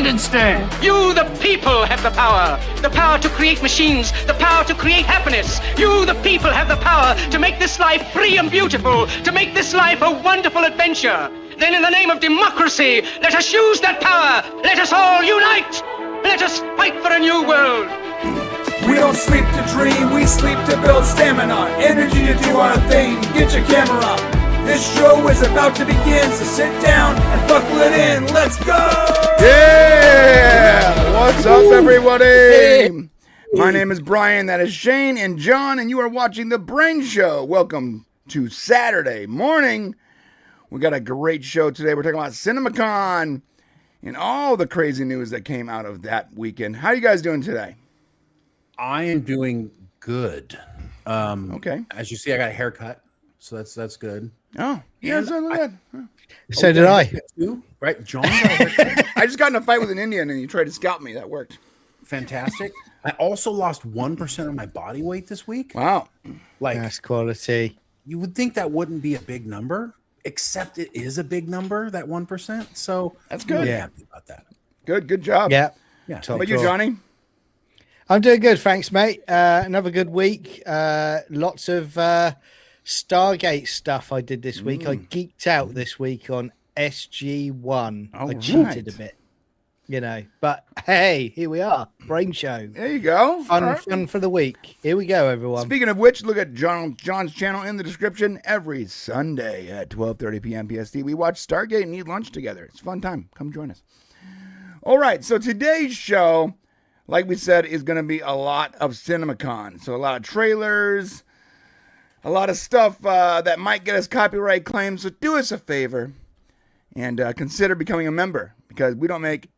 Independence Day. You, the people, have the power. The power to create machines. The power to create happiness. You, the people, have the power to make this life free and beautiful. To make this life a wonderful adventure. Then in the name of democracy, let us use that power. Let us all unite. Let us fight for a new world. We don't sleep to dream, we sleep to build stamina. Energy to do our thing, get your camera up. This show is about to begin, so sit down and buckle it in. Let's go! Yeah! What's up, everybody? My name is Brian, that is Shane and John, and you are watching The BRANE Show. Welcome to Saturday morning. We got a great show today. We're talking about Cineacon and all the crazy news that came out of that weekend. How are you guys doing today? I am doing good. Okay. As you see, I got a haircut, so that's good. Oh, yeah, good. So did I. Right, John. I just got in a fight with an Indian, and he tried to scalp me. That worked. Fantastic. I also lost 1% of my body weight this week. Wow. Like, that's quality. You would think that wouldn't be a big number, except it is a big number, that 1%. So that's good. Yeah, happy about that. Good job. Yeah. How about you, Johnny? I'm doing good, thanks, mate. Another good week. Lots of Stargate stuff I did this week. I geeked out this week on SG-1. I cheated a bit, you know. But hey, here we are. BRANE Show. There you go. Fun for the week. Here we go, everyone. Speaking of which, look at John's channel in the description. Every Sunday at 12:30 p.m. PST, we watch Stargate and eat lunch together. It's a fun time. Come join us. All right, so today's show, like we said, is going to be a lot of Cineacon. So a lot of trailers, a lot of stuff that might get us copyright claims. So do us a favor and consider becoming a member, because we don't make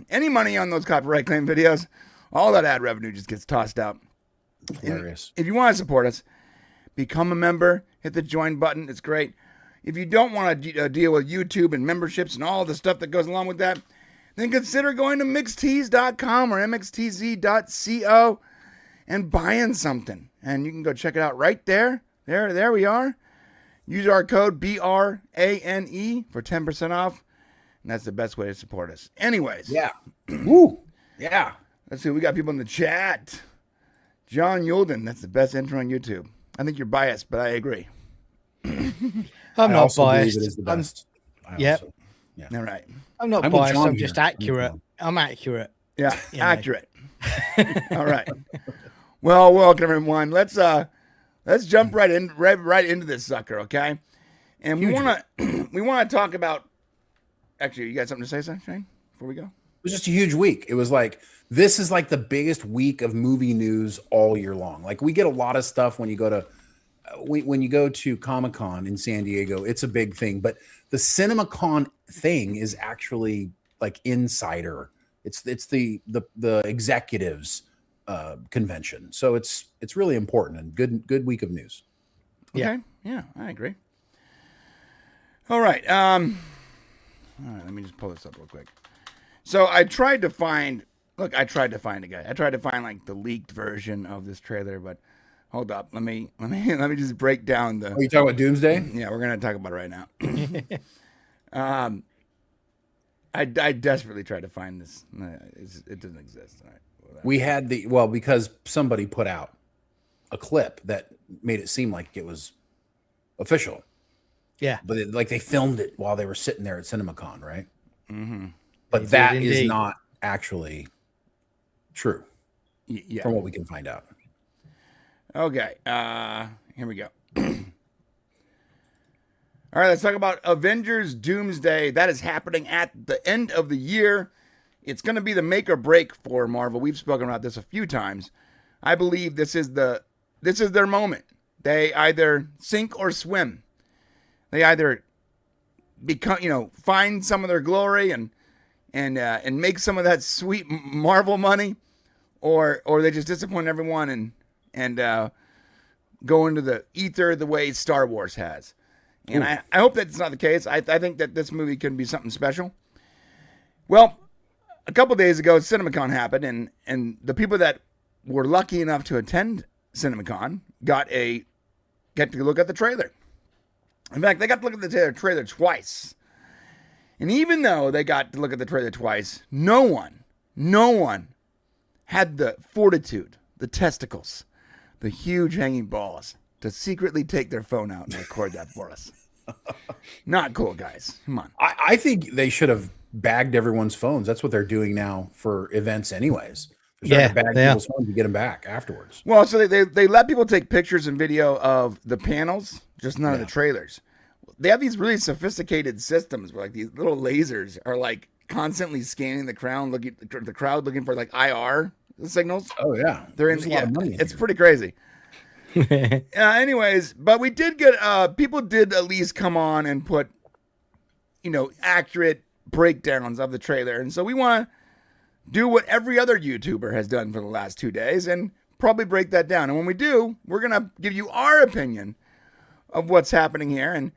any money on those copyright claim videos. All that ad revenue just gets tossed out. Hilarious. If you want to support us, become a member. Hit the join button. It's great. If you don't want to deal with YouTube and memberships and all the stuff that goes along with that, then consider going to mixtease.com or mxtz.co and buying something. And you can go check it out right there. There we are. Use our code BRANE for 10% off. And that's the best way to support us. Anyways. Yeah. Woo. Yeah. Let's see. We got people in the chat. John Yulden. That's the best intro on YouTube. I think you're biased, but I agree. I'm not biased. It is the best. Yep. Yeah. All right. I'm not biased. I'm just accurate. I'm accurate. Yeah, accurate. All right. Well, welcome everyone. Let's jump right into this sucker, okay? And we want to talk about. Actually, you got something to say, Shane? Before we go, it was just a huge week. It was like, this is like the biggest week of movie news all year long. Like, we get a lot of stuff when you go to Comic-Con in San Diego. It's a big thing, but the Cineacon thing is actually like insider. It's the executives convention. So it's really important and good week of news. Okay. Yeah, I agree. All right. All right, let me just pull this up real quick. So I tried to find a guy. I tried to find like the leaked version of this trailer, but hold up. Let me just break down the. Are you talking about Doomsday? Yeah, we're gonna talk about it right now. I desperately tried to find this. It doesn't exist. All right. We had because somebody put out a clip that made it seem like it was official. Yeah, but they filmed it while they were sitting there at Cineacon, right? Mm-hmm. But that is not actually true. Yeah, from what we can find out. Okay, here we go. All right, let's talk about Avengers Doomsday. That is happening at the end of the year. It's going to be the make or break for Marvel. We've spoken about this a few times. I believe this is their moment. They either sink or swim. They either find some of their glory and make some of that sweet Marvel money, or they just disappoint everyone and go into the ether the way Star Wars has. And I hope that's not the case. I think that this movie can be something special. Well, a couple days ago, Cineacon happened, and the people that were lucky enough to attend Cineacon got to look at the trailer. In fact, they got to look at the trailer twice. And even though they got to look at the trailer twice, no one had the fortitude, the testicles, the huge hanging balls to secretly take their phone out and record that for us. Not cool, guys. Come on. I think they should have bagged everyone's phones. That's what they're doing now for events anyways. They're starting to bag people's phones to get them back afterwards. Well, so they let people take pictures and video of the panels, just none of the trailers. They have these really sophisticated systems where like these little lasers are like constantly scanning the crowd, looking for like IR signals. Oh yeah, They're There's a lot of money. It's pretty crazy. Anyways, but we did get people did at least come on and put accurate breakdowns of the trailer, and so we want to do what every other YouTuber has done for the last 2 days and probably break that down. And when we do, we're gonna give you our opinion of what's happening here, and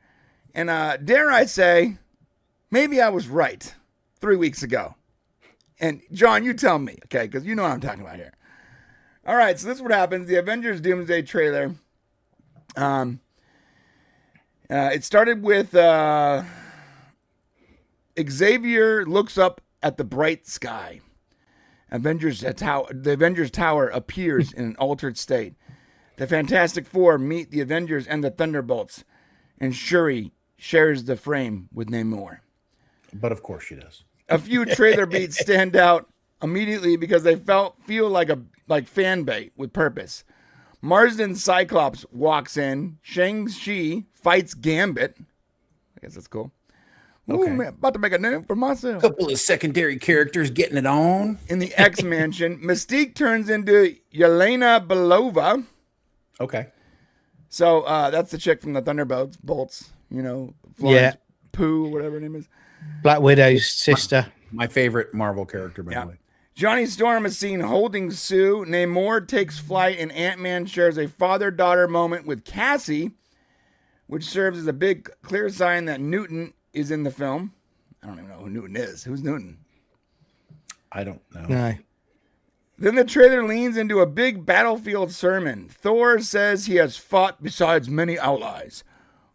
dare I say, maybe I was right 3 weeks ago. And John, you tell me, okay, because you know what I'm talking about here. All right, so this is what happens. The Avengers Doomsday trailer. It started with Xavier looks up at the bright sky. The Avengers Tower appears in an altered state. The Fantastic Four meet the Avengers and the Thunderbolts, and Shuri shares the frame with Namor. But of course she does. A few trailer beats stand out immediately because they feel like fan bait with purpose. Marsden Cyclops walks in. Shang-Chi fights Gambit. I guess that's cool. Okay. Ooh, man, about to make a name for myself. Couple of secondary characters getting it on. In the X Mansion, Mystique turns into Yelena Belova. Okay. So that's the chick from the Thunderbolts. Florence Pooh, whatever her name is. Black Widow's sister. My favorite Marvel character, by the way. Johnny Storm is seen holding Sue. Namor takes flight, and Ant-Man shares a father-daughter moment with Cassie, which serves as a big, clear sign that Newton is in the film. I don't even know who Newton is. Who's Newton? I don't know. No. Then the trailer leans into a big battlefield sermon. Thor says he has fought besides many allies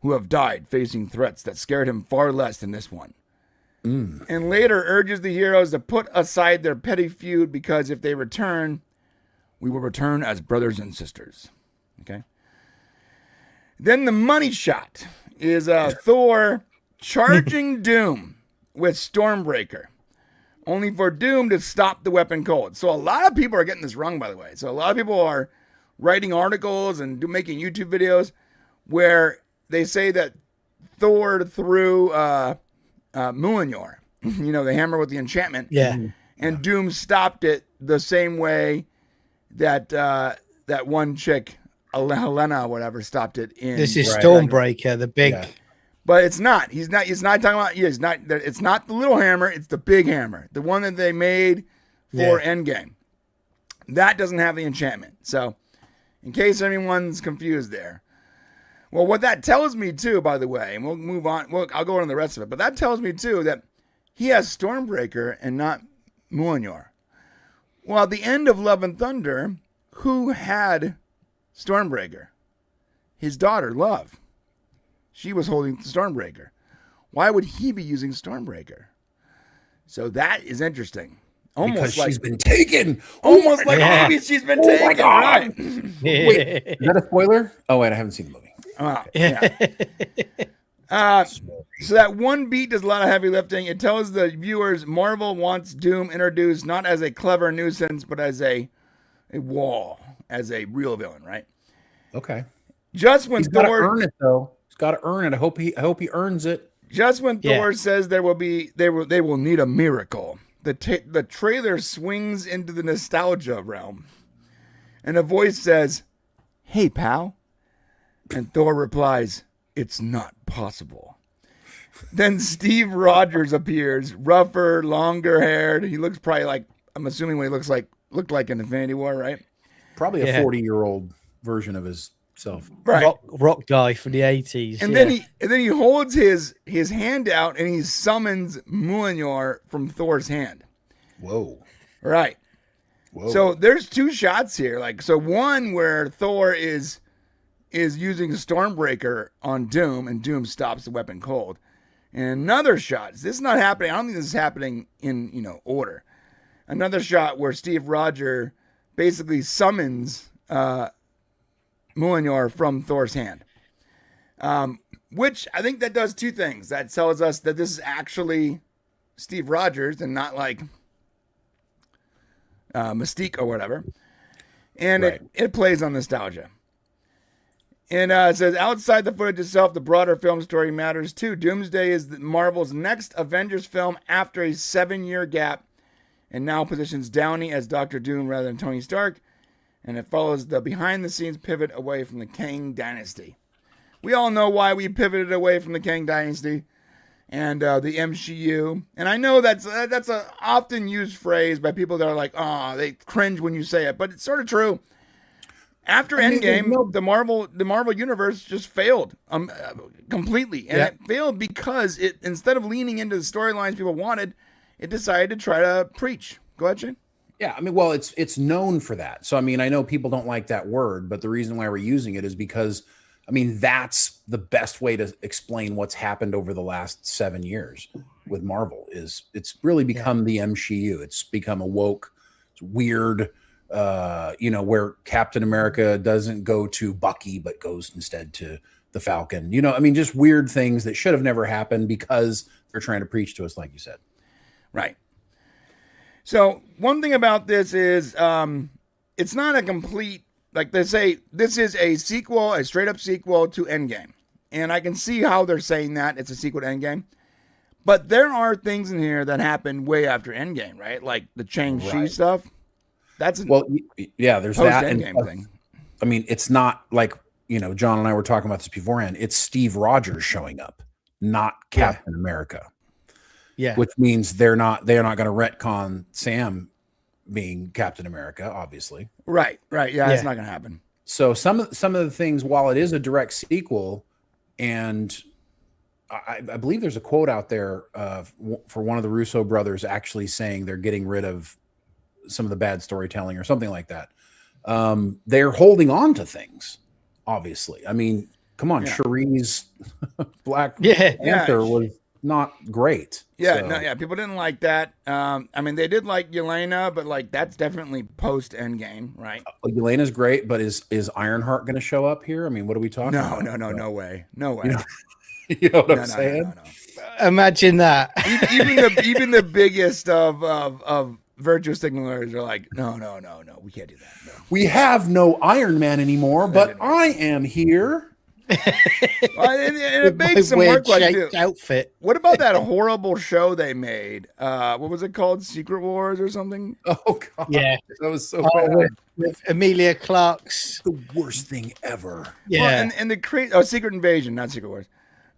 who have died facing threats that scared him far less than this one. And later urges the heroes to put aside their petty feud because if they return, we will return as brothers and sisters. Okay. Then the money shot is Thor charging Doom with Stormbreaker, only for Doom to stop the weapon cold. So a lot of people are getting this wrong, by the way. So a lot of people are writing articles and making YouTube videos where they say that Thor threw Mjolnir, the hammer with the enchantment. Yeah. And Doom stopped it the same way that that one chick, Helena or whatever, stopped it in. This is Stormbreaker, the big. Yeah. But it's not. He's not talking about. It's not the little hammer. It's the big hammer, the one that they made for Endgame. That doesn't have the enchantment. So, in case anyone's confused there. Well, what that tells me too, by the way, and we'll move on. Well, I'll go on to the rest of it. But that tells me too that he has Stormbreaker and not Mjolnir. Well, at the end of Love and Thunder, who had Stormbreaker? His daughter, Love. She was holding Stormbreaker. Why would he be using Stormbreaker? So that is interesting. Because she's been taken. Almost like maybe she's been taken. My God. Right? Wait, is that a spoiler? Oh, wait, I haven't seen the movie. So that one beat does a lot of heavy lifting. It tells the viewers Marvel wants Doom introduced not as a clever nuisance, but as a wall, as a real villain, right? Okay. Just when He's got to Thor earn it, though. He's got to earn it. I hope he earns it. Just when Thor says they will need a miracle, the trailer swings into the nostalgia realm, and a voice says, "Hey, pal," and Thor replies, "It's not possible." Then Steve Rogers appears, rougher, longer haired. He looks probably like, I'm assuming what he looked like in Infinity War, right? Probably a 40-year-old version of himself. Right. Rock guy from the 80s. And then he holds his hand out and he summons Mjolnir from Thor's hand. Whoa. Right. Whoa. So there's two shots here. One where Thor is using Stormbreaker on Doom and Doom stops the weapon cold. And another shot. This is not happening. I don't think this is happening in, order. Another shot where Steve Rogers basically summons Mjolnir from Thor's hand. Which I think that does two things. That tells us that this is actually Steve Rogers and not like Mystique or whatever. And Right. it plays on nostalgia. And it says, outside the footage itself, the broader film story matters too. Doomsday is Marvel's next Avengers film after a 7-year gap, and now positions Downey as Doctor Doom rather than Tony Stark. And it follows the behind-the-scenes pivot away from the Kang Dynasty. We all know why we pivoted away from the Kang Dynasty and the MCU. And I know that's a often used phrase by people that are like, oh, they cringe when you say it, but it's sort of true. After Endgame, the Marvel universe just failed completely, and it failed because it, instead of leaning into the storylines people wanted, it decided to try to preach. Go ahead, Shane. Yeah, I mean, well, it's known for that. So I mean, I know people don't like that word, but the reason why we're using it is because, I mean, that's the best way to explain what's happened over the last 7 years with Marvel. Is it's really become the MCU. It's become a woke, weird. Where Captain America doesn't go to Bucky, but goes instead to the Falcon. I mean, just weird things that should have never happened because they're trying to preach to us, like you said. Right. So one thing about this is it's not a complete, like they say, this is a sequel, a straight up sequel to Endgame. And I can see how they're saying that it's a sequel to Endgame. But there are things in here that happened way after Endgame, right? Like the Shang-Chi stuff. That's there's that Endgame thing. I mean, it's not like, John and I were talking about this beforehand. It's Steve Rogers showing up, not Captain America. Yeah. Which means they're not going to retcon Sam being Captain America, obviously. Right. Yeah, that's not going to happen. So some of the things, while it is a direct sequel, and I believe there's a quote out there for one of the Russo brothers actually saying they're getting rid of some of the bad storytelling or something like that. They're holding on to things, obviously. I mean, come on, Shuri's Black Panther was not great. People didn't like that. I mean, they did like Yelena, but like that's definitely post Endgame, right? Yelena's great, but is Ironheart going to show up here? I mean, what are we talking about? No way. You know what I'm saying? No. Imagine that. even the biggest of virtue signalers are like, no, we can't do that. No. We have no Iron Man anymore, but I am here. And it makes some work like outfit. What about that horrible show they made? What was it called? Secret Wars or something? Oh God, yeah, that was so bad. With Emilia Clarke's the worst thing ever. Yeah, well, and the Secret Invasion, not Secret Wars.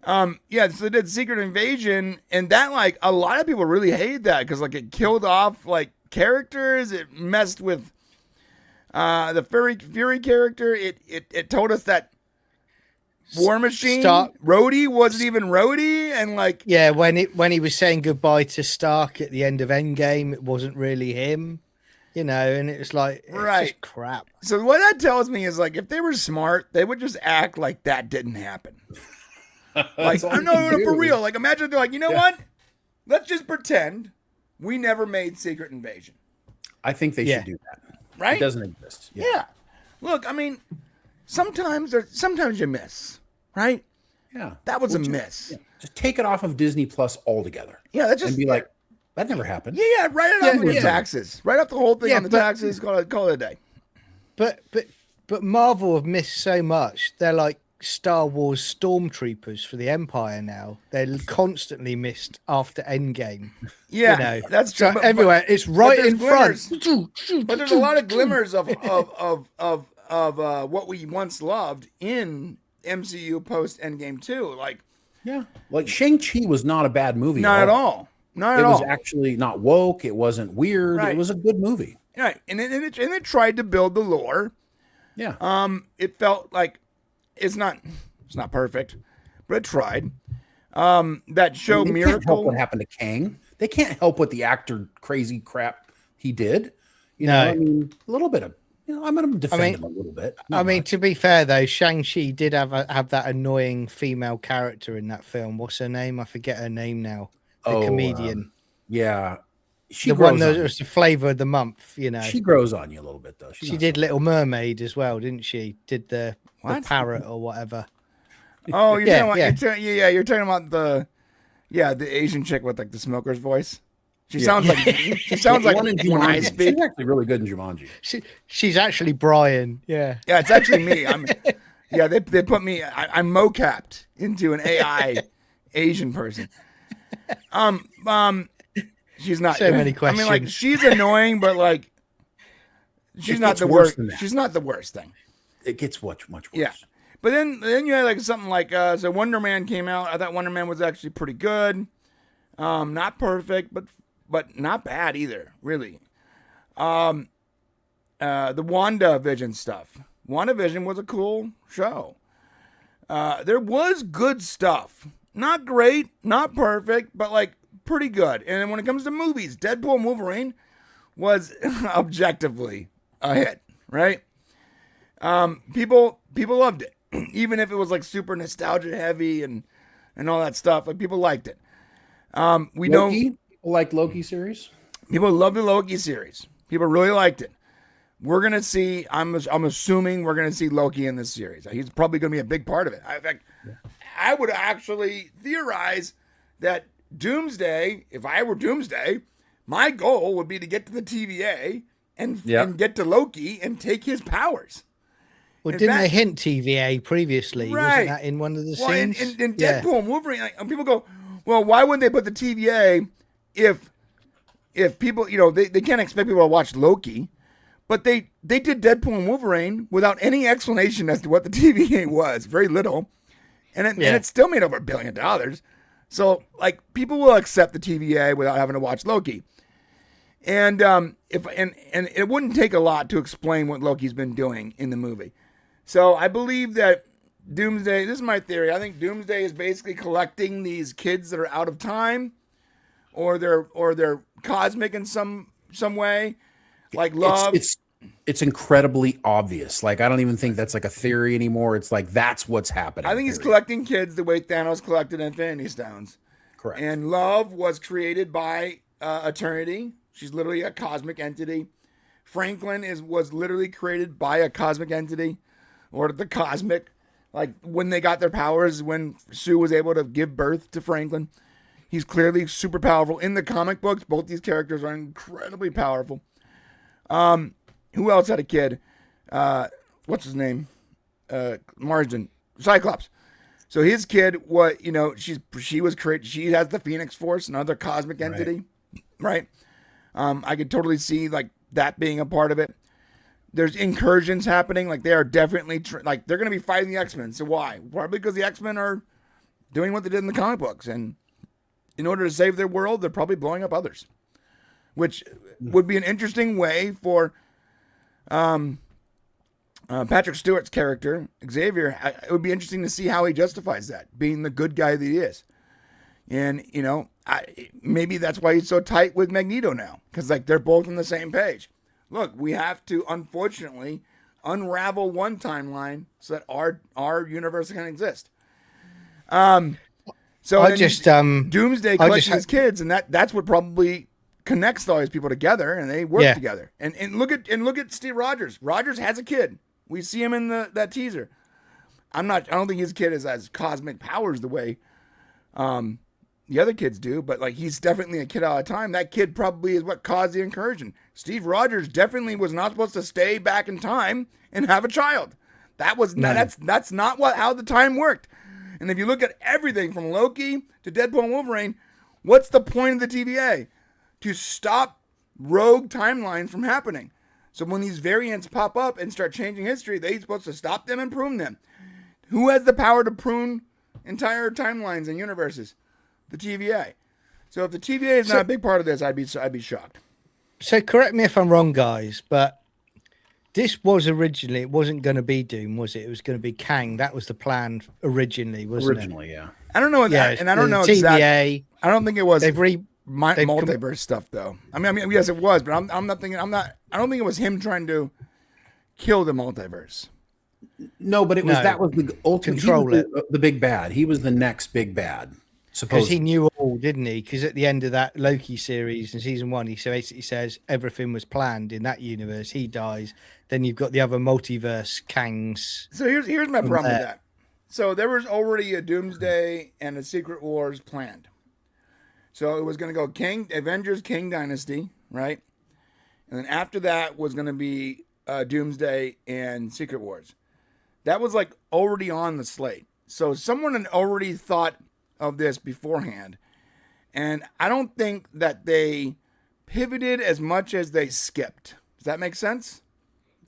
So they did Secret Invasion, and that like a lot of people really hated that because like it killed off like characters. It messed with the Fury character. It told us that War Machine Rhodey wasn't even Rhodey, and like when he was saying goodbye to Stark at the end of Endgame, it wasn't really him, and it was like it's just crap. So what that tells me is like if they were smart, they would just act like that didn't happen. Like, no, for real. Like, imagine they're like, you know what? Let's just pretend we never made Secret Invasion. I think they should do that. Right? It doesn't exist. Yeah. Look, I mean, sometimes you miss, right? Yeah. That was a miss. Yeah. Just take it off of Disney Plus altogether. Yeah, that's just and be like, that never happened. Yeah, write it off on the taxes. Write off the whole thing on the taxes. Call it a day. But Marvel have missed so much. They're like Star Wars stormtroopers for the Empire now. They're constantly missed after Endgame. Yeah, that's true. So everywhere, it's right in front. But there's a lot of glimmers of what we once loved in MCU post Endgame too. Like Shang-Chi was not a bad movie. Not at all. Not at all. It was actually not woke. It wasn't weird. Right. It was a good movie. Right, and it tried to build the lore. Yeah. It felt like it's not perfect, but it tried. That show Miracle. Can't help what happened to Kang. They can't help what the actor crazy crap he did. I mean, a little bit of I'm going to defend him a little bit. I mean, to be fair though, Shang-Chi did have that annoying female character in that film. What's her name? I forget her name now. The comedian. Yeah. The one that was the flavor of the month, She grows on you a little bit though. She did Little Mermaid as well, didn't she? Did the parrot or whatever. Oh, you're talking about the Asian chick with like the smoker's voice. She sounds like one in Jumanji. She's actually really good in Jumanji. She's actually Brian. Yeah, it's actually me. They put me. I'm mocapped into an AI Asian person. She's not. So many questions. I mean, like she's annoying, but like she's not the worst. She's not the worst thing. It gets much worse. Yeah. But then you had like something like so Wonder Man came out. I thought Wonder Man was actually pretty good. Not perfect, but not bad either, really. The WandaVision stuff. WandaVision was a cool show. There was good stuff. Not great, not perfect, but like pretty good. And then when it comes to movies, Deadpool and Wolverine was objectively a hit, right? People loved it. Even if it was like super nostalgia heavy and all that stuff, like people liked it. People like Loki series. People love the Loki series. People really liked it. We're gonna see. I'm assuming we're gonna see Loki in this series. He's probably gonna be a big part of it. In fact, I would actually theorize that Doomsday. If I were Doomsday, my goal would be to get to the TVA and get to Loki and take his powers. Well, didn't they hint TVA previously? Right. Wasn't that in one of the scenes? In Deadpool and Wolverine, and people go, well, why wouldn't they put the TVA if people, they can't expect people to watch Loki, but they did Deadpool and Wolverine without any explanation as to what the TVA was, very little, and it still made over $1 billion. So, like, people will accept the TVA without having to watch Loki. And it wouldn't take a lot to explain what Loki's been doing in the movie. So I believe that Doomsday, this is my theory, I think Doomsday is basically collecting these kids that are out of time or they're cosmic in some way, like love. It's incredibly obvious. Like, I don't even think that's like a theory anymore. It's like, that's what's happening. I think he's collecting kids the way Thanos collected Infinity Stones. Correct. And love was created by Eternity. She's literally a cosmic entity. Franklin was literally created by a cosmic entity, or the cosmic. Like when they got their powers, when Sue was able to give birth to Franklin, he's clearly super powerful. In the comic books, both these characters are incredibly powerful. Who else had a kid? What's his name? Marsden, Cyclops. So his kid, she was created. She has the Phoenix Force, another cosmic entity, right? I could totally see like that being a part of it. There's incursions happening. Like they are definitely they're going to be fighting the X-Men. So why? Probably because the X-Men are doing what they did in the comic books, and in order to save their world, they're probably blowing up others, which would be an interesting way for Patrick Stewart's character Xavier. It would be interesting to see how he justifies that, being the good guy that he is. And maybe that's why he's so tight with Magneto now, because like they're both on the same page. Look, we have to unfortunately unravel one timeline so that our universe can exist. So Doomsday collects his kids, and that's what probably connects all these people together, and they work together. And look at Steve Rogers. Rogers has a kid. We see him in that teaser. I don't think his kid is as cosmic powers the way the other kids do, but like he's definitely a kid out of time. That kid probably is what caused the incursion. Steve Rogers definitely was not supposed to stay back in time and have a child. That's not how the time worked. And if you look at everything from Loki to Deadpool and Wolverine, what's the point of the TVA? To stop rogue timelines from happening. So when these variants pop up and start changing history, they're supposed to stop them and prune them. Who has the power to prune entire timelines and universes? The TVA. So if the TVA is not a big part of this, I'd be shocked. So correct me if I'm wrong, guys, but this was originally, it wasn't going to be Doom, was it? It was going to be Kang. That was the plan originally, wasn't it? Yeah. I don't know that, and I don't know TVA. Exactly. I don't think it was They've multiverse stuff though. I mean, yes, it was, but I'm not thinking. I don't think it was him trying to kill the multiverse. No, but that was the ultimate control the big bad. He was the next big bad. Because Supposedly. he knew all, didn't he? Because at the end of that Loki series in season 1, he basically says everything was planned in that universe. He dies. Then you've got the other multiverse Kangs. So here's my problem with that. So there was already a Doomsday and a Secret Wars planned. So it was going to go Avengers King Dynasty, right? And then after that was going to be Doomsday and Secret Wars. That was like already on the slate. So someone had already thought of this beforehand. And I don't think that they pivoted as much as they skipped. Does that make sense?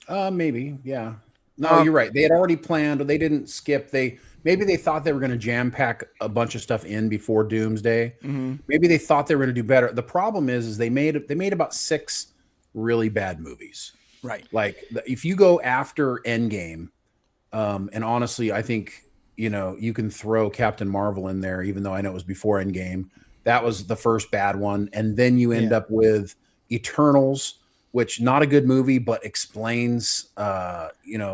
Maybe, yeah. No, you're right. They had already planned, or they didn't skip. Maybe they thought they were going to jam pack a bunch of stuff in before Doomsday. Mm-hmm. Maybe they thought they were going to do better. The problem is they made about 6 really bad movies. Right. Like if you go after Endgame, and honestly, I think you can throw Captain Marvel in there, even though I know it was before Endgame. That was the first bad one, and then you end up with Eternals, which not a good movie, but explains,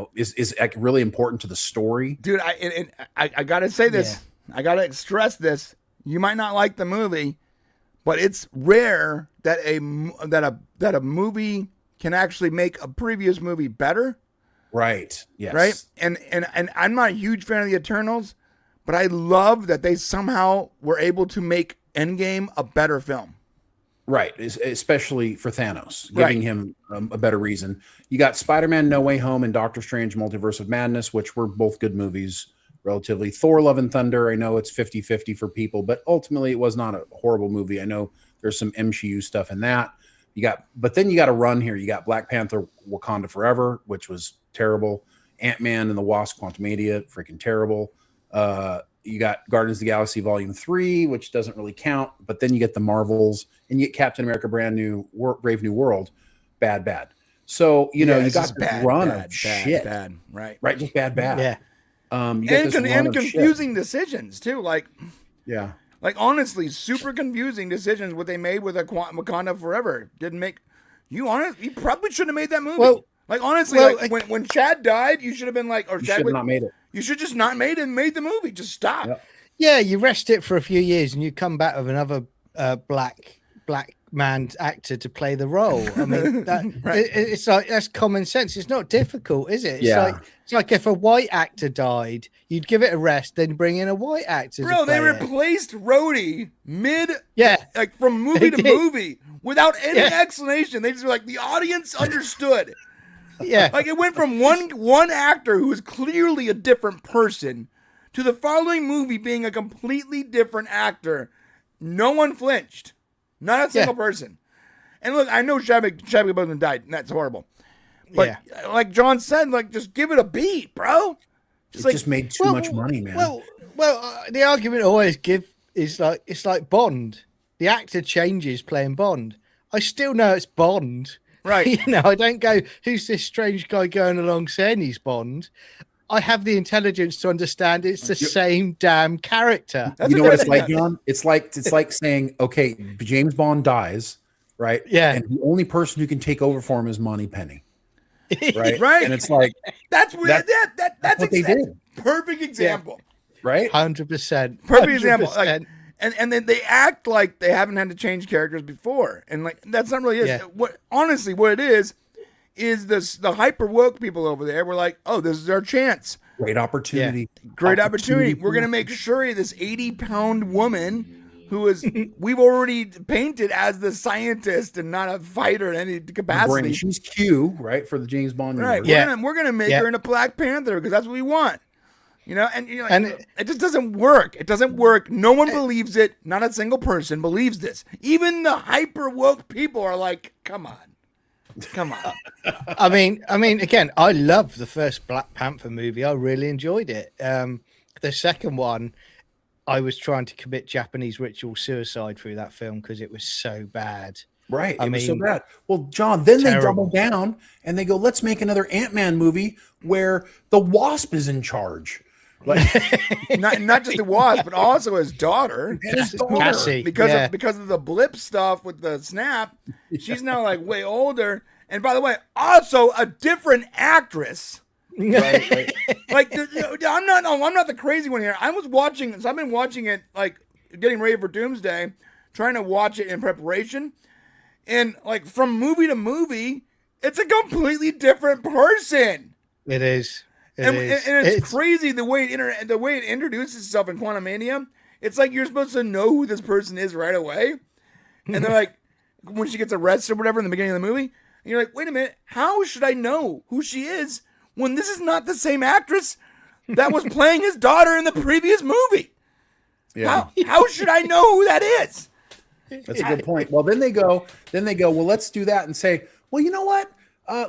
is like really important to the story. Dude, I gotta say this. Yeah. I gotta stress this. You might not like the movie, but it's rare that a movie can actually make a previous movie better. Right. Yes. Right. And I'm not a huge fan of the Eternals, but I love that they somehow were able to make Endgame a better film. Right, especially for Thanos, giving him a better reason. You got Spider-Man No Way Home and Doctor Strange Multiverse of Madness, which were both good movies, relatively. Thor Love and Thunder, I know it's 50-50 for people, but ultimately it was not a horrible movie. I know there's some MCU stuff in that. But then you got a run here. You got Black Panther Wakanda Forever, which was terrible. Ant-Man and the Wasp Quantumania, freaking terrible. You got Guardians of the Galaxy Volume 3, which doesn't really count. But then you get the Marvels, and you get Captain America Brave New World, bad. So, you got this run of shit. Bad, right. Right, just bad. Yeah. And confusing decisions, too. Like, yeah. Like, honestly, super confusing decisions what they made with Wakanda Forever. Didn't make... You probably shouldn't have made that movie. Well, like, honestly, when Chad died, you should have been like... Or you should have not made it. You should just not made the movie. Just stop. Yep. Yeah, you rest it for a few years and you come back with another black man actor to play the role. I mean, it's like, that's common sense. It's not difficult, is it? It's like if a white actor died, you'd give it a rest, then bring in a white actor. Bro, they replaced Rhodey from movie to movie without any explanation. They just were like, the audience understood. Yeah. Like it went from one actor who was clearly a different person to the following movie being a completely different actor. No one flinched. Not a single person. And look, I know Chadwick Boseman died, and that's horrible. But like John said, like just give it a beat, bro. Just made too much money, man. Well, the argument I always give is like it's like Bond. The actor changes playing Bond. I still know it's Bond. Right. I don't go, who's this strange guy going along saying he's Bond? I have the intelligence to understand it's the same damn character. You know what it's like, John? It's like saying, okay, James Bond dies, right? Yeah. And the only person who can take over for him is Moneypenny. Right. Right. And it's like that's what they did. Perfect example. Yeah. Right? 100%. Perfect example. Like, and then they act like they haven't had to change characters before. And like that's not really it. Yeah. What it is the hyper woke people over there were like, oh, this is our chance. Great opportunity. Yeah. Great opportunity. We're gonna make sure this 80-pound woman who is we've already painted as the scientist and not a fighter in any capacity. She's Q, right, for the James Bond universe. Right. We're gonna make her in a Black Panther because that's what we want. And it just doesn't work. It doesn't work. No one believes it. Not a single person believes this. Even the hyper woke people are like, come on. I mean, again, I love the first Black Panther movie. I really enjoyed it. The second one, I was trying to commit Japanese ritual suicide through that film because it was so bad. Right. It was so bad. Well, John, then they double down and they go, let's make another Ant-Man movie where the Wasp is in charge. Like not just the Wasp, but also his daughter. And his daughter. Cassie, because of the blip stuff with the snap, she's now like way older. And by the way, also a different actress. Right. Like, I'm not the crazy one here. I've been watching it, like, getting ready for Doomsday, trying to watch it in preparation. And, like, from movie to movie, it's a completely different person. It is. And it's crazy the way it introduces itself in Quantumania. It's like you're supposed to know who this person is right away. And they're like, when she gets arrested or whatever in the beginning of the movie, and you're like, wait a minute, how should I know who she is when this is not the same actress that was playing his daughter in the previous movie? Yeah. How should I know who that is? That's a good point. Well, then they go, well, let's do that and say, well, you know what?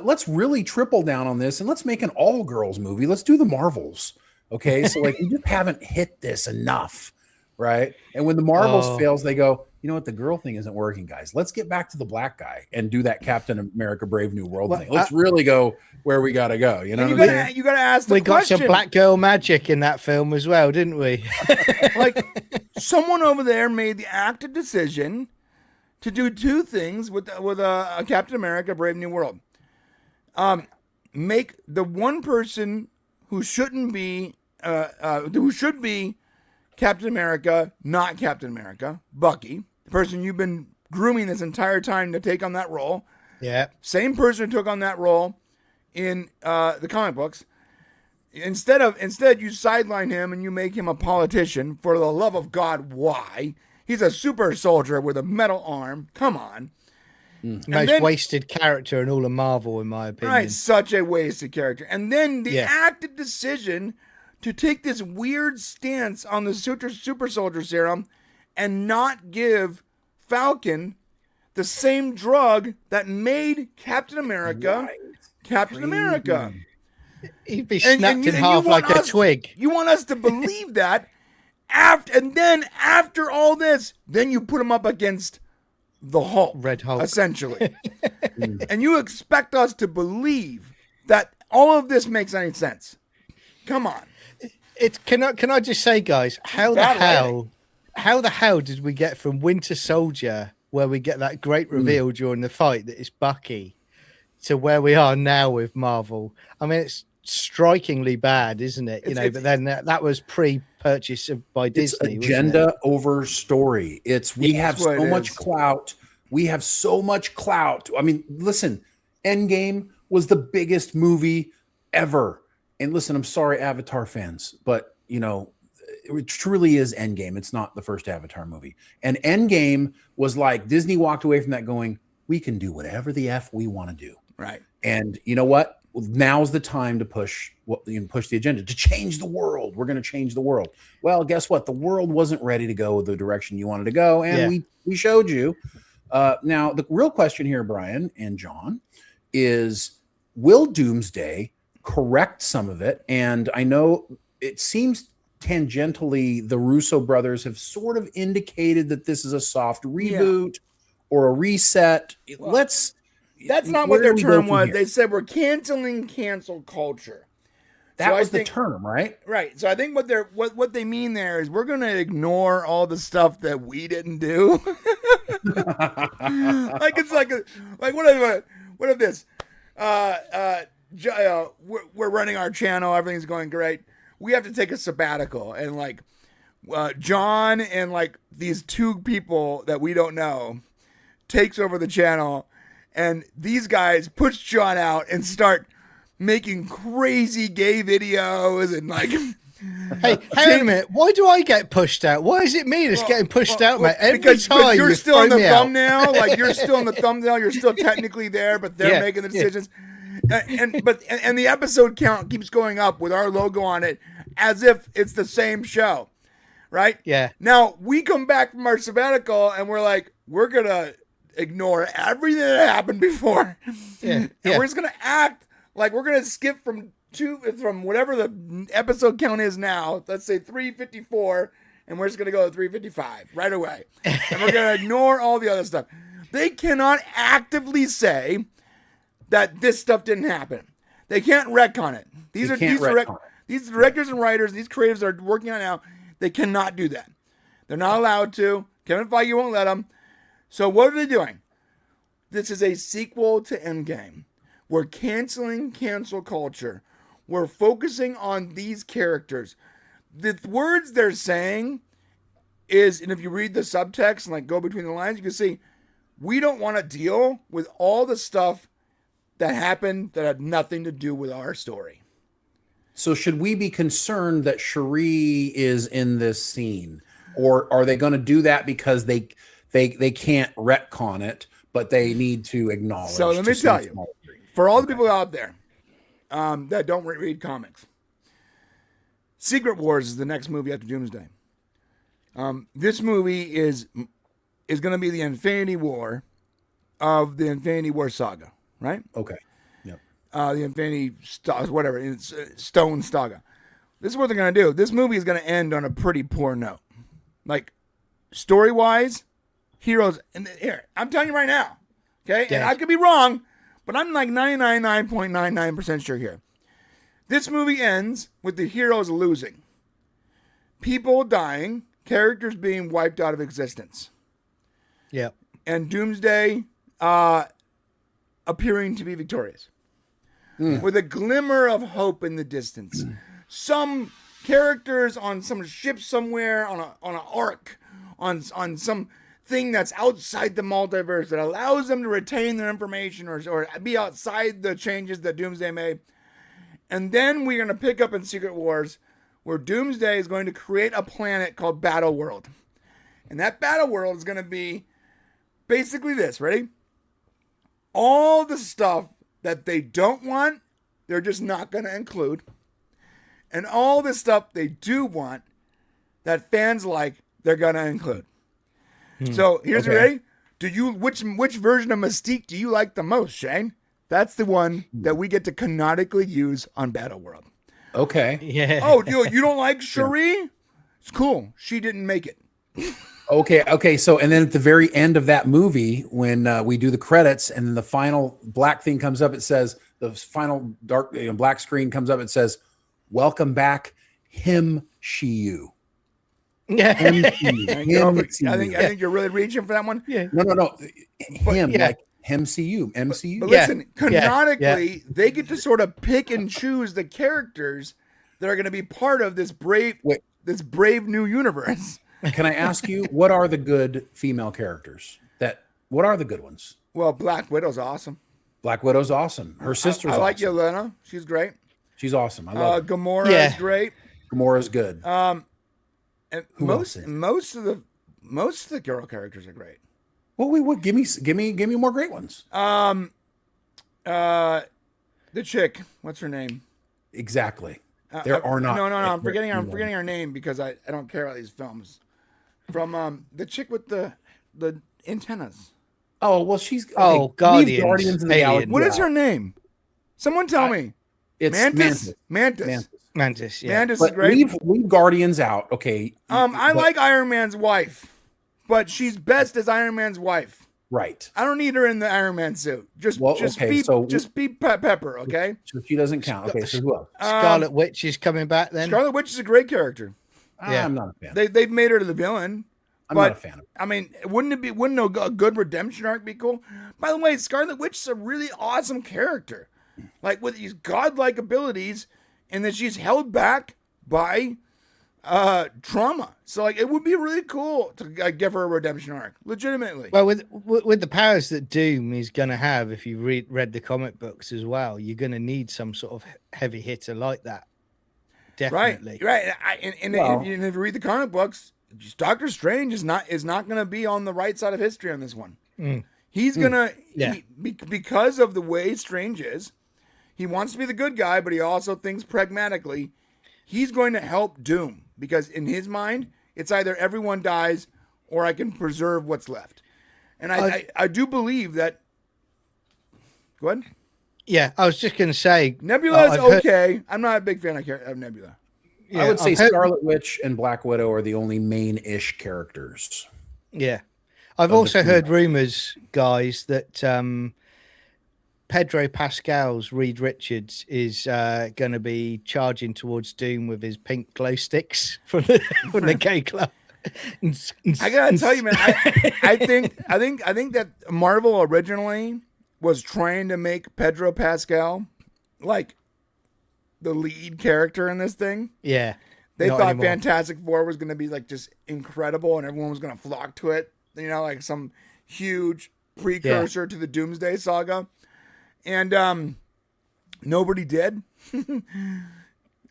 Let's really triple down on this and let's make an all girls movie. Let's do the Marvels. Okay. So like, we just haven't hit this enough. Right. And when the Marvels fails, they go, you know what? The girl thing isn't working, guys. Let's get back to the black guy and do that Captain America Brave New World thing. Let's really go where we got to go. You know, you gotta ask the question. We got some black girl magic in that film as well, didn't we? Like, someone over there made the active decision to do two things with Captain America Brave New World. Make the one person who shouldn't be who should be Captain America not Captain America, Bucky, the person you've been grooming this entire time to take on that role. Yeah. Same person who took on that role in the comic books. Instead you sideline him and you make him a politician. For the love of God, why? He's a super soldier with a metal arm. Come on. Most wasted character in all of Marvel, in my opinion. Right, such a wasted character. And then the active decision to take this weird stance on the super soldier serum and not give Falcon the same drug that made Captain America Captain America. He'd be snapped in half like a twig. You want us to believe that after all this, then you put him up against the Hulk, Red Hulk, essentially. And you expect us to believe that all of this makes any sense. Come on. Can I just say, guys, how the hell did we get from Winter Soldier, where we get that great reveal during the fight that it's Bucky, to where we are now with Marvel? I mean, it's strikingly bad, isn't it? But then that was pre-purchase by Disney. It's agenda over story. We have so much clout. We have so much clout. I mean, listen, Endgame was the biggest movie ever. And listen, I'm sorry, Avatar fans, but it truly is Endgame. It's not the first Avatar movie. And Endgame was like Disney walked away from that going, we can do whatever the F we want to do. Right. And you know what? Now's the time to push the agenda, to change the world. We're going to change the world. Well, guess what? The world wasn't ready to go the direction you wanted to go. And we showed you. Now, the real question here, Brian and John, is will Doomsday correct some of it? And I know it seems tangentially the Russo brothers have sort of indicated that this is a soft reboot or a reset. That's not what their term was. They said we're canceling cancel culture. That was the term, right? Right. So I think what they mean there is we're going to ignore all the stuff that we didn't do. Like it's like what if this? We're running our channel. Everything's going great. We have to take a sabbatical, and like John and like these two people that we don't know takes over the channel, and these guys push John out and start making crazy gay videos and like. Hey, hang on a minute. Why do I get pushed out? Why is it me that's getting pushed out, mate? Every because time you're still in the thumbnail. Like you're still in the thumbnail. You're still technically there, but they're making the decisions. And the episode count keeps going up with our logo on it as if it's the same show, right? Yeah. Now we come back from our sabbatical and we're like, we're gonna ignore everything that happened before, and we're just gonna act like we're gonna skip from whatever the episode count is now. Let's say 354, and we're just gonna go to 355 right away, and we're gonna ignore all the other stuff. They cannot actively say that this stuff didn't happen. They can't retcon it. These directors and writers, these creatives that are working on it now, they cannot do that. They're not allowed to. Kevin Feige won't let them. So what are they doing? this is a sequel to Endgame. We're canceling cancel culture. We're focusing on these characters. The words they're saying is, and if you read the subtext and like go between the lines, you can see we don't want to deal with all the stuff that happened that had nothing to do with our story. So should we be concerned that Cherie is in this scene, or are they going to do that because they can't retcon it, but they need to acknowledge? So let me tell you, for all the people out there that don't read comics, Secret Wars is the next movie after Doomsday. This movie is going to be the Infinity War of the Infinity War saga, right? Okay. Yep. The Infinity whatever, it's Stone saga. This is what they're going to do. This movie is going to end on a pretty poor note. Like, story-wise, heroes, and here, I'm telling you right now, okay? And I could be wrong, but I'm like 99.99% sure here. This movie ends with the heroes losing. People dying, characters being wiped out of existence. Yeah. And Doomsday appearing to be victorious. With a glimmer of hope in the distance. Some characters on some ship somewhere, on an ark, on some thing that's outside the multiverse that allows them to retain their information or be outside the changes that Doomsday made. And then we're going to pick up in Secret Wars where Doomsday is going to create a planet called Battle World. And that Battle World is going to be basically this. Ready? All the stuff that they don't want, they're just not going to include. And all the stuff they do want that fans like, they're going to include. So here's ready. Do you which version of Mystique do you like the most, Shane? That's the one that we get to canonically use on Battle World. Okay. Yeah. Oh, you don't like Cherie? It's cool. She didn't make it. Okay. So, and then at the very end of that movie, when we do the credits and then the final black thing comes up, it says, the final dark black screen comes up, it says, "Welcome back, him, she, you." Yeah. I think you're really reaching for that one. Yeah. No. Him, yeah. like MCU, MCU. But Yeah. listen, canonically, they get to sort of pick and choose the characters that are going to be part of this brave new universe. Can I ask you, what are the good female characters? What are the good ones? Well, Black Widow's awesome. Black Widow's awesome. Her sister's I like awesome. Yelena. She's great. She's awesome. I love her. Gamora is great. Gamora's good. And Who else is? most of the girl characters are great. What? Give me more great ones. The chick, what's her name? Exactly. There are not. No. I'm forgetting her name because I don't care about these films. From the chick with the antennas. Oh well, she's Guardians. Guardians in the Alien. Galaxy. What is her name? Someone tell me. It's Mantis. Mantis. Yeah. Mantis is But great. leave Guardians out. Okay. I like Iron Man's wife, but she's best as Iron Man's wife. Right. I don't need her in the Iron Man suit. Just be Pepper, okay? So she doesn't count. Okay. So who else? Scarlet Witch is coming back then. Scarlet Witch is a great character. Yeah. I'm not a fan. They've made her to the villain. I'm not a fan of it. I mean, wouldn't a good redemption arc be cool? By the way, Scarlet Witch is a really awesome character. Like with these godlike abilities, and that she's held back by trauma. So like it would be really cool to give her a redemption arc. Legitimately. Well, with the powers that Doom is going to have, if you read the comic books as well, you're going to need some sort of heavy hitter like that. Definitely. Right. And if you read the comic books, Doctor Strange is not going to be on the right side of history on this one. He's gonna because of the way Strange is. He wants to be the good guy, but he also thinks pragmatically. He's going to help Doom because in his mind, it's either everyone dies or I can preserve what's left. And I do believe that. Go ahead. Yeah, I was just going to say Nebula is okay. I'm not a big fan of Nebula. Yeah, I would say Scarlet Witch and Black Widow are the only main-ish characters. Yeah. I've also heard rumors, guys, that Pedro Pascal's Reed Richards is going to be charging towards Doom with his pink glow sticks from the gay club. I gotta tell you, man. I think that Marvel originally was trying to make Pedro Pascal like the lead character in this thing. Yeah. They Not thought anymore. Fantastic Four was going to be like just incredible and everyone was going to flock to it. You know, like some huge precursor to the Doomsday saga. And nobody did.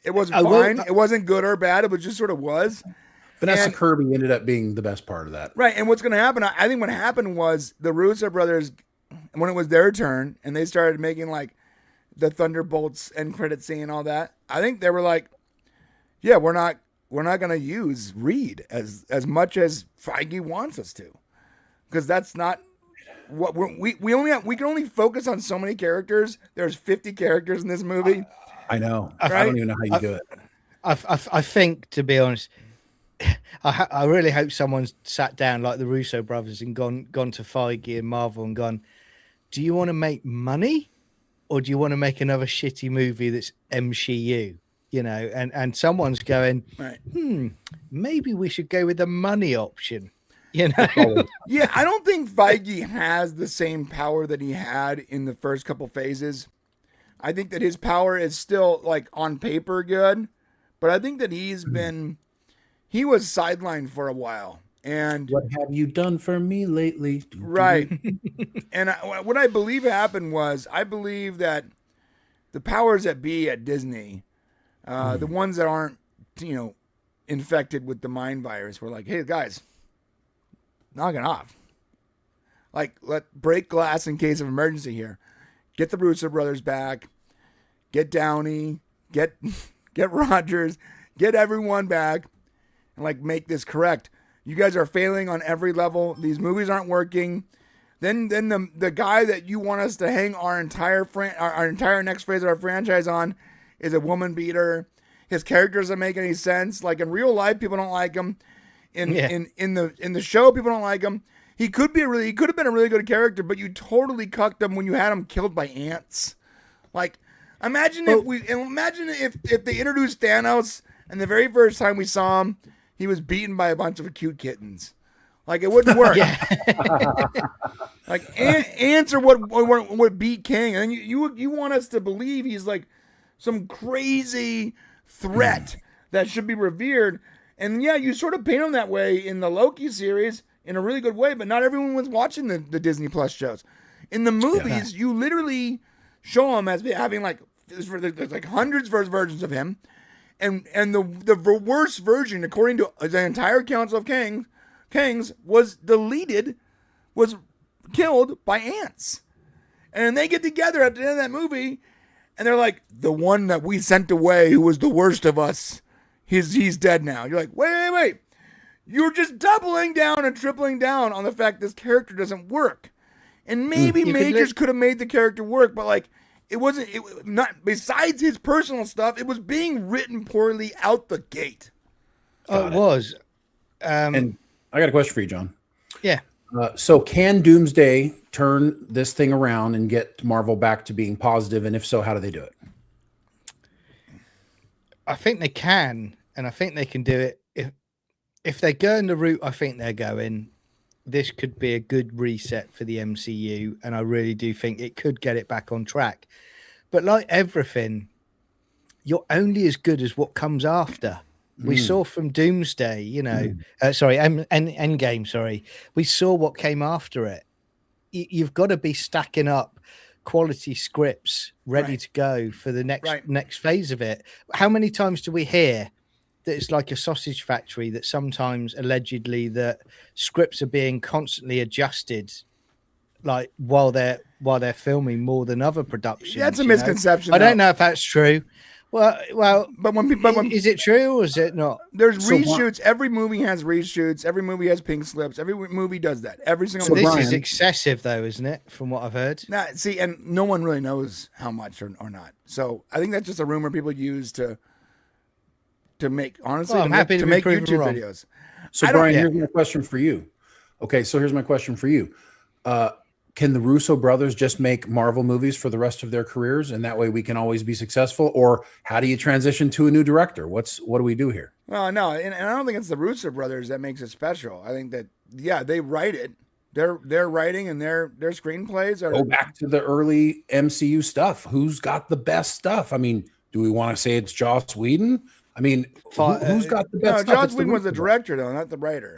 It wasn't fine. It wasn't good or bad. It was just sort of was. Vanessa Kirby ended up being the best part of that. Right. And what's going to happen, I think what happened was the Russo brothers, when it was their turn and they started making like the Thunderbolts end credit scene and all that, I think they were like, yeah, we're not going to use Reed as much as Feige wants us to, because that's not what we can only focus on so many characters. There's 50 characters in this movie. I know. Right? I don't even know how you do it. I think, to be honest, I really hope someone's sat down like the Russo brothers and gone to Feige and Marvel and gone, do you want to make money or do you want to make another shitty movie that's MCU? You know, and someone's going, Right. Maybe we should go with the money option. You know, Yeah, I don't think Feige has the same power that he had in the first couple phases. I think that his power is still like on paper good, but I think that he was sidelined for a while. And What have you done for me lately? right. And what I believe happened was, I believe that the powers that be at Disney, the ones that aren't, infected with the mind virus, were like, hey guys, knock it off. Like, let break glass in case of emergency here. Get the Russo brothers back. Get Downey. Get Rogers. Get everyone back, and like make this correct. You guys are failing on every level. These movies aren't working. Then the guy that you want us to hang our entire next phase of our franchise on is a woman beater. His characters don't make any sense. Like in real life, people don't like him. In the show, people don't like him. He could have been a really good character, but you totally cucked him when you had him killed by ants. Like, imagine if they introduced Thanos and the very first time we saw him, he was beaten by a bunch of cute kittens. Like, it wouldn't work. Like ants are what beat King, and you want us to believe he's like some crazy threat that should be revered. And yeah, you sort of paint him that way in the Loki series in a really good way, but not everyone was watching the Disney Plus shows. In the movies, you literally show him as having like there's like hundreds of versions of him, and the worst version, according to the entire Council of Kings, was killed by ants. And they get together at the end of that movie, and they're like, the one that we sent away, who was the worst of us, he's dead now. You're like, wait. You're just doubling down and tripling down on the fact this character doesn't work. And maybe Majors could have made the character work, but like, it not besides his personal stuff, it was being written poorly out the gate. It was. And I got a question for you, John. Yeah. So can Doomsday turn this thing around and get Marvel back to being positive? And if so, how do they do it? I think they can, and I think they can do it. If they go in the route I think they're going, this could be a good reset for the MCU, and I really do think it could get it back on track. But like everything, you're only as good as what comes after. We saw from Doomsday, Endgame, we saw what came after it. You've got to be stacking up quality scripts ready to go for the next phase of it. How many times do we hear that it's like a sausage factory, that sometimes allegedly that scripts are being constantly adjusted, like while they're filming more than other productions? That's a misconception. I don't know if that's true. Well, but when is it true or is it not? There's reshoots. Every movie has reshoots. Every movie has pink slips. Every movie does that. Every single movie. This is excessive, though, isn't it? From what I've heard. See, and no one really knows how much or not. So I think that's just a rumor people use to make, honestly, I'm happy to make proven YouTube wrong. videos. So Brian, here's my question for you. Okay, so here's my question for you. can the Russo brothers just make Marvel movies for the rest of their careers, and that way we can always be successful? Or how do you transition to a new director? What do we do here? Well, no, and I don't think it's the Russo brothers that makes it special. I think that they write it. Their writing and their screenplays are. Go back to the early MCU stuff. Who's got the best stuff? I mean, do we want to say it's Joss Whedon? I mean, who's got the best stuff? Joss Whedon was the director, though, not the writer.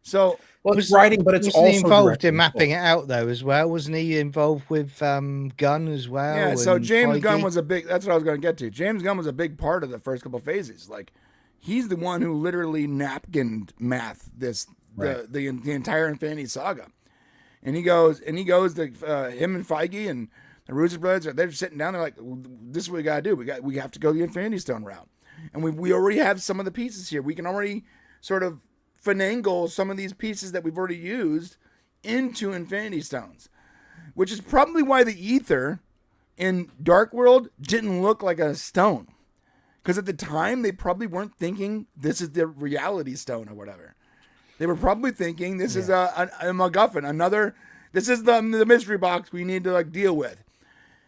So, well, it's writing, but it's also he involved in mapping it out, though, as well. Wasn't he involved with Gunn as well? Yeah, so James Gunn was a big. That's what I was going to get to. James Gunn was a big part of the first couple phases. Like, he's the one who literally napkined math the entire Infinity Saga, and he goes to him and Feige and the Russo brothers. They're sitting down. They're like, "This is what we got to do. We have to go the Infinity Stone route, and we already have some of the pieces here. We can already sort of finagle some of these pieces that we've already used into Infinity Stones, which is probably why the ether in Dark World didn't look like a stone, because at the time they probably weren't thinking this is the reality stone or whatever. They were probably thinking this is a MacGuffin, this is the mystery box we need to like deal with,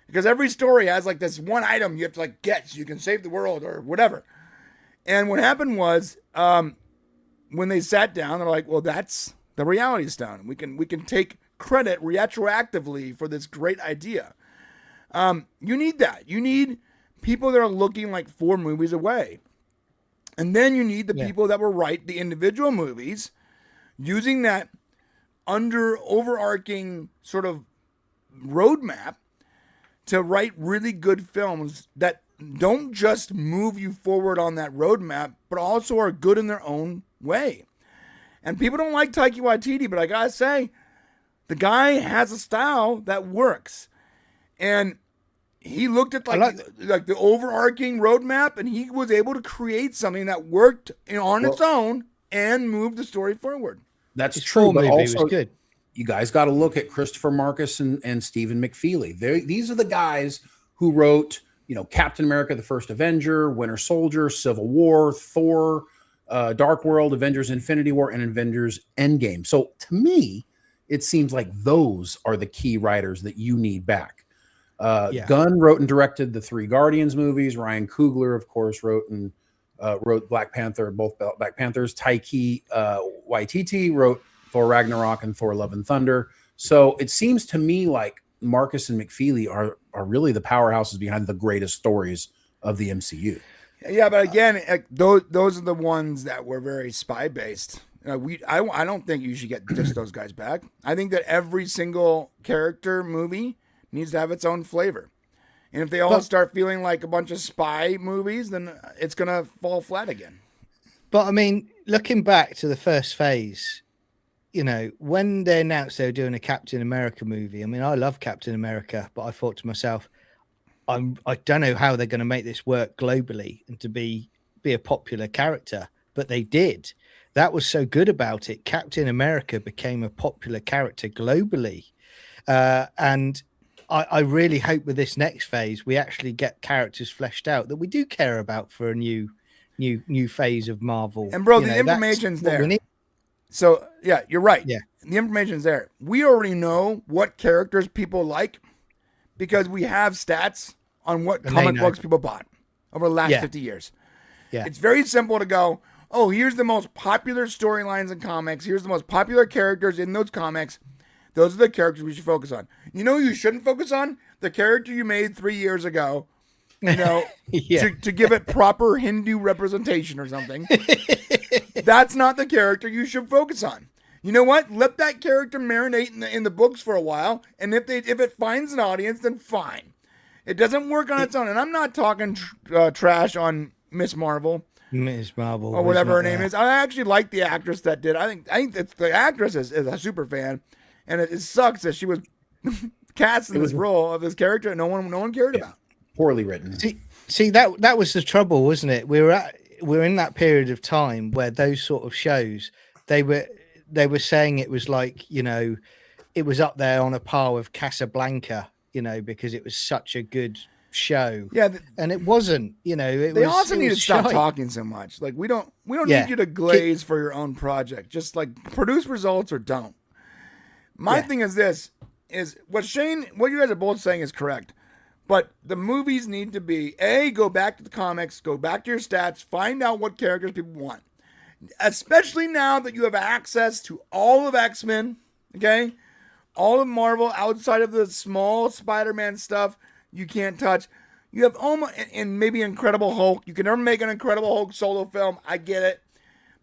because every story has like this one item you have to like get so you can save the world or whatever. And what happened was, when they sat down, they're like, well, that's the reality stone. We can take credit retroactively for this great idea. You need that. You need people that are looking like 4 movies away. And then you need the people that will write the individual movies using that overarching sort of roadmap to write really good films that don't just move you forward on that roadmap, but also are good in their own way. And people don't like Taika Waititi, but I gotta say, the guy has a style that works. And he looked at like the overarching roadmap, and he was able to create something that worked on its own and move the story forward. That's true, but also was good. You guys got to look at Christopher Marcus and Stephen McFeely. These are the guys who wrote, Captain America, the First Avenger, Winter Soldier, Civil War, Thor, Dark World, Avengers Infinity War, and Avengers Endgame. So to me, it seems like those are the key writers that you need back. Gunn wrote and directed the 3 Guardians movies. Ryan Coogler, of course, wrote Black Panther, both Black Panthers. Taika Waititi wrote Thor Ragnarok and Thor Love and Thunder. So it seems to me like Marcus and McFeely are really the powerhouses behind the greatest stories of the MCU. Yeah, but again, those are the ones that were very spy based. I don't think you should get just those guys back. I think that every single character movie needs to have its own flavor. And if they all start feeling like a bunch of spy movies, then it's going to fall flat again. But I mean, looking back to the first phase, when they announced they were doing a Captain America movie, I mean, I love Captain America, but I thought to myself, I don't know how they're going to make this work globally and to be a popular character, but they did. That was so good about it. Captain America became a popular character globally. And I really hope with this next phase, we actually get characters fleshed out that we do care about for a new phase of Marvel. And bro, the information's there. So yeah, you're right. Yeah. The information's there. We already know what characters people like because we have stats on what comic books people bought over the last 50 years. Yeah. It's very simple to go, oh, here's the most popular storylines in comics. Here's the most popular characters in those comics. Those are the characters we should focus on. You know who you shouldn't focus on? The character you made 3 years ago, to give it proper Hindu representation or something. That's not the character you should focus on. You know what? Let that character marinate in the books for a while, and if it finds an audience, then fine. It doesn't work on its own. And I'm not talking trash on Miss Marvel. Or whatever her name is. I actually like the actress that did. I think the actress is a super fan. And it sucks that she was cast in this role of this character and no one cared about. Poorly written. See that was the trouble, wasn't it? We're in that period of time where those sort of shows, they were saying it was like, it was up there on a par with Casablanca, because it was such a good show. Yeah, and it wasn't. They also need to stop talking so much. Like we don't need you to glaze for your own project. Just like produce results or don't. My thing is this: is what you guys are both saying is correct. But the movies need to be, go back to the comics, go back to your stats, find out what characters people want. Especially now that you have access to all of X-Men, okay? All of Marvel outside of the small Spider-Man stuff you can't touch. You have almost, and maybe Incredible Hulk. You can never make an Incredible Hulk solo film. I get it.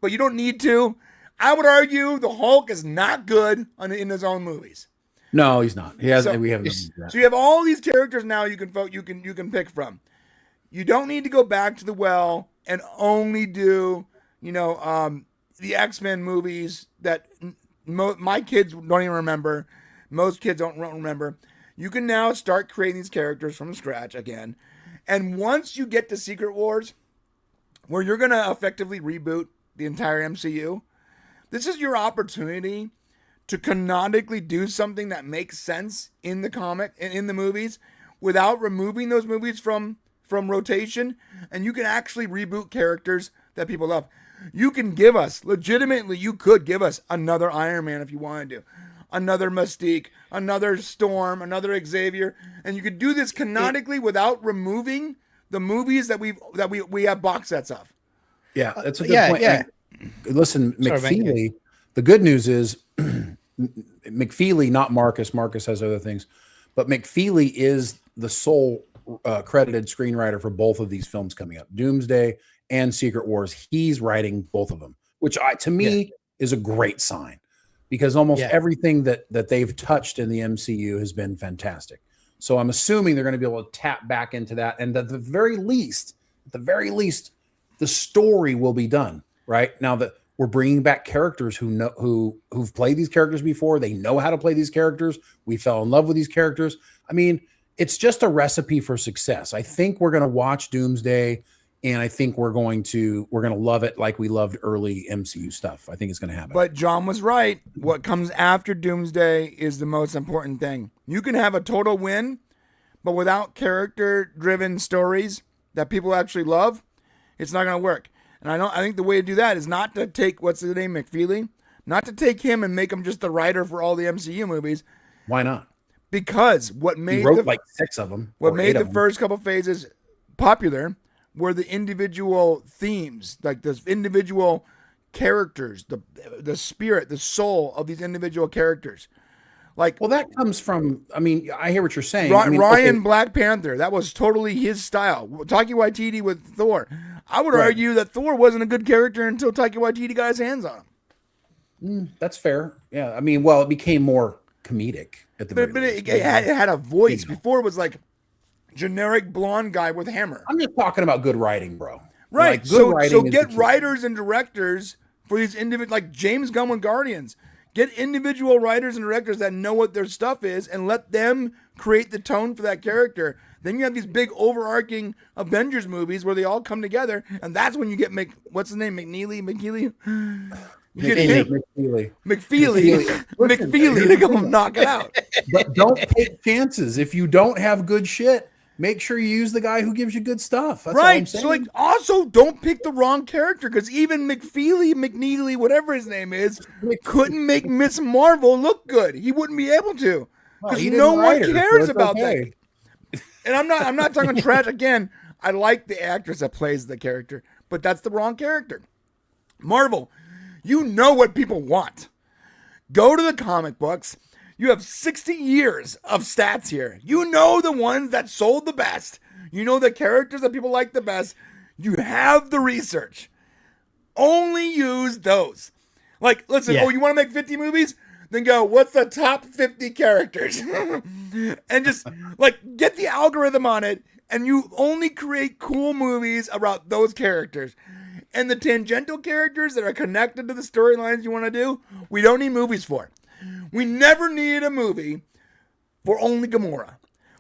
But you don't need to. I would argue the Hulk is not good in his own movies. No, he's not. He has. So, we have. So you have all these characters now you can vote. You can pick from. You don't need to go back to the well and only do the X-Men movies that my kids don't even remember. Most kids don't remember. You can now start creating these characters from scratch again. And once you get to Secret Wars, where you're going to effectively reboot the entire MCU, this is your opportunity to canonically do something that makes sense in the comic and in the movies without removing those movies from rotation. And you can actually reboot characters that people love. You can give us, legitimately, you could give us another Iron Man if you wanted to. Another Mystique, another Storm, another Xavier, and you could do this canonically without removing the movies that we have box sets of. Yeah, that's a good point. Yeah. Listen, McFeely. The good news is McFeely, not Marcus. Marcus has other things, but McFeely is the sole credited screenwriter for both of these films coming up, Doomsday and Secret Wars. He's writing both of them, which to me is a great sign. Because almost everything that they've touched in the MCU has been fantastic. So I'm assuming they're going to be able to tap back into that. And at the very least, the story will be done, right? Now that we're bringing back characters who've played these characters before. They know how to play these characters. We fell in love with these characters. I mean, it's just a recipe for success. I think we're going to watch Doomsday, and I think we're going to love it like we loved early MCU stuff. I think it's going to happen. But John was right. What comes after Doomsday is the most important thing. You can have a total win, but without character-driven stories that people actually love, it's not going to work. And I think the way to do that is not to take, what's his name, McFeely? Not to take him and make him just the writer for all the MCU movies. Why not? Because what made he wrote like 6 of them. What made the first couple phases popular were the individual themes, like the individual characters, the spirit, the soul of these individual characters. Like, well, that comes from, I mean, I hear what you're saying. Ryan Black Panther, that was totally his style. Taika Waititi with Thor. I would argue that Thor wasn't a good character until Taika Waititi got his hands on him. That's fair. Yeah, I mean, well, it became more comedic at the very least. But it had a voice. Before it was like generic blonde guy with hammer. I'm just talking about good writing, bro. Right. Like, so get writers and directors for these individual, like James Gunn with Guardians. Get individual writers and directors that know what their stuff is and let them create the tone for that character. Then you have these big overarching Avengers movies where they all come together, and that's when you get what's his name? McFeely to go knock it out. But don't take chances. If you don't have good shit, make sure you use the guy who gives you good stuff. That's right. All I'm saying. So, like, also don't pick the wrong character, because even McNeely, whatever his name is, couldn't make Miss Marvel look good. He wouldn't be able to, because no one cares about that. And I'm not talking trash. Again, I like the actress that plays the character, but that's the wrong character. Marvel, you know what people want. Go to the comic books. You have 60 years of stats here. You know the ones that sold the best. You know the characters that people like the best. You have the research. Only use those. Like, listen, you want to make 50 movies? Then go, what's the top 50 characters? And just, like, get the algorithm on it, and you only create cool movies about those characters. And the tangential characters that are connected to the storylines you want to do, we don't need movies for. We never need a movie for only Gamora.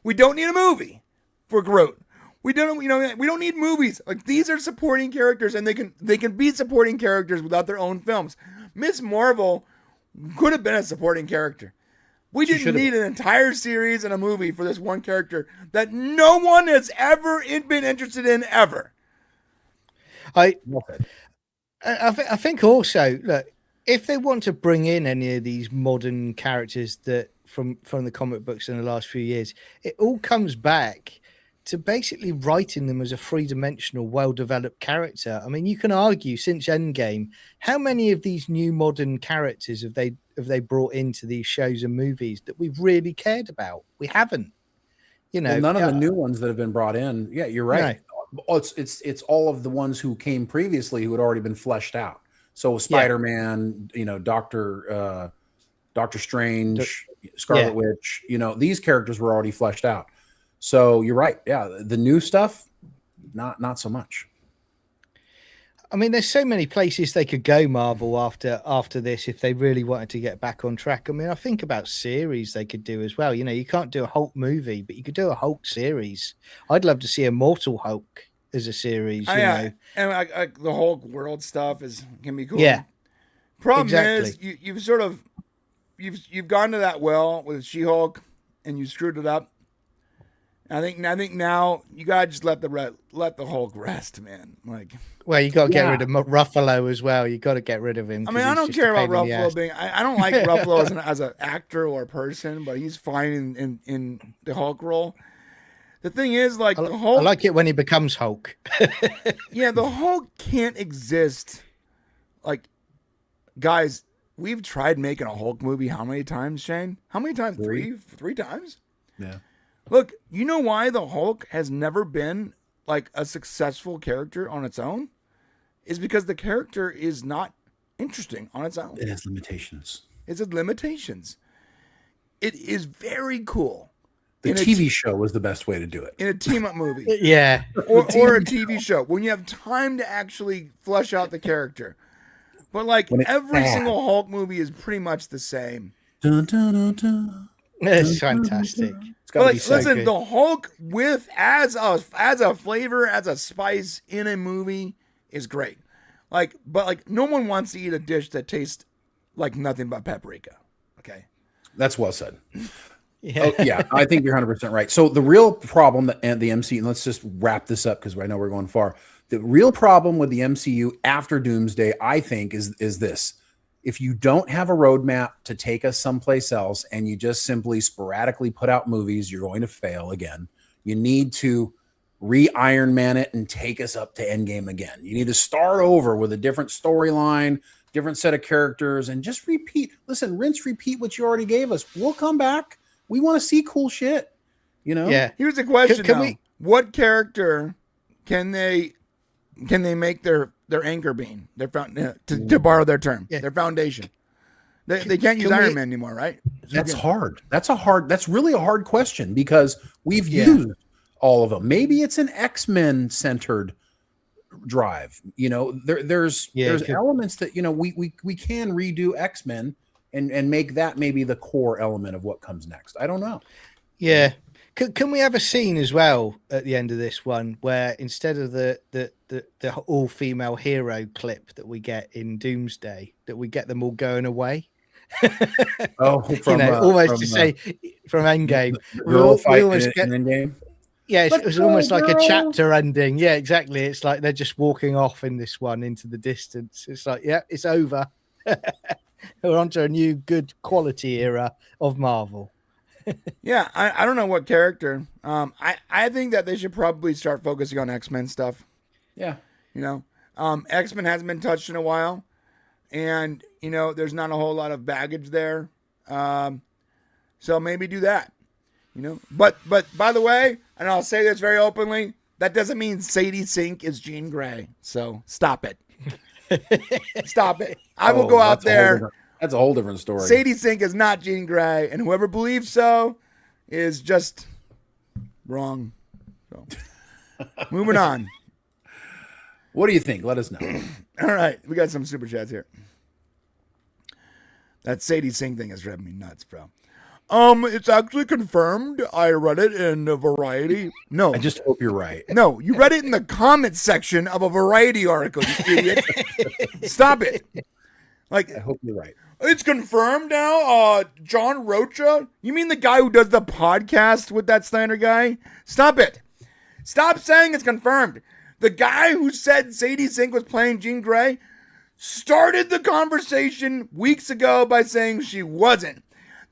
We don't need a movie for Groot. We don't need movies. Like, these are supporting characters, and they can be supporting characters without their own films. Miss Marvel could have been a supporting character. We didn't need an entire series and a movie for this one character that no one has ever been interested in ever. I think also, look, if they want to bring in any of these modern characters that from the comic books in the last few years, it all comes back to basically writing them as a three-dimensional, well-developed character. I mean, you can argue since Endgame, how many of these new modern characters have they brought into these shows and movies that we've really cared about? We haven't. You know, none of the new ones that have been brought in. Yeah, you're right. No. It's all of the ones who came previously who had already been fleshed out. So Spider-Man, Doctor Strange, Scarlet Witch, these characters were already fleshed out. So you're right. Yeah, the new stuff, not so much. I mean, there's so many places they could go, Marvel, after this, if they really wanted to get back on track. I mean, I think about series they could do as well. You can't do a Hulk movie, but you could do a Hulk series. I'd love to see a Mortal Hulk as a series. And the Hulk world stuff can be cool. Yeah. Problem is, you've gone to that well with She-Hulk, and you screwed it up. I think now you gotta just let the Hulk rest, man. Well, you got to get rid of Ruffalo as well. You got to get rid of him. I mean, I don't care about Ruffalo being. I don't like Ruffalo as an actor or a person, but he's fine in the Hulk role. The thing is, the Hulk. I like it when he becomes Hulk. Yeah, the Hulk can't exist. Guys, we've tried making a Hulk movie how many times, Shane? How many times? Three times? Yeah. Look, you know why the Hulk has never been a successful character on its own? Is because the character is not interesting on its own. It has limitations. It has limitations. It is very cool. The TV show was the best way to do it. In a team-up movie. Yeah. Or a TV show. When you have time to actually flesh out the character. But every single Hulk movie is pretty much the same. Dun, dun, dun, dun. It's fantastic. It's gotta be so listen, good. the Hulk as a flavor, as a spice in a movie is great. But no one wants to eat a dish that tastes like nothing but paprika. Okay. That's well said. Yeah. Oh, yeah, I think you're 100% right. So the real problem and the MCU, and let's just wrap this up because I know we're going far. The real problem with the MCU after Doomsday, I think, is this. If you don't have a roadmap to take us someplace else and you just simply sporadically put out movies, you're going to fail again. You need to re-Iron Man it and take us up to Endgame again. You need to start over with a different storyline, different set of characters, and just repeat. Listen, rinse, repeat what you already gave us. We'll come back. We want to see cool shit. Yeah. Here's the question, what character can they make their anchor beam, to borrow their term, their foundation? They can't use Iron Man anymore, right? That's hard. That's really a hard question because we've used all of them. Maybe it's an X-Men centered drive. There's elements that we can redo X-Men and make that maybe the core element of what comes next. I don't know. Yeah. Can we have a scene as well at the end of this one where instead of the all-female hero clip that we get in Doomsday, that we get them all going away? From Endgame. We almost get Endgame. Yeah, it was almost like a chapter ending. Yeah, exactly. It's like they're just walking off in this one into the distance. It's like, yeah, it's over. We're on to a new good quality era of Marvel. Yeah, I don't know what character. I think that they should probably start focusing on X-Men stuff. Yeah. X-Men hasn't been touched in a while. And, there's not a whole lot of baggage there. So maybe do that. But by the way, and I'll say this very openly, that doesn't mean Sadie Sink is Jean Grey. So stop it. Stop it. I will go out there. That's a whole different story. Sadie Sink is not Jean Grey, and whoever believes so is just wrong. So, moving on. What do you think? Let us know. All right, we got some super chats here. That Sadie Sink thing is driving me nuts, bro. It's actually confirmed. I read it in a Variety. No. I just hope you're right. No, you read it in the comments section of a Variety article, you idiot. Stop it. I hope you're right. It's confirmed now. John Rocha? You mean the guy who does the podcast with that Slander guy? Stop it. Stop saying it's confirmed. The guy who said Sadie Sink was playing Jean Grey started the conversation weeks ago by saying she wasn't.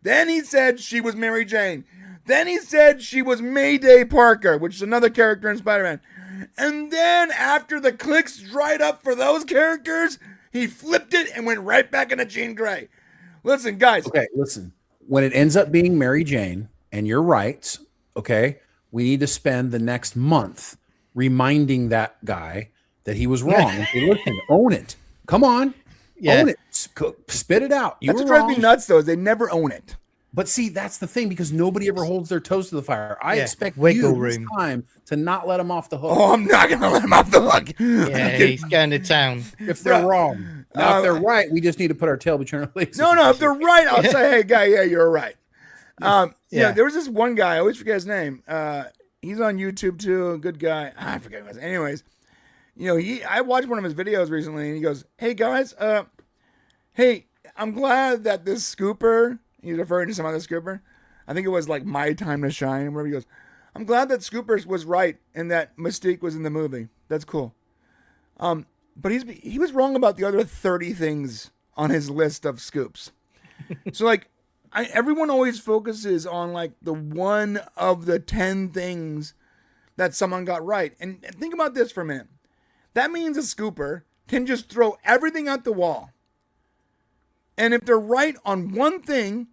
Then he said she was Mary Jane. Then he said she was Mayday Parker, which is another character in Spider-Man. And then after the clicks dried up for those characters, he flipped it and went right back into Jean Grey. Listen, guys. Okay, listen. When it ends up being Mary Jane, and you're right, okay, we need to spend the next month reminding that guy that he was wrong. And say, listen, own it. Come on. Yeah. Own it. Spit it out. You That's were what drives me wrong. nuts, though, is they never own it. But see, that's the thing, because nobody ever holds their toes to the fire. I expect wiggle you this room. time to not let them off the hook. Oh, I'm not going to let him off the hook. Yeah, he's going to town. If they're wrong. Now, if they're right, we just need to put our tail between our legs. No, if they're right, I'll say, hey, guy, yeah, you're right. Yeah. There was this one guy, I always forget his name. He's on YouTube, too, a good guy. I forget who it was. Anyways, I watched one of his videos recently, and he goes, hey, guys, hey, I'm glad that this scooper, he's referring to some other scooper, I think it was like My Time to Shine, wherever he goes, I'm glad that Scooper was right and that Mystique was in the movie. That's cool. But he was wrong about the other 30 things on his list of scoops. So like, everyone always focuses on like the one of the 10 things that someone got right. And think about this for a minute. That means a scooper can just throw everything at the wall. And if they're right on one thing,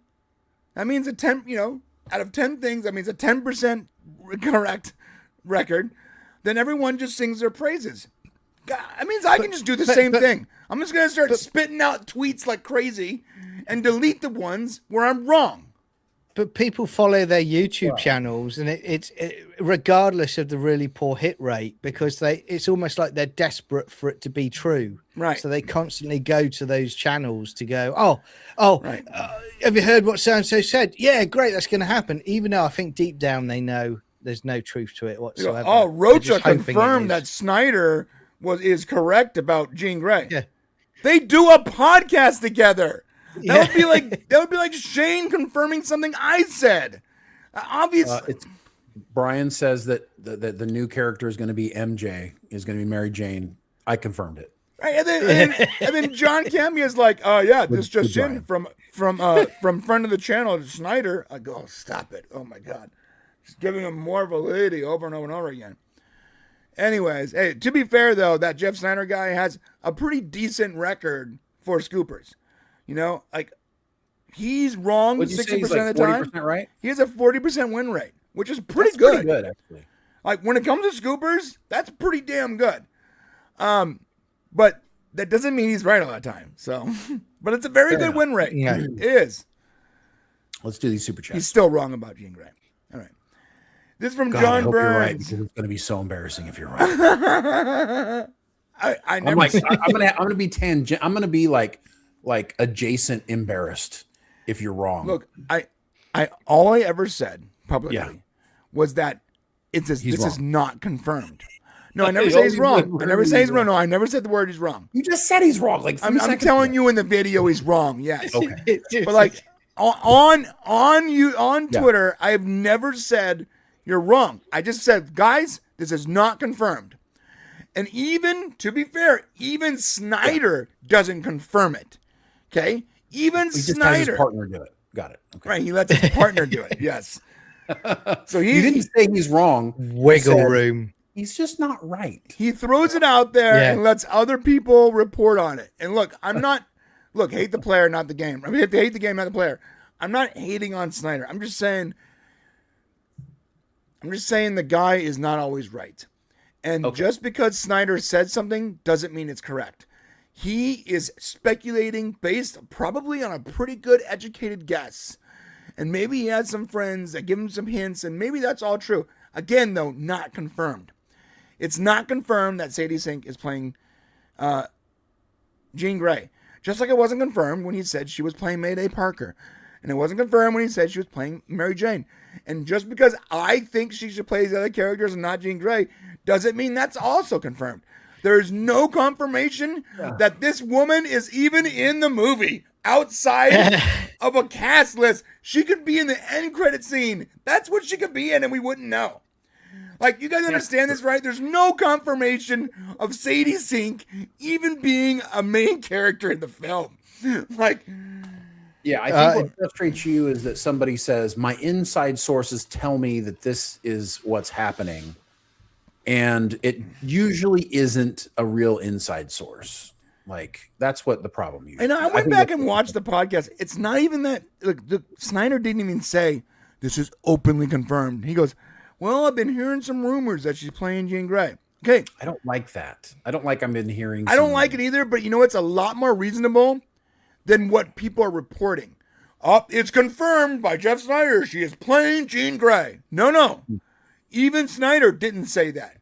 that means out of 10 things, that means a 10% correct record. Then everyone just sings their praises. God, that means I can just do the same thing. I'm just going to start spitting out tweets like crazy and delete the ones where I'm wrong. But people follow their YouTube channels, and it's regardless of the really poor hit rate, because it's almost like they're desperate for it to be true. Right. So they constantly go to those channels to go, Right. Have you heard what so-and-so said? Yeah, great, that's going to happen. Even though I think deep down they know there's no truth to it whatsoever. Oh, They're Rocha just hoping it confirmed is. that Snyder is correct about Jean Grey. Yeah. They do a podcast together. That would be like Shane confirming something I said. Obviously, Brian says that the new character is going to be MJ, is going to be Mary Jane. I confirmed it. right? And then John Cammey is like, this just in from friend of the channel, Snyder. I go, oh, stop it! Oh my God, just giving him more validity over and over and over again. Anyways, hey, to be fair though, that Jeff Snyder guy has a pretty decent record for scoopers. Like he's wrong 60% of the time. Right? He has a 40% win rate, which is pretty That's good. Pretty good, actually. Like when it comes to scoopers, that's pretty damn good. But that doesn't mean he's right all the time. So, but it's a very good win rate. Yeah. It is. Let's do these super chats. He's still wrong about Jean Grey. All right. This is from God, I John hope you're right, Burns. because it's going to be so embarrassing if you're right. I'm gonna be tangent. I'm gonna be like adjacent embarrassed if you're wrong. Look, all I ever said publicly was that this wrong. is not confirmed. No, I never say he's wrong. I never say he's wrong. No, I never said the word he's wrong. You just said he's wrong. Like I'm seconds telling ago. you in the video he's wrong. Yes. Okay. But like on Twitter, I have never said you're wrong. I just said, guys, this is not confirmed. And even, to be fair, even Snyder doesn't confirm it. Okay? Even He just has Snyder. his partner do it. Got it. Okay. Right, he lets his partner do it. Yes. So You didn't say he's wrong. Wiggle You said, room. He's just not right. he throws it out there Yeah. and lets other people report on it. And look, hate the player, not the game. I mean, hate the game, not the player. I'm not hating on Snyder. I'm just saying the guy is not always right. And just because Snyder said something doesn't mean it's correct. He is speculating based probably on a pretty good educated guess. And maybe he had some friends that give him some hints, and maybe that's all true. Again, though, not confirmed. It's not confirmed that Sadie Sink is playing Jean Grey. Just like it wasn't confirmed when he said she was playing Mayday Parker. And it wasn't confirmed when he said she was playing Mary Jane. And just because I think she should play these other characters and not Jean Grey doesn't mean that's also confirmed. There's no confirmation that this woman is even in the movie outside of a cast list. She could be in the end credit scene. That's what she could be in, and we wouldn't know. Like, you guys understand this, right? There's no confirmation of Sadie Sink even being a main character in the film. Like, Yeah, I think what frustrates you is that somebody says, my inside sources tell me that this is what's happening. And it usually isn't a real inside source. Like, that's what the problem is. And I went back and watched the podcast. It's not even that. Look, Snyder didn't even say, this is openly confirmed. He goes, well, I've been hearing some rumors that she's playing Jean Grey. Okay. I don't like that. I don't like I've been hearing. I don't like it either, but you know, it's a lot more reasonable than what people are reporting. It's confirmed by Jeff Snyder. She is playing Jean Grey. No. Even Snyder didn't say that.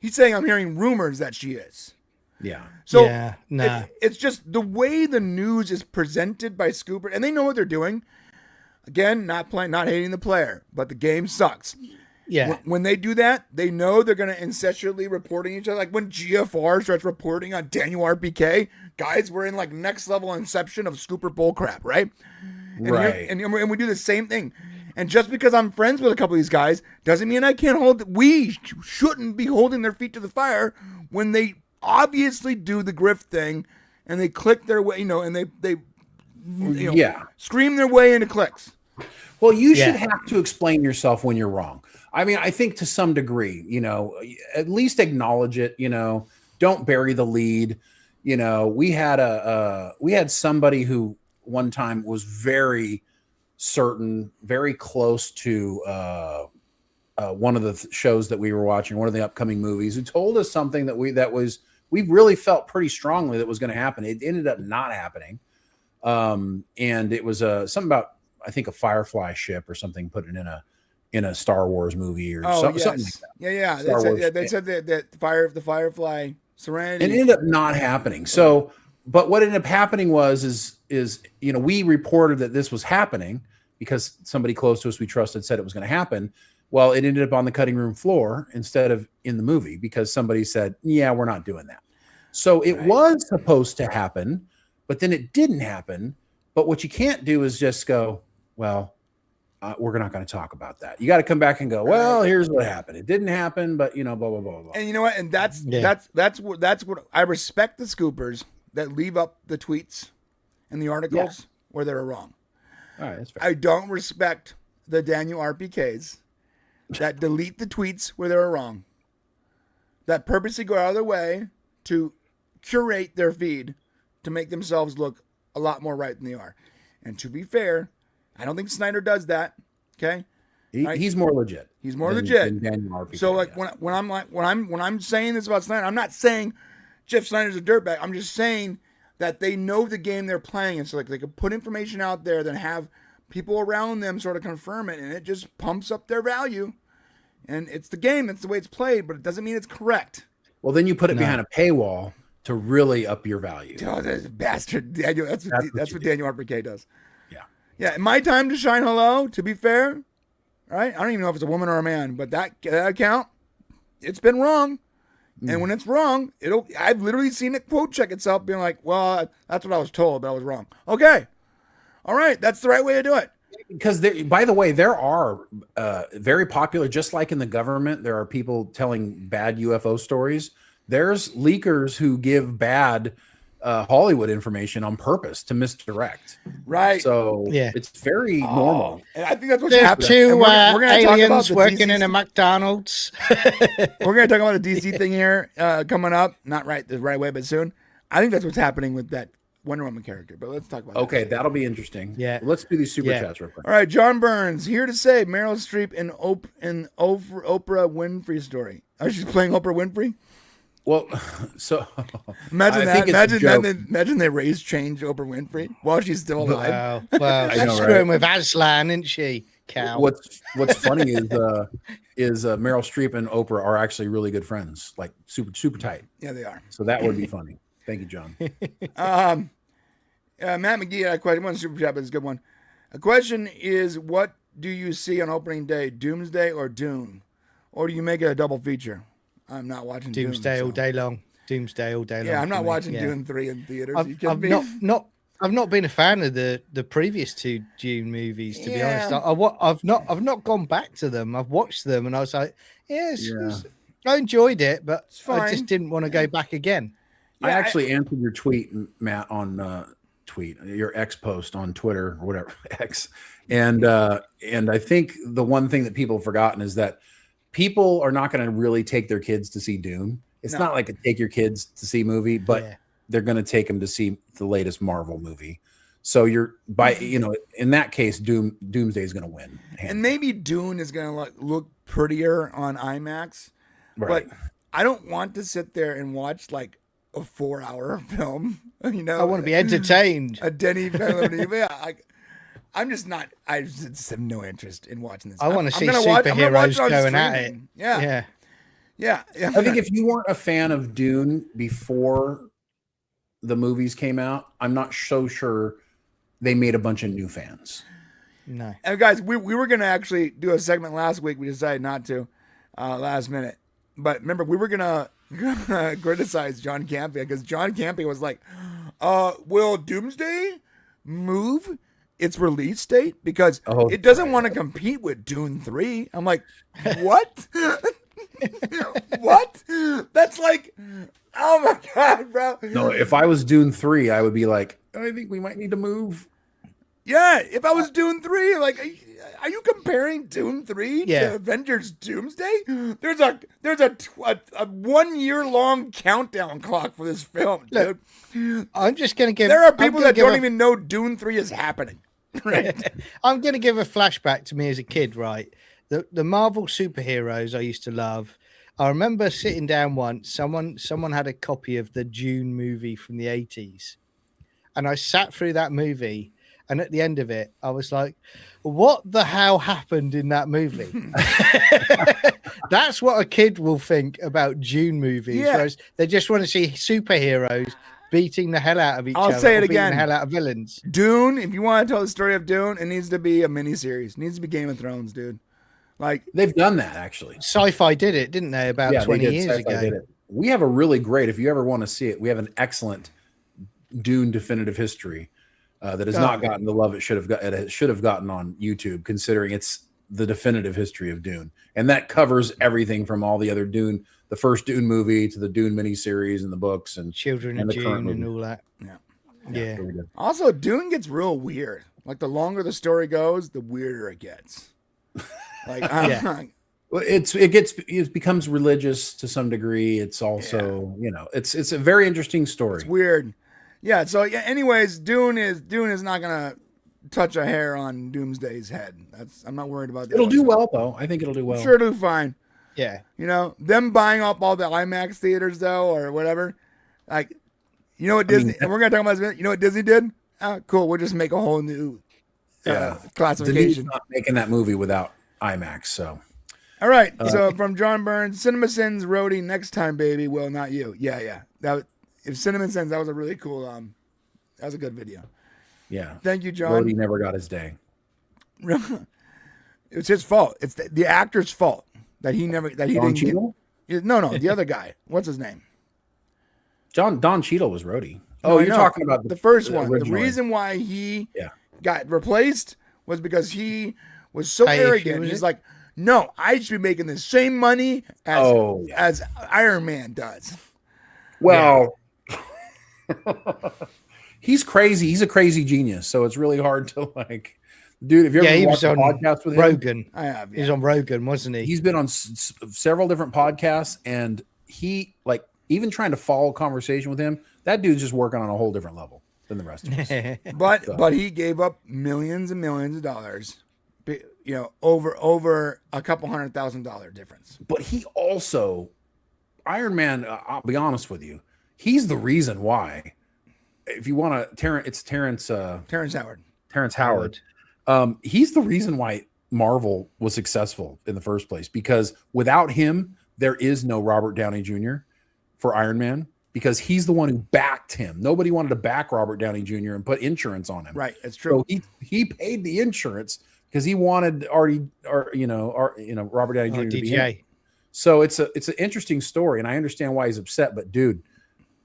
He's saying, I'm hearing rumors that she is. Yeah. So yeah, nah. it's just the way the news is presented by Scooper, and they know what they're doing. Again, not hating the player, but the game sucks. Yeah. When they do that, they know they're going to incessantly reporting each other. Like when GFR starts reporting on Daniel RPK, guys, we're in like next level inception of Scooper bullcrap, right? And we do the same thing. And just because I'm friends with a couple of these guys doesn't mean I can't we shouldn't be holding their feet to the fire when they obviously do the grift thing and they click their way, and they scream their way into clicks. Well, you should have to explain yourself when you're wrong. I mean, I think to some degree, at least acknowledge it, don't bury the lead. We had somebody who one time was very certain, very close to one of the shows that we were watching, one of the upcoming movies, who told us something that we really felt pretty strongly that was going to happen. It ended up not happening. And it was something about, I think, a Firefly ship or something, put it in a Star Wars movie or something like that. Yeah. They said that the Firefly Serenity. It ended up not happening. So, but what ended up happening is we reported that this was happening because somebody close to us we trusted said it was going to happen. Well, it ended up on the cutting room floor instead of in the movie because somebody said, yeah, we're not doing that. So it was supposed to happen, but then it didn't happen. But what you can't do is just go, well, we're not going to talk about that. You got to come back and go, well, here's what happened. It didn't happen, but blah, blah, blah, blah. And you know what? And that's what I respect the scoopers that leave up the tweets and the articles where they're wrong. All right, that's fair. I don't respect the Daniel RPKs that delete the tweets where they're wrong, that purposely go out of their way to curate their feed to make themselves look a lot more right than they are. And to be fair, I don't think Snyder does that. Okay, he's more legit. He's more legit. Than Daniel RPK, so like when I'm saying this about Snyder, I'm not saying Jeff Snyder's a dirtbag. I'm just saying that they know the game they're playing, and so like they can put information out there, then have people around them sort of confirm it, and it just pumps up their value. And it's the game. That's the way it's played, but it doesn't mean it's correct. Well, then you put it behind a paywall to really up your value. Oh, that's a bastard, Daniel. That's what Daniel RPK does. Yeah. Yeah. My time to shine. Hello. To be fair, right? I don't even know if it's a woman or a man, but that account, it's been wrong. And when it's wrong, I've literally seen it quote check itself, being like, well, that's what I was told, but I was wrong. Okay. All right. That's the right way to do it. Because by the way, there are very popular, just like in the government, there are people telling bad UFO stories. There's leakers who give bad Hollywood information on purpose to misdirect. Right. So it's very normal. And I think that's what's There's happening. two We're gonna talk about aliens the working DC in a McDonald's. We're going to talk about the DC thing here coming up. Not the right way, but soon. I think that's what's happening with that Wonder Woman character. But let's talk about that. Okay, that'll be interesting. Yeah. Let's do these super chats real quick. All right, John Burns here to say Meryl Streep in Oprah Winfrey story. Oh, she's playing Oprah Winfrey? Well, so imagine that. Imagine they raise change Oprah Winfrey while she's still alive. Well, she's screwing with Aslan, isn't she? Cow. What's funny is Meryl Streep and Oprah are actually really good friends, like super tight. Yeah, they are. So that would be funny. Thank you, John. Matt McGee had a question. One super chat, but it's a good one. A question is, what do you see on opening day, Doomsday or Dune? Or do you make it a double feature? I'm not watching Doomsday Dune, all day long. Doomsday all day long. Yeah, I'm not watching Dune 3 in theaters. I've not been a fan of the previous two Dune movies, to be honest. I've not gone back to them. I've watched them and I was like, I enjoyed it, but I just didn't want to go back again. I actually answered your tweet, Matt, on tweet, your X post on Twitter or whatever, X. And I think the one thing that people have forgotten is that people are not going to really take their kids to see Dune. It's not like a take your kids to see movie, but they're going to take them to see the latest Marvel movie. So in that case, Doomsday is going to win. And maybe Dune is going to look prettier on IMAX, Right. but I don't want to sit there and watch like a 4-hour film. You know, I want to be entertained. A Denny Villeneuve. I just have no interest in watching this. I want to see watch superheroes going at it. Yeah. I think if you weren't a fan of Dune before the movies came out, I'm not so sure they made a bunch of new fans. No. And guys, we were going to actually do a segment last week. We decided not to last minute. But remember, we were going to criticize John Campea because John Campea was like, will Doomsday move its release date? Because it doesn't want to compete with Dune 3. I'm like, what? What? That's like, oh my God, bro. No, if I was Dune 3, I would be like, I think we might need to move. Yeah, if I was Dune 3, like, are you comparing Dune 3 Yeah. to Avengers Doomsday? There's a 1 year long countdown clock for this film, dude. Look, I'm just going to give. There are people that don't even know Dune 3 is happening. Right? I'm going to give a flashback to me as a kid, right? The Marvel superheroes I used to love. I remember sitting down once, someone had a copy of the Dune movie from the 80s. And I sat through that movie, and at the end of it, I was like, what the hell happened in that movie? That's what a kid will think about Dune movies, whereas they just want to see superheroes beating the hell out of each other. I'll say it beating again. The hell out of villains. Dune, if you want to tell the story of Dune, it needs to be a miniseries. It needs to be Game of Thrones, dude. Like, they've done that actually. Sci-fi did it, didn't they? About 20 years Sci-Fi ago. did it. We have a really great, if you ever want to see it, we have an excellent Dune definitive history that has not gotten the love it should have gotten on YouTube, considering it's the definitive history of Dune. And that covers everything from all the other Dune, the first Dune movie to the Dune miniseries and the books and Children of Dune and all that. Yeah. Really good. also, Dune gets real weird. Like, the longer the story goes, the weirder it gets. Like, Well, it becomes religious to some degree. It's also, it's a very interesting story. It's weird. Yeah. So, anyways, Dune is not gonna touch a hair on Doomsday's head. I'm not worried about that. It'll do well though. I think it'll do well. Sure, do fine. Yeah. Them buying up all the IMAX theaters though, or whatever. Like, what Disney? And we're gonna talk about this. You know what Disney did? Cool. We'll just make a whole new classification. Disney's not making that movie without IMAX. So. All right. So from John Burns, Cinema Sins roadie next time, baby. Well, not you. Yeah. If Cinema Sins, that was a really cool. That was a good video. Yeah. Thank you, John. Brody never got his day. It's his fault. It's the actor's fault that he didn't Cheadle? get. No, the other guy. What's his name? Don Cheadle was Rhodey. No, Oh, I you're know. talking about the first one. originally. The reason why he Yeah. got replaced was because he was so Hey, arrogant. was He's it? like, no, I should be making the same money as as Iron Man does. Well, he's crazy. He's a crazy genius. So it's really hard to like, dude. If you ever He watched was a on podcast with him, Rogan. I have. He was on Rogan, wasn't he? he's been on several different podcasts, and he like even trying to follow a conversation with him. That dude's just working on a whole different level than the rest of us. But he gave up millions and millions of dollars, over a couple $100,000 difference. But he also, Iron Man. I'll be honest with you, he's the reason why. If you want to, it's Terrence Howard. Terrence Howard. He's the reason why Marvel was successful in the first place, because without him, there is no Robert Downey Jr. for Iron Man, because he's the one who backed him. Nobody wanted to back Robert Downey Jr. and put insurance on him. Right, that's true. So he paid the insurance because he wanted Robert Downey Jr. to be in. RDJ. So it's an interesting story, and I understand why he's upset. But dude,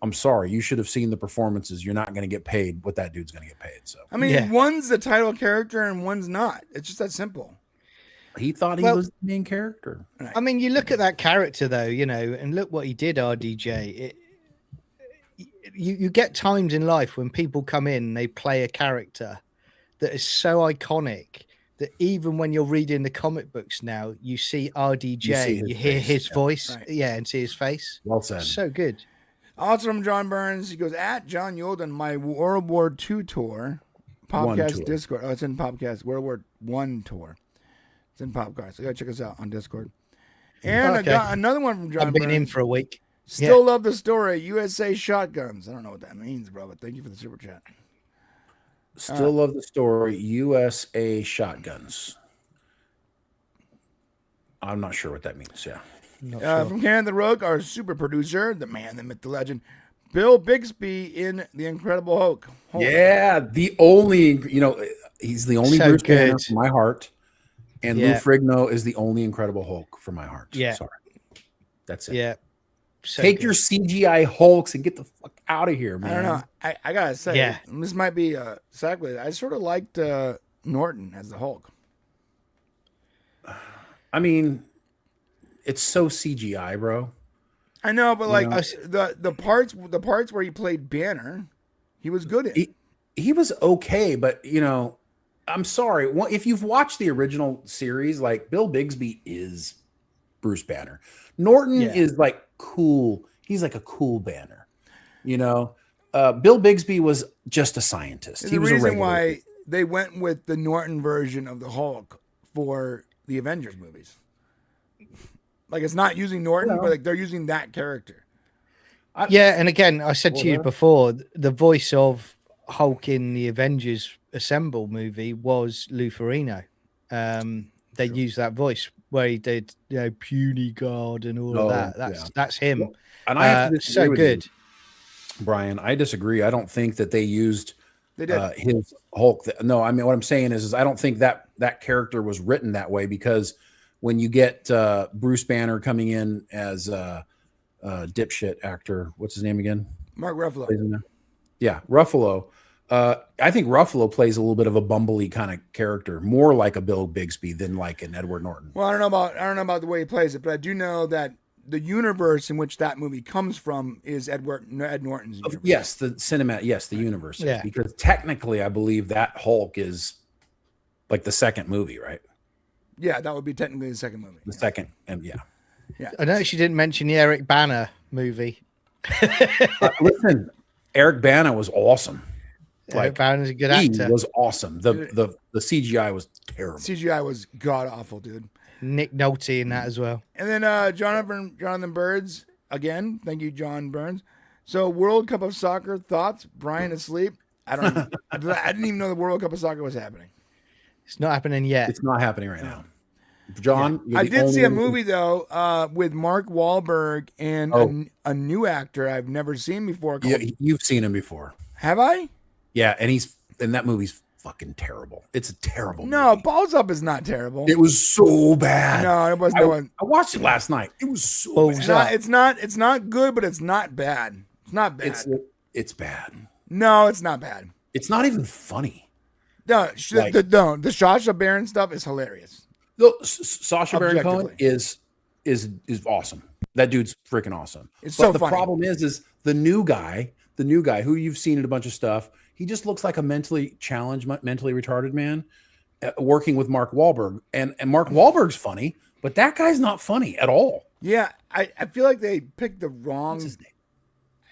I'm sorry, you should have seen the performances. You're not going to get paid what that dude's going to get paid. So I mean, one's the title character and one's not. It's just that simple. he thought he was the main character. I mean, you look at that character though, and look what he did, RDJ. you get times in life when people come in and they play a character that is so iconic that even when you're reading the comic books now, you see RDJ, you hear his voice, and see his face. Well said. So good. Also from John Burns, he goes, at John Yolden, my World War II tour, Popcast Discord. Oh, it's in Popcast, World War I tour. It's in Popcast. So you gotta check us out on Discord. And I got another one from John I've been Burns. in for a week. Still love the story. USA Shotguns. I don't know what that means, bro, but thank you for the super chat. Still love the story. USA Shotguns. I'm not sure what that means. Yeah. From Canada the Rogue, our super producer, the man, the myth, the legend, Bill Bixby in The Incredible Hulk. Yeah, the only, he's the only Bruce Banner for my heart. And Lou Ferrigno is the only Incredible Hulk for my heart. Yeah. Sorry. That's it. Yeah. Take your CGI Hulks and get the fuck out of here, man. I don't know. I gotta say, this might be sacrilege. I sort of liked Norton as the Hulk. I mean, it's so CGI, bro. I know, but like the parts where he played Banner, he was good in. He was okay, but I'm sorry. If you've watched the original series, like Bill Bixby is Bruce Banner. Norton is like cool. He's like a cool Banner. Bill Bixby was just a scientist. He was a reason why they went with the Norton version of the Hulk for the Avengers movies. Like it's not using Norton, but like they're using that character. And again, I said to you before, the voice of Hulk in the Avengers Assemble movie was Lou Ferrigno. They used that voice where he did, Puny God and all of that. That's him. And I have to so good. Brian, I disagree. I don't think that they used his Hulk. No, I mean, what I'm saying is I don't think that character was written that way, because when you get Bruce Banner coming in as a dipshit actor, what's his name again? Mark Ruffalo. Yeah, Ruffalo. I think Ruffalo plays a little bit of a bumbly kind of character, more like a Bill Bixby than like an Edward Norton. Well, I don't know about the way he plays it, but I do know that the universe in which that movie comes from is Ed Norton's universe. Yes, the universe. Yeah. Because technically, I believe that Hulk is like the second movie, right? Yeah, that would be technically the second movie. The second, and yeah. I noticed you didn't mention the Eric Bana movie. Listen, Eric Bana was awesome. Eric Bana's a good actor. He was awesome. The CGI was terrible. CGI was god awful, dude. Nick Nolte in that as well. And then Jonathan Birds again. Thank you, John Burns. So World Cup of Soccer thoughts? Brian asleep? I don't know. I didn't even know the World Cup of Soccer was happening. It's not happening yet. It's not happening right now. John, I did see a movie though with Mark Wahlberg and a new actor I've never seen before. You've seen him before. Have I? Yeah, and that movie's fucking terrible. It's a terrible movie. No, Balls Up is not terrible. It was so bad. No, it wasn't. I watched it last night. It was so bad. It's not good, but it's not bad. It's not bad. It's bad. No, it's not bad. It's not even funny. No, the Sacha Baron stuff is hilarious. Sacha Baron Cohen is awesome. That dude's freaking awesome. It's so the funny. Problem is the new guy who you've seen in a bunch of stuff. He just looks like a mentally challenged, mentally retarded man working with Mark Wahlberg. And Mark Wahlberg's funny, but that guy's not funny at all. Yeah, I feel like they picked the wrong. What's his name?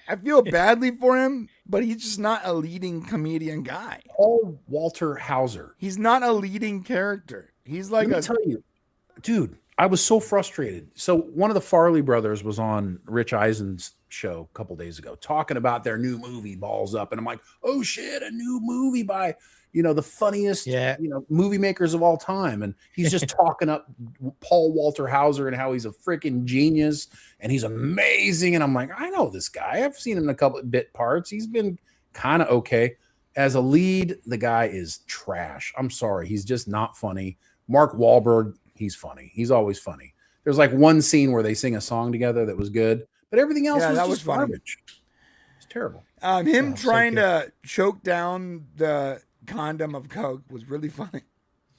I feel badly for him, but he's just not a leading comedian guy. Paul Walter Hauser. He's not a leading character. He's like Let me tell you, dude, I was so frustrated. So one of the Farley brothers was on Rich Eisen's show a couple days ago talking about their new movie Balls Up, and I'm like, oh shit, a new movie by the funniest movie makers of all time, and he's just talking up Paul Walter Hauser and how he's a freaking genius and he's amazing, and I'm like, I know this guy, I've seen him in a couple of bit parts, he's been kind of okay. As a lead, the guy is trash. I'm sorry, he's just not funny. Mark Wahlberg, he's funny, he's always funny. There's like one scene where they sing a song together that was good, but everything else was just garbage. It's terrible. Him trying to choke down the condom of Coke was really funny.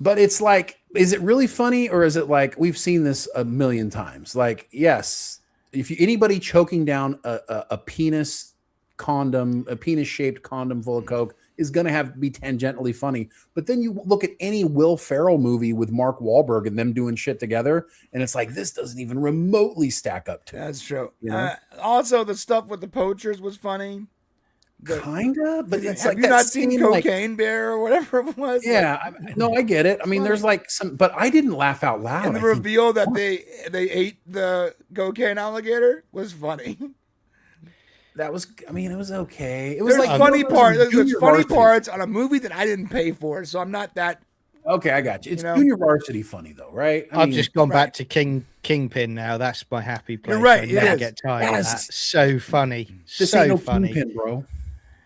But it's like, is it really funny, or is it like we've seen this a million times? Like, yes, if anybody choking down a penis condom, a penis-shaped condom full of coke is going to be tangentially funny. But then you look at any Will Ferrell movie with Mark Wahlberg and them doing shit together, and it's like, this doesn't even remotely stack up to it. That's true. You know? Also, the stuff with the poachers was funny. Kinda, but it's have like you that not seen scene, Cocaine Bear or whatever it was? Yeah, no, I get it. I mean, there's like some, but I didn't laugh out loud. And the reveal that they ate the cocaine alligator was funny. That was, I mean, it was okay. It There's was like funny parts. There's Junior funny Varsity. parts on a movie that I didn't pay for, so I'm not that. Okay, I got you. It's You know? Junior Varsity funny though, right? I've mean, just gone back to Kingpin now. That's my happy place. You're right, I it never is. get tired of Yes. that. So funny. this ain't So no funny. Kingpin, bro.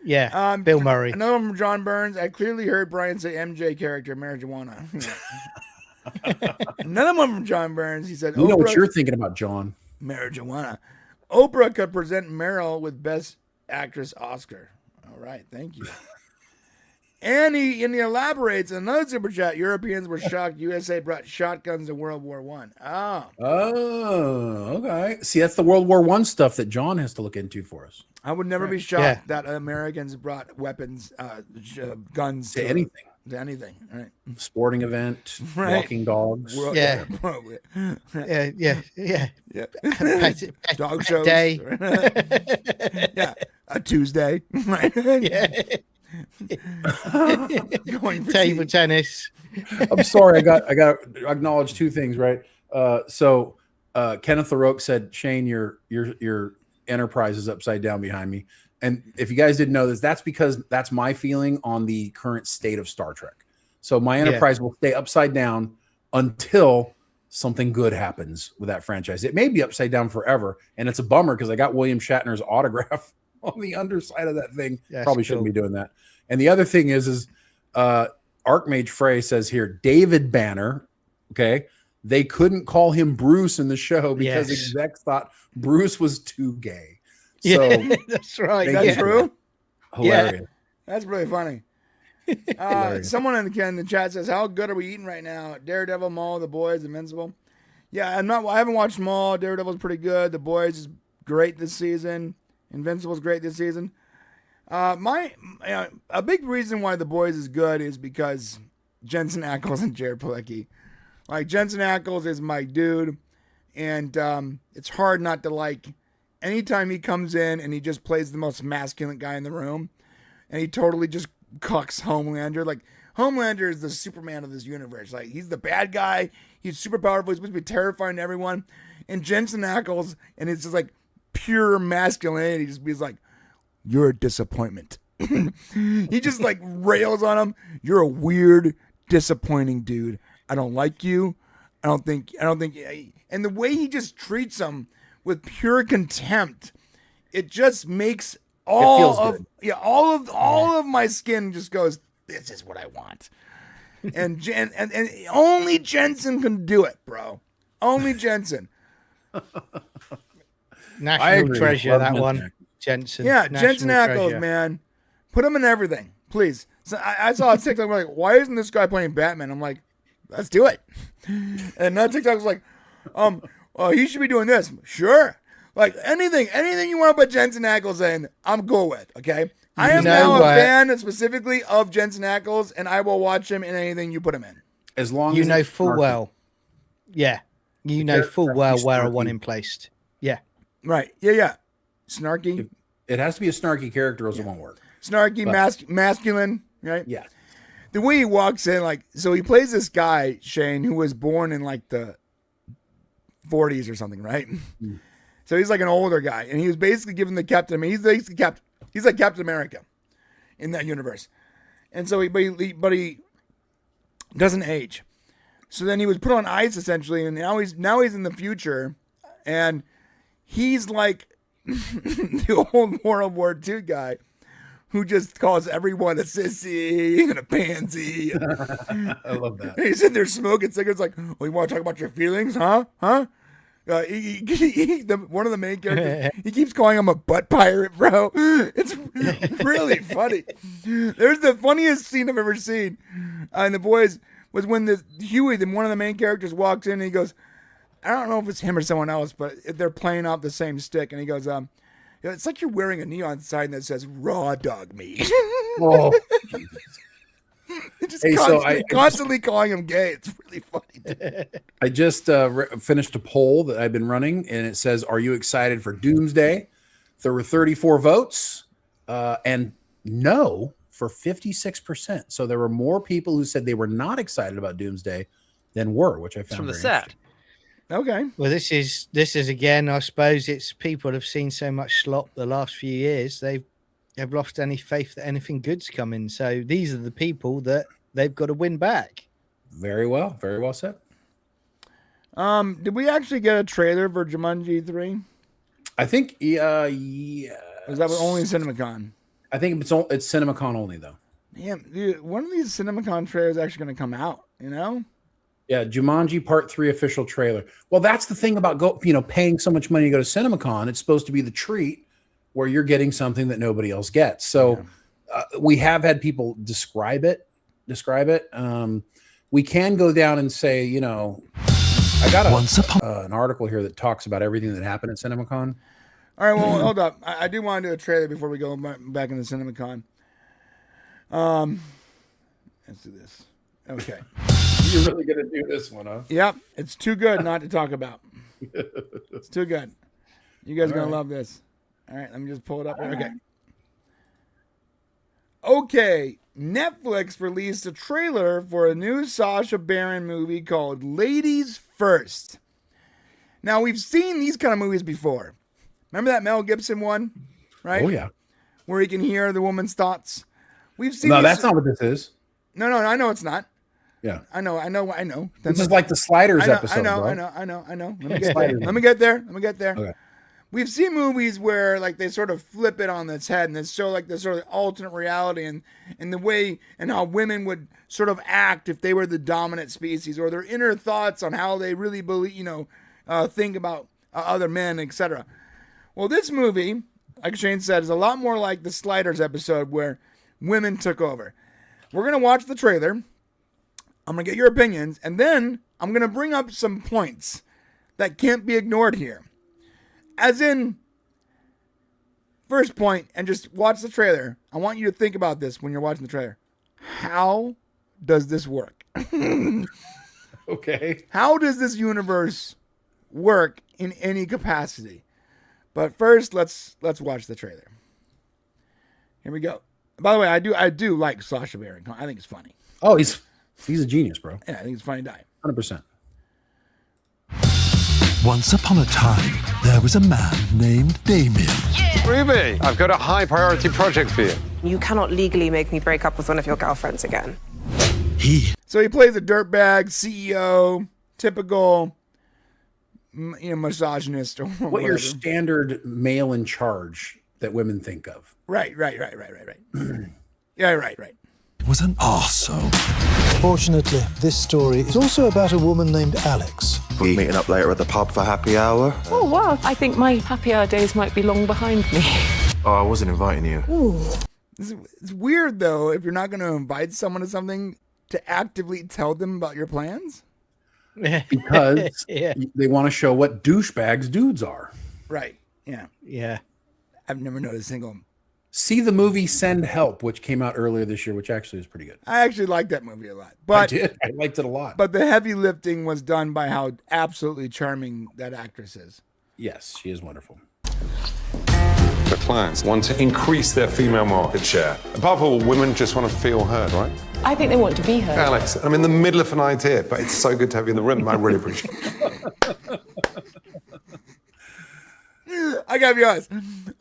Yeah. Bill Murray. Another one from John Burns. I clearly heard Brian say MJ character marijuana. Another one from John Burns. He said, You know what Oprah- you're thinking about, John? marijuana. Oprah could present Meryl with Best Actress Oscar. All right, thank you. And he elaborates another super chat. Europeans were shocked. USA brought shotguns to World War One. Oh, Okay. See, that's the World War I stuff that John has to look into for us. I would never be shocked Yeah. that Americans brought weapons, guns To anything. To anything. All right. Sporting event, Right. walking dogs. World- Yeah. Yeah. yeah. Pet Dog shows. day. Yeah. A Tuesday. Right. Yeah. Going for Table tea. tennis. I'm sorry, I got to acknowledge two things, right? So Kenneth LaRoque said, Shane, your Enterprise is upside down behind me. And if you guys didn't know this, that's because that's my feeling on the current state of Star Trek. So my Enterprise will stay upside down until something good happens with that franchise. It may be upside down forever, and it's a bummer because I got William Shatner's autograph on the underside of that thing. That's Probably shouldn't cool. be doing that. And the other thing is Archmage Frey says here, David Banner, okay, they couldn't call him Bruce in the show because Yes. execs thought Bruce was too gay. So Yeah, that's right. Thank That's you Yeah. for true. hilarious. That's really funny. Hilarious. Someone in the chat says, "How good are we eating right now?" Daredevil, Maul, The Boys, Invincible. Yeah, I haven't watched Maul. Daredevil's pretty good. The Boys is great this season. Invincible's great this season. A big reason why The Boys is good is because Jensen Ackles and Jared Padalecki. Like, Jensen Ackles is my dude, and it's hard not to like. Anytime he comes in and he just plays the most masculine guy in the room, and he totally just cucks Homelander. Like, Homelander is the Superman of this universe. Like, he's the bad guy. He's super powerful. He's supposed to be terrifying to everyone. And Jensen Ackles, and it's just like pure masculinity. He's like, "You're a disappointment." He just like rails on him. "You're a weird, disappointing dude. I don't like you. I don't think. And the way he just treats him with pure contempt, it just makes feels all of my skin just goes, "This is what I want." And only Jensen can do it, bro. Only Jensen. National agree. treasure, Love that Jensen one. Ackles. Jensen. Yeah, National Jensen Ackles, treasure. man. Put him in everything, please. So I saw a TikTok like, "Why isn't this guy playing Batman?" I'm like, "Let's do it." And that TikTok was like, he should be doing this. Sure. Like, anything you want to put Jensen Ackles in, I'm cool with, okay? I am know now a what? fan specifically of Jensen Ackles, and I will watch him in anything you put him in. As long You as know it's full snarky. well. Yeah. You know character full has to well be where I snarky. want him placed. Yeah. Right. Yeah. Snarky. It has to be a snarky character or else it won't work. Snarky, masculine, right? Yeah. The way he walks in, like, so he plays this guy, Shane, who was born in like the 40s or something, right? So he's like an older guy, and he was basically given the Captain. I mean, he's like Captain America in that universe, and so he doesn't age. So then he was put on ice essentially, and now he's in the future, and he's like the old World War II guy who just calls everyone a sissy and a pansy. I love that. He's in there smoking cigarettes, like, "Oh, you want to talk about your feelings, huh? Huh?" One of the main characters, he keeps calling him a butt pirate, bro. It's really funny. There's the funniest scene I've ever seen in The Boys was when Huey, one of the main characters, walks in and he goes, I don't know if it's him or someone else, but they're playing off the same stick, and he goes, You know, it's like you're wearing a neon sign that says raw dog meat. Oh, Just Hey, so I constantly calling him gay. It's really funny. I just finished a poll that I've been running, and it says, "Are you excited for Doomsday?" There were 34 votes, and no for 56%. So there were more people who said they were not excited about Doomsday than were, which I found from the very set. Okay. Well, this is again, I suppose it's people have seen so much slop the last few years. They've lost any faith that anything good's coming. So these are the people that they've got to win back. Very well said. Did we actually get a trailer for Jumanji 3? I think, yeah. Was that only CinemaCon? I think it's CinemaCon only though. Damn, dude, one of these CinemaCon trailers is actually going to come out, you know? Yeah, Jumanji Part 3 official trailer. Well, that's the thing about paying so much money to go to CinemaCon. It's supposed to be the treat where you're getting something that nobody else gets. So we have had people describe it. We can go down and say, you know, I got an article here that talks about everything that happened at CinemaCon. All right, well, hold up. I do want to do a trailer before we go back into CinemaCon. Let's do this. Okay. You're really going to do this one, huh? Yep. It's too good not to talk about. It's too good. You guys are going to love this. All right, let me just pull it up. Okay. Okay. Netflix released a trailer for a new Sacha Baron movie called Ladies First. Now, we've seen these kind of movies before. Remember that Mel Gibson one? Right? Oh, yeah. Where he can hear the woman's thoughts. We've seen. No, that's not what this is. No, I know it's not. Yeah. I know. This is like the Sliders episode. I know. Let me get there. Okay. We've seen movies where like they sort of flip it on its head and they show like this sort of alternate reality and the way and how women would sort of act if they were the dominant species, or their inner thoughts on how they really believe, think about other men, etc. Well, this movie, like Shane said, is a lot more like the Sliders episode where women took over. We're going to watch the trailer. I'm going to get your opinions, and then I'm going to bring up some points that can't be ignored here. As in, first point, and just watch the trailer. I want you to think about this when you're watching the trailer. How does this work? Okay. How does this universe work in any capacity? But first, let's watch the trailer. Here we go. By the way, I do like Sacha Baron. I think it's funny. Oh, he's a genius, bro. Yeah, I think it's funny guy. 100%. Once upon a time, there was a man named Damien. Ruby, I've got a high priority project for you. You cannot legally make me break up with one of your girlfriends again. So he plays a dirtbag CEO, typical, misogynist or What whatever. your standard male in charge that women think of. Right. Yeah, right. Was an arsehole. Fortunately, this story is also about a woman named Alex. We're meeting up later at the pub for happy hour. Oh, wow. I think my happy hour days might be long behind me. Oh, I wasn't inviting you. It's weird, though, if you're not going to invite someone to something, to actively tell them about your plans. Because they want to show what douchebags dudes are. Right. Yeah. I've never noticed a single. See the movie Send Help, which came out earlier this year, which actually is pretty good. I actually liked that movie a lot. But I did. I liked it a lot. But the heavy lifting was done by how absolutely charming that actress is. Yes, she is wonderful. The clients want to increase their female market share. Above all, women just want to feel heard, right? I think they want to be heard. Alex, I'm in the middle of an idea, but it's so good to have you in the room. I really appreciate it. I gotta be honest.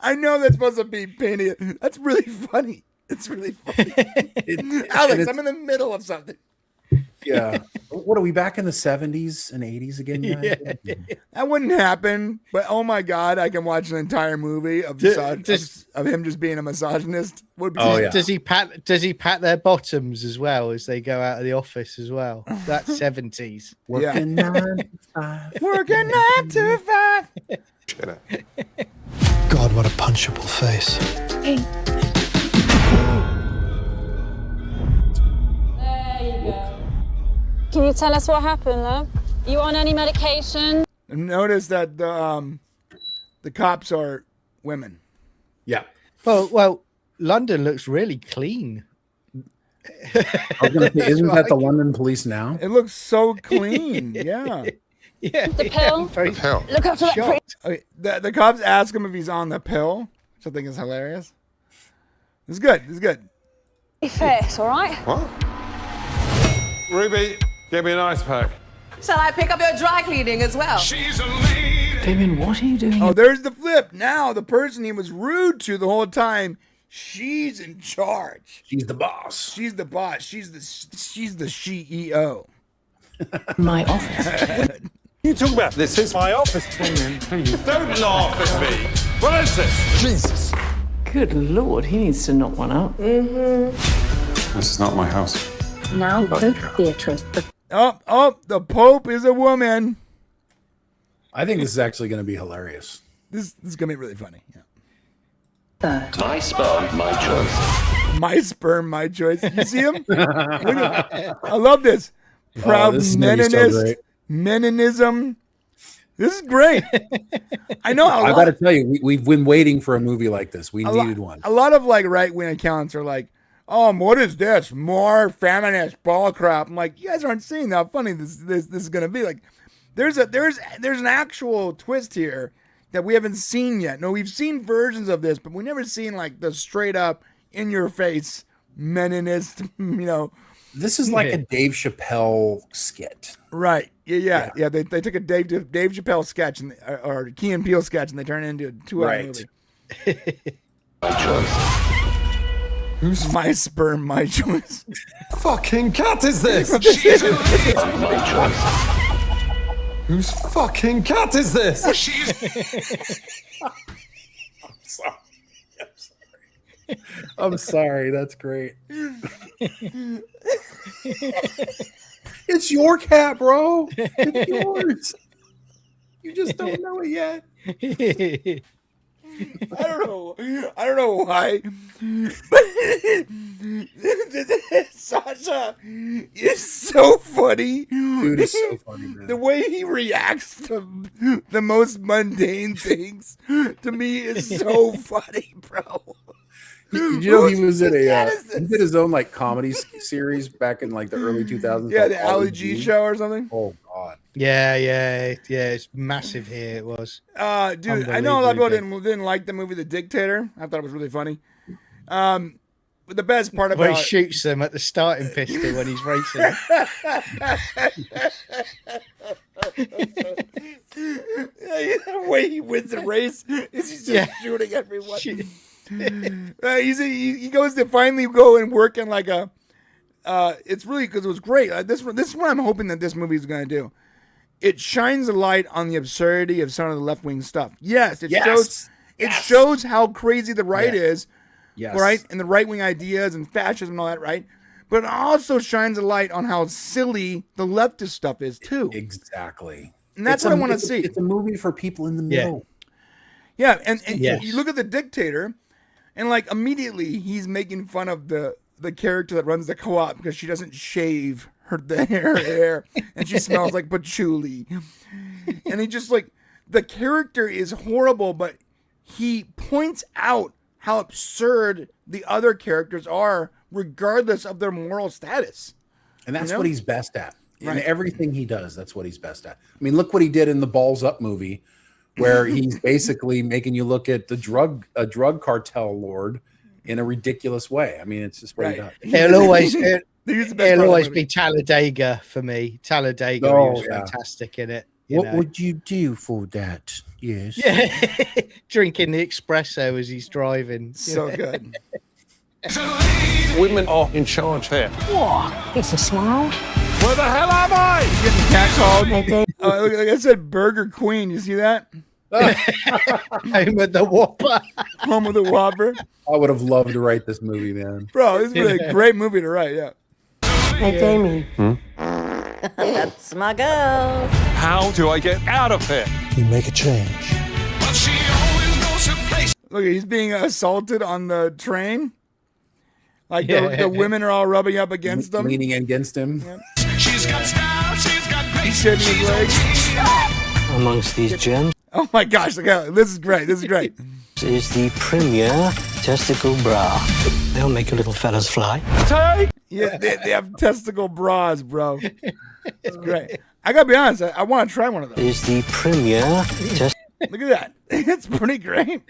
I know that's supposed to be painting. That's really funny. It's really funny. Alex, I'm in the middle of something. Yeah. What are we back in the 70s and 80s again? Yeah. That wouldn't happen, but oh my God, I can watch an entire movie of him just being a misogynist. Does he pat their bottoms as well as they go out of the office as well? That's 70s. Working 9 to 5. Working 9 to 5. God, what a punchable face. Hey. Can you tell us what happened, love? You on any medication? Notice that the cops are women. Yeah. Well, London looks really clean. I was gonna say, isn't that the London police now? It looks so clean. Yeah. Yeah. The pill. Very Hell. Look after that shocked. Okay, the cops ask him if he's on the pill, which I think is hilarious. It's good. It's good. pretty face, all right? What? Ruby, get me an ice pack. Shall I pick up your dry cleaning as well? She's a lady. Damien, what are you doing? Oh, there's the flip. Now the person he was rude to the whole time, she's in charge. She's the boss. She's the boss. She's the CEO. My office. You talk about this is my office. Please. Don't laugh at me. What is this? Jesus. Good Lord, he needs to knock one up. This is not my house. Now go, Beatrice. Oh, the Pope is a woman. I think this is actually going to be hilarious. This is going to be really funny. Yeah. My sperm, my choice. My sperm, my choice. You see him? Look at, I love this. Proud this movie's so Meninist, great. Meninism. This is great. I know. I got to tell you, we've been waiting for a movie like this. We needed one. A lot of like right-wing accounts are like, what is this? More feminist ball crap. I'm like, you guys aren't seeing how funny this is going to be. Like, there's an actual twist here that we haven't seen yet. No, we've seen versions of this, but we've never seen like the straight up in your face Meninist, This is like a Dave Chappelle skit. Right. Yeah. They took a Dave Chappelle sketch or Key and Peele sketch and they turned it into a 2-hour movie. My choice. Who's my sperm, my choice? Fucking cat is this? My choice. Whose fucking cat is this? I'm sorry. That's great. It's your cat, bro. It's yours. You just don't know it yet. I don't know why. Sasha is so funny. Dude is so funny, man. The way he reacts to the most mundane things to me is so funny, bro. Did you know he was in he did his own like comedy series back in like the early 2000s? Yeah, the Ali G show or something. Oh god. Yeah. It's massive here. It was. Dude, I know a lot of people didn't like the movie The Dictator. I thought it was really funny. But the best part about where he shoots them at the starting pistol when he's racing. The way he wins the race is he's just shooting everyone. He goes to finally go and work in like a. It's really because it was great. This is what I'm hoping that this movie is going to do. It shines a light on the absurdity of some of the left wing stuff. Yes, it shows how crazy the right is. Yes. Right, and the right wing ideas and fascism and all that, right? But it also shines a light on how silly the leftist stuff is too. Exactly. And that's what I want to see. It's a movie for people in the middle. Yeah, and you look at The Dictator, and like immediately he's making fun of the character that runs the co-op because she doesn't shave her hair and she smells like patchouli. And he just like the character is horrible, but he points out how absurd the other characters are, regardless of their moral status. And that's what he's best at. In everything he does, that's what he's best at. I mean, look what he did in the Balls Up movie, where he's basically making you look at a drug cartel lord in a ridiculous way. I mean, it's just what he does. It'll always be Talladega for me. Talladega was fantastic in it. What would you do for that? Yes. Yeah. Drinking the espresso as he's driving. So good. Women are in charge here. What? It's a smile. Where the hell am I? Getting catcalled. Like I said, Burger Queen. You see that? Home of the Whopper. Home of the Whopper. I would have loved to write this movie, man. Bro, this is really a great movie to write, yeah. Hey, Damien. That's my girl. How do I get out of here? You make a change. But she always goes to place. Look, he's being assaulted on the train. Like the women are all rubbing up against him. Leaning against him. Yeah. She's got style, she's got grace. He's shaving his legs. Amongst these gems. Oh my gosh, look how, this is great. This is great. Is the premier testicle bra. They'll make your little fellas fly. Yeah, they have testicle bras, bro. It's great. I gotta be honest. I want to try one of those. Is the premier Look at that. It's pretty great.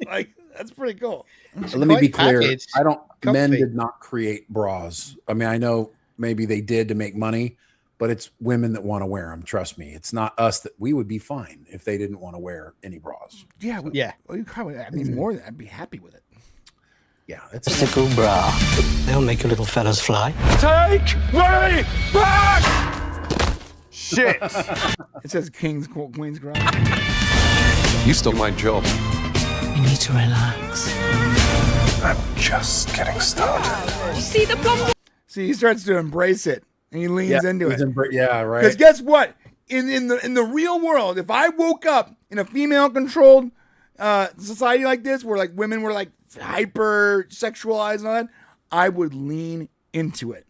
Like, that's pretty cool. Let me be clear. packaged. Men Comfy. did not create bras. I mean, I know maybe they did to make money, but it's women that want to wear them. Trust me. It's not us that we would be fine if they didn't want to wear any bras. Yeah. Yeah. Well, you probably, I mean, more than I'd be happy with it. Yeah. It's testicle bra. They'll make your little fellas fly. Take me back! Shit. It says Queen's Garage. You stole my job. You need to relax. I'm just getting started. You see the blonde? See, he starts to embrace it and he leans into it. Yeah, right. Because guess what? In the real world, if I woke up in a female controlled society like this, where like women were like hyper sexualized and all that, I would lean into it.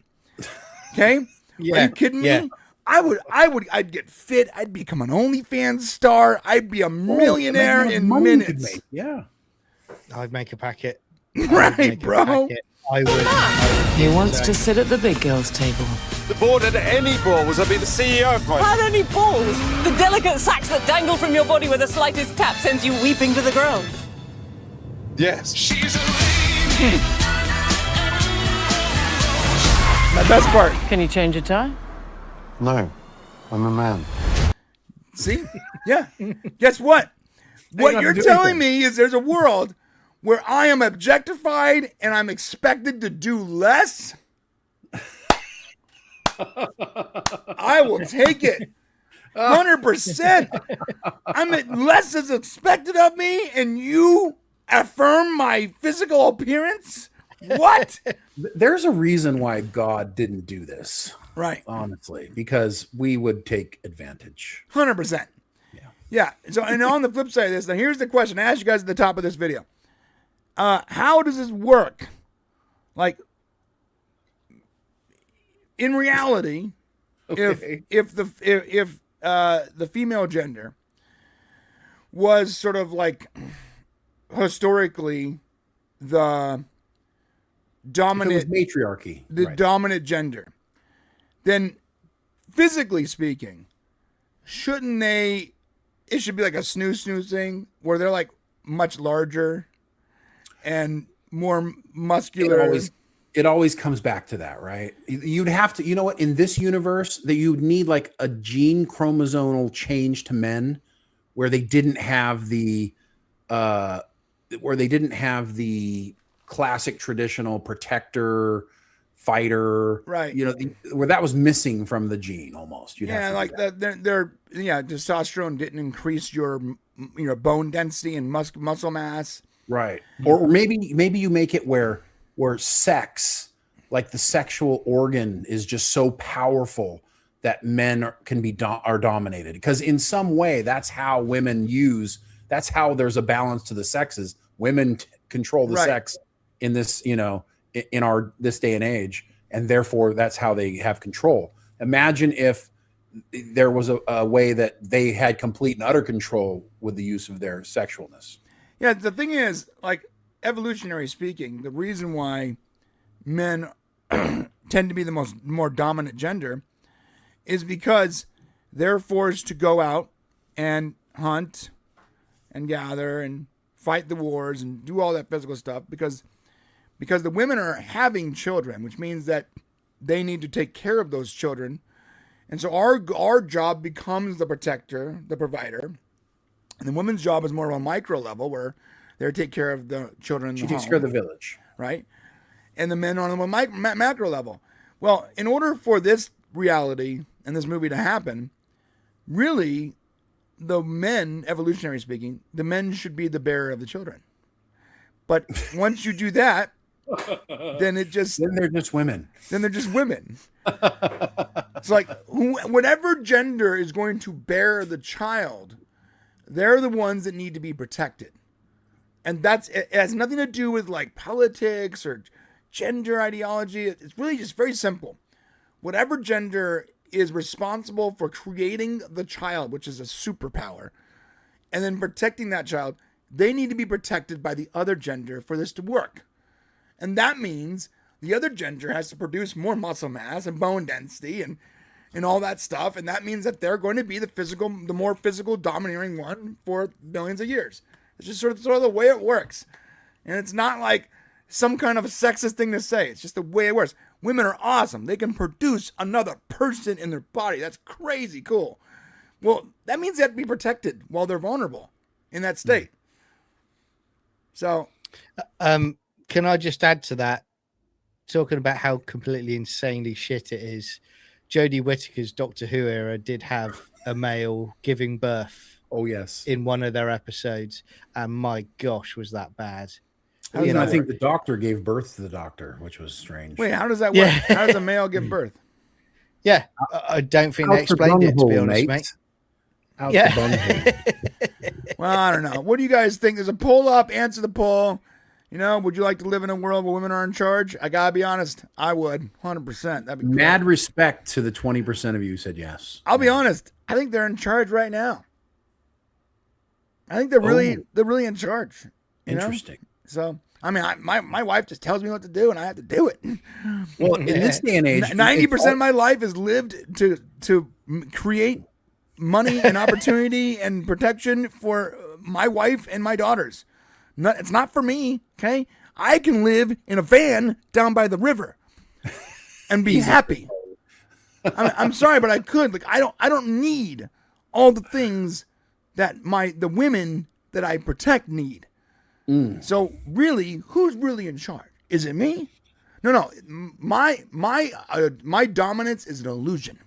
Okay? Yeah. Are you kidding Yeah. me? I'd get fit. I'd become an OnlyFans star. I'd be a millionaire in minutes. Yeah. I'd make a packet. Right, bro. I would. He wants to sit at the big girls' table. The board had any balls, I'd be the CEO of Had any balls? The delicate sacks that dangle from your body with the slightest tap sends you weeping to the ground. Yes. My best part. Can you change a tie? No, I'm a man. See? Yeah. Guess what? What have you're to do telling anything. me is there's a world where I am objectified and I'm expected to do less. I will take it. 100%. Less is expected of me and you affirm my physical appearance? What? There's a reason why God didn't do this. Right. Honestly, because we would take advantage. 100%. Yeah. So, and on the flip side of this, now here's the question I asked you guys at the top of this video. How does this work? Like, in reality, Okay. if the female gender was sort of like historically the dominant If it was matriarchy, right. dominant gender, then physically speaking, shouldn't they? It should be like a snoo thing where they're like much larger and more muscular. It always comes back to that, right? You'd have to, you know what, in this universe, that you'd need like a gene chromosomal change to men where they didn't have the classic traditional protector fighter, Right. You know, where that was missing from the gene almost. You'd have to like do that. their testosterone didn't increase your bone density and muscle mass. Right. Or maybe you make it where sex, like the sexual organ, is just so powerful that men are dominated. Because in some way, that's how that's how there's a balance to the sexes. Women control the Right. sex in this, in our this day and age, and therefore that's how they have control. Imagine if there was a way that they had complete and utter control with the use of their sexualness. Yeah, the thing is, like, evolutionary speaking, the reason why men tend to be the more dominant gender is because they're forced to go out and hunt and gather and fight the wars and do all that physical stuff because the women are having children, which means that they need to take care of those children. And so our job becomes the protector, the provider. And the woman's job is more of a micro level where they take care of the children in the She takes home, care of the village. right? And the men on a macro level. Well, in order for this reality and this movie to happen, really, the men, evolutionary speaking, the men should be the bearer of the children. But once you do that, then they're just women. Then they're just women. It's like whatever gender is going to bear the child, they're the ones that need to be protected. And it has nothing to do with like politics or gender ideology. It's really just very simple. Whatever gender is responsible for creating the child, which is a superpower, and then protecting that child, they need to be protected by the other gender for this to work. And that means the other gender has to produce more muscle mass and bone density and all that stuff. And that means that they're going to be the more physical domineering one for millions of years. It's just sort of the way it works. And it's not like some kind of a sexist thing to say. It's just the way it works. Women are awesome. They can produce another person in their body. That's crazy cool. Well, that means they have to be protected while they're vulnerable in that state. So, can I just add to that? Talking about how completely insanely shit it is. Jodie Whittaker's Doctor Who era did have a male giving birth. Oh yes, in one of their episodes, and my gosh, was that bad? I think the Doctor gave birth to the Doctor, which was strange. Wait, how does that work? How does a male give birth? Yeah, I don't think they explained it, to be honest, mate. Well, I don't know. What do you guys think? There's a poll up. Answer the poll. You know, would you like to live in a world where women are in charge? I gotta be honest. I would, 100%. That'd be great. Mad respect to the 20% of you who said yes. I'll be honest. I think they're in charge right now. I think they're really in charge. Interesting. Know? So, I mean, my wife just tells me what to do, and I have to do it. Well, in this day and age, 90% of my life is lived to create money and opportunity and protection for my wife and my daughters. It's not for me, okay? I can live in a van down by the river and be happy. I'm sorry, but I could. Like, I don't need all the things that the women that I protect need. So really, who's really in charge? Is it me? No. My dominance is an illusion.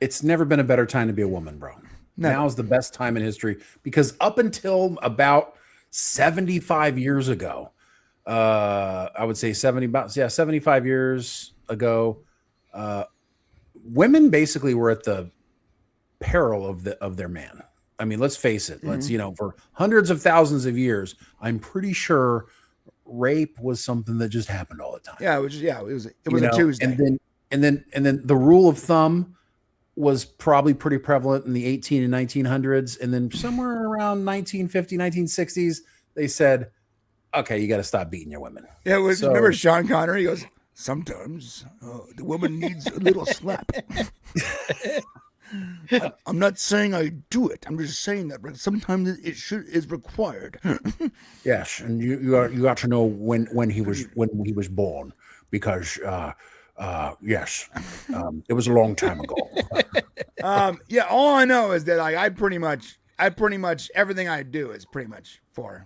It's never been a better time to be a woman, bro. Never. Now's the best time in history, because up until about 75 years ago, I would say 75 years ago, women basically were at the peril of their man. I mean, let's face it. Let's, for hundreds of thousands of years, I'm pretty sure rape was something that just happened all the time. Yeah, it was a Tuesday. And then the rule of thumb was probably pretty prevalent in the 18 and 1900s. And then somewhere around 1950, 1960s, they said, okay, you got to stop beating your women. Yeah, remember Sean Connery? He goes, sometimes the woman needs a little slap. I'm not saying I do it. I'm just saying that sometimes it is required. Yes, and you got to know when he was born, because yes, it was a long time ago. Yeah, all I know is that I pretty much everything I do is pretty much for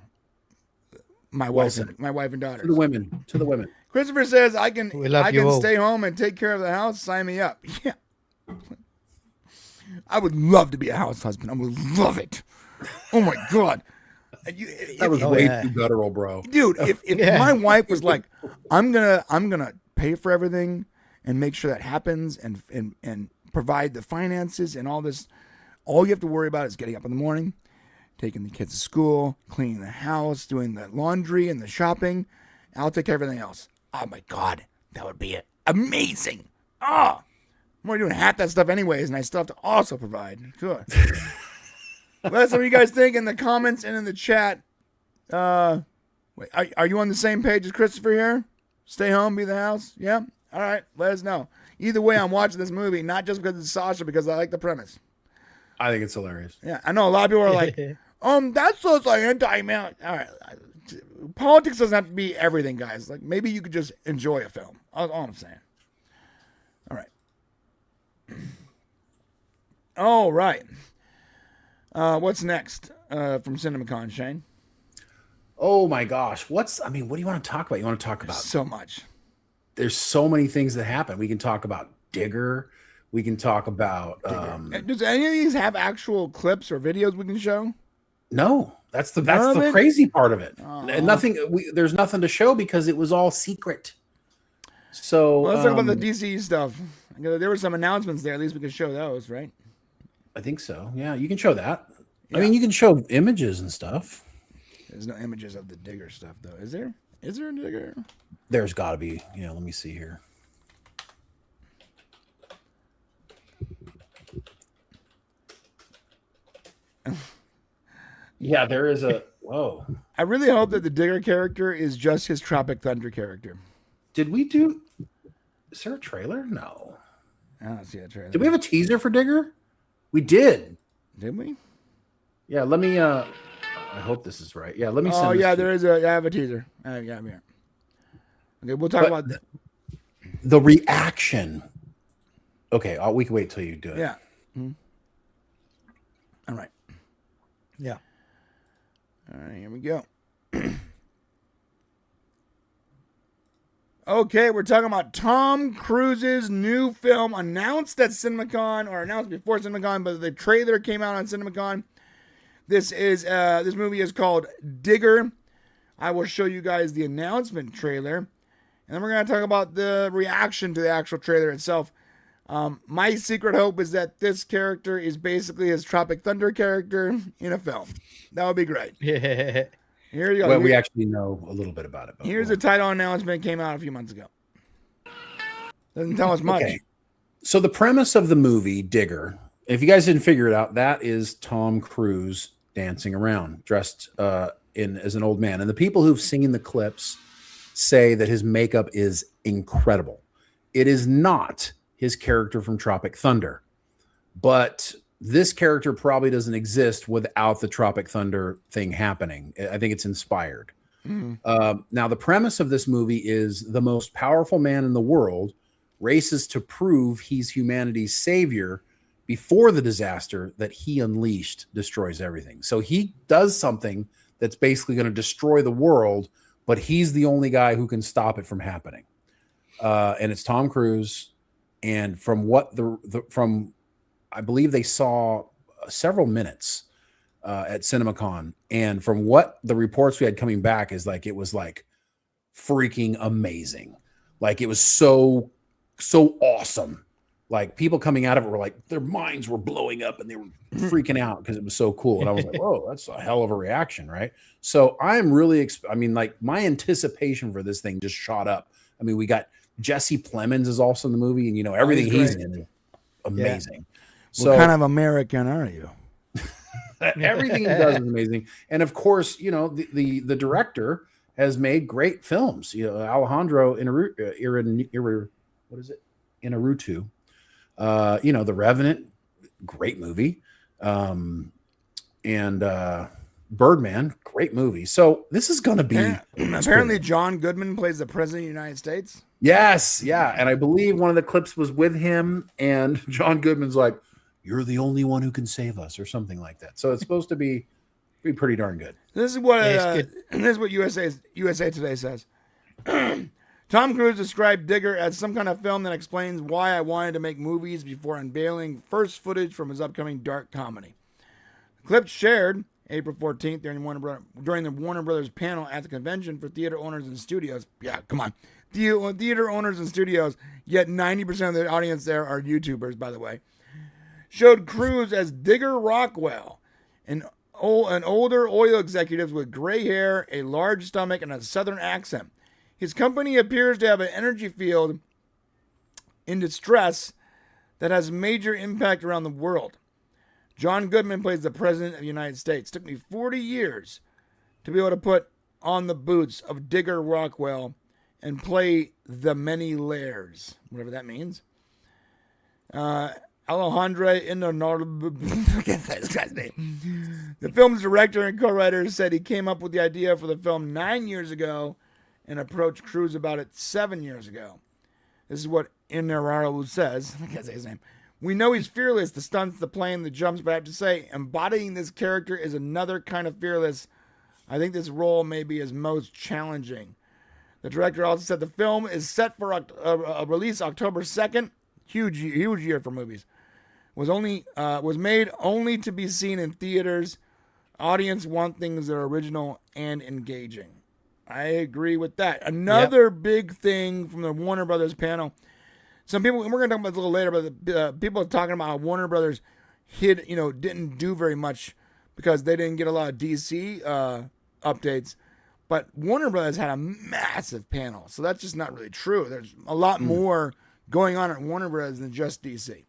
my wife and daughters. To the women. Christopher says I can stay home and take care of the house. Sign me up. Yeah. I would love to be a house husband. I would love it. Oh my God. That was way too guttural, bro. Dude, if my wife was like, I'm gonna pay for everything and make sure that happens and provide the finances and all this, all you have to worry about is getting up in the morning, taking the kids to school, cleaning the house, doing the laundry and the shopping. I'll take care of everything else. Oh my God, that would be amazing. I'm only doing half that stuff anyways, and I still have to also provide. Sure. Let us know what you guys think in the comments and in the chat. Wait, are you on the same page as Christopher here? Stay home, be the house? Yeah? All right, let us know. Either way, I'm watching this movie, not just because it's Sasha, because I like the premise. I think it's hilarious. Yeah, I know a lot of people are like, that's so anti-man. All right, politics doesn't have to be everything, guys. Like, maybe you could just enjoy a film. All I'm saying. All right. All right. What's next from Cineacon, Shane? Oh my gosh. What do you want to talk about? You want to talk about so much. There's so many things that happen. We can talk about Digger. We can talk about does any of these have actual clips or videos we can show? No. That's the crazy part of it. There's nothing to show because it was all secret. So let's talk about the DC stuff. There were some announcements there. At least we can show those, right? I think so. Yeah, you can show that. Yeah. I mean, you can show images and stuff. There's no images of the Digger stuff, though. Is there? Is there a Digger? There's got to be. Yeah, let me see here. Yeah, there is a whoa. I really hope that the Digger character is just his Tropic Thunder character. Did we do? Is there a trailer? No. I don't see a trailer. Did we have a teaser for Digger? We did. Did we? Yeah. Let me. I hope this is right. Yeah. Let me. Send Oh this yeah, to there you. is a. I have a teaser. Yeah, I'm here. Okay, we'll talk about the reaction. Okay, we can wait till you do it. Yeah. Mm-hmm. All right. Yeah. All right, here we go. Okay, we're talking about Tom Cruise's new film announced at Cineacon, or announced before Cineacon, but the trailer came out on Cineacon. This movie is called Digger. I will show you guys the announcement trailer, and then we're going to talk about the reaction to the actual trailer itself. My secret hope is that this character is basically his Tropic Thunder character in a film. That would be great. Yeah. Here you go. Well, we actually know a little bit about it. Here's the title announcement. Came out a few months ago. Doesn't tell us much. Okay. So the premise of the movie Digger, if you guys didn't figure it out, that is Tom Cruise dancing around, dressed as an old man. And the people who've seen the clips say that his makeup is incredible. It is not his character from Tropic Thunder, but this character probably doesn't exist without the Tropic Thunder thing happening. I think it's inspired. Now, the premise of this movie is the most powerful man in the world races to prove he's humanity's savior before the disaster that he unleashed destroys everything. So he does something that's basically going to destroy the world, but he's the only guy who can stop it from happening. And it's Tom Cruise. And from what I believe they saw several minutes at Cineacon, and from what the reports we had coming back is like, it was like freaking amazing. Like it was so awesome. Like people coming out of it were like, their minds were blowing up and they were freaking out because it was so cool. And I was like, whoa, that's a hell of a reaction, right? So I'm really, like my anticipation for this thing just shot up. I mean, we got Jesse Plemons is also in the movie, and everything he's in is amazing. Yeah. So, what kind of American are you? Everything he does is amazing. And of course, the director has made great films. Alejandro Inarritu. The Revenant, great movie. And Birdman, great movie. So this is going to be apparently John Goodman plays the president of the United States. Yes, yeah. And I believe one of the clips was with him, and John Goodman's like, "You're the only one who can save us," or something like that. So it's supposed to be pretty darn good. This is what USA Today says. Tom Cruise described Digger as some kind of film that explains why I wanted to make movies before unveiling first footage from his upcoming dark comedy. The clip shared April 14th during the Warner Brothers panel at the convention for theater owners and studios. Yeah, come on. Theater owners and studios, yet 90% of the audience there are YouTubers, by the way. Showed Cruise as Digger Rockwell, an older oil executive with gray hair, a large stomach, and a southern accent. His company appears to have an energy field in distress that has major impact around the world. John Goodman plays the president of the United States. It took me 40 years to be able to put on the boots of Digger Rockwell and play the many layers, whatever that means. Alejandro Inarritu, I can't say this guy's name. The film's director and co-writer said he came up with the idea for the film 9 years ago and approached Cruise about it 7 years ago. This is what Inarritu says. I can't say his name. We know he's fearless, the stunts, the plane, the jumps, but I have to say, embodying this character is another kind of fearless. I think this role may be his most challenging. The director also said the film is set for a release October 2nd. Huge year for movies. Was made only to be seen in theaters. Audience want things that are original and engaging. I agree with that. Another big thing from the Warner Brothers panel. Some people, and we're going to talk about this a little later, but the people are talking about how Warner Brothers didn't do very much because they didn't get a lot of DC updates. But Warner Brothers had a massive panel, so that's just not really true. There's a lot more going on at Warner Brothers than just DC.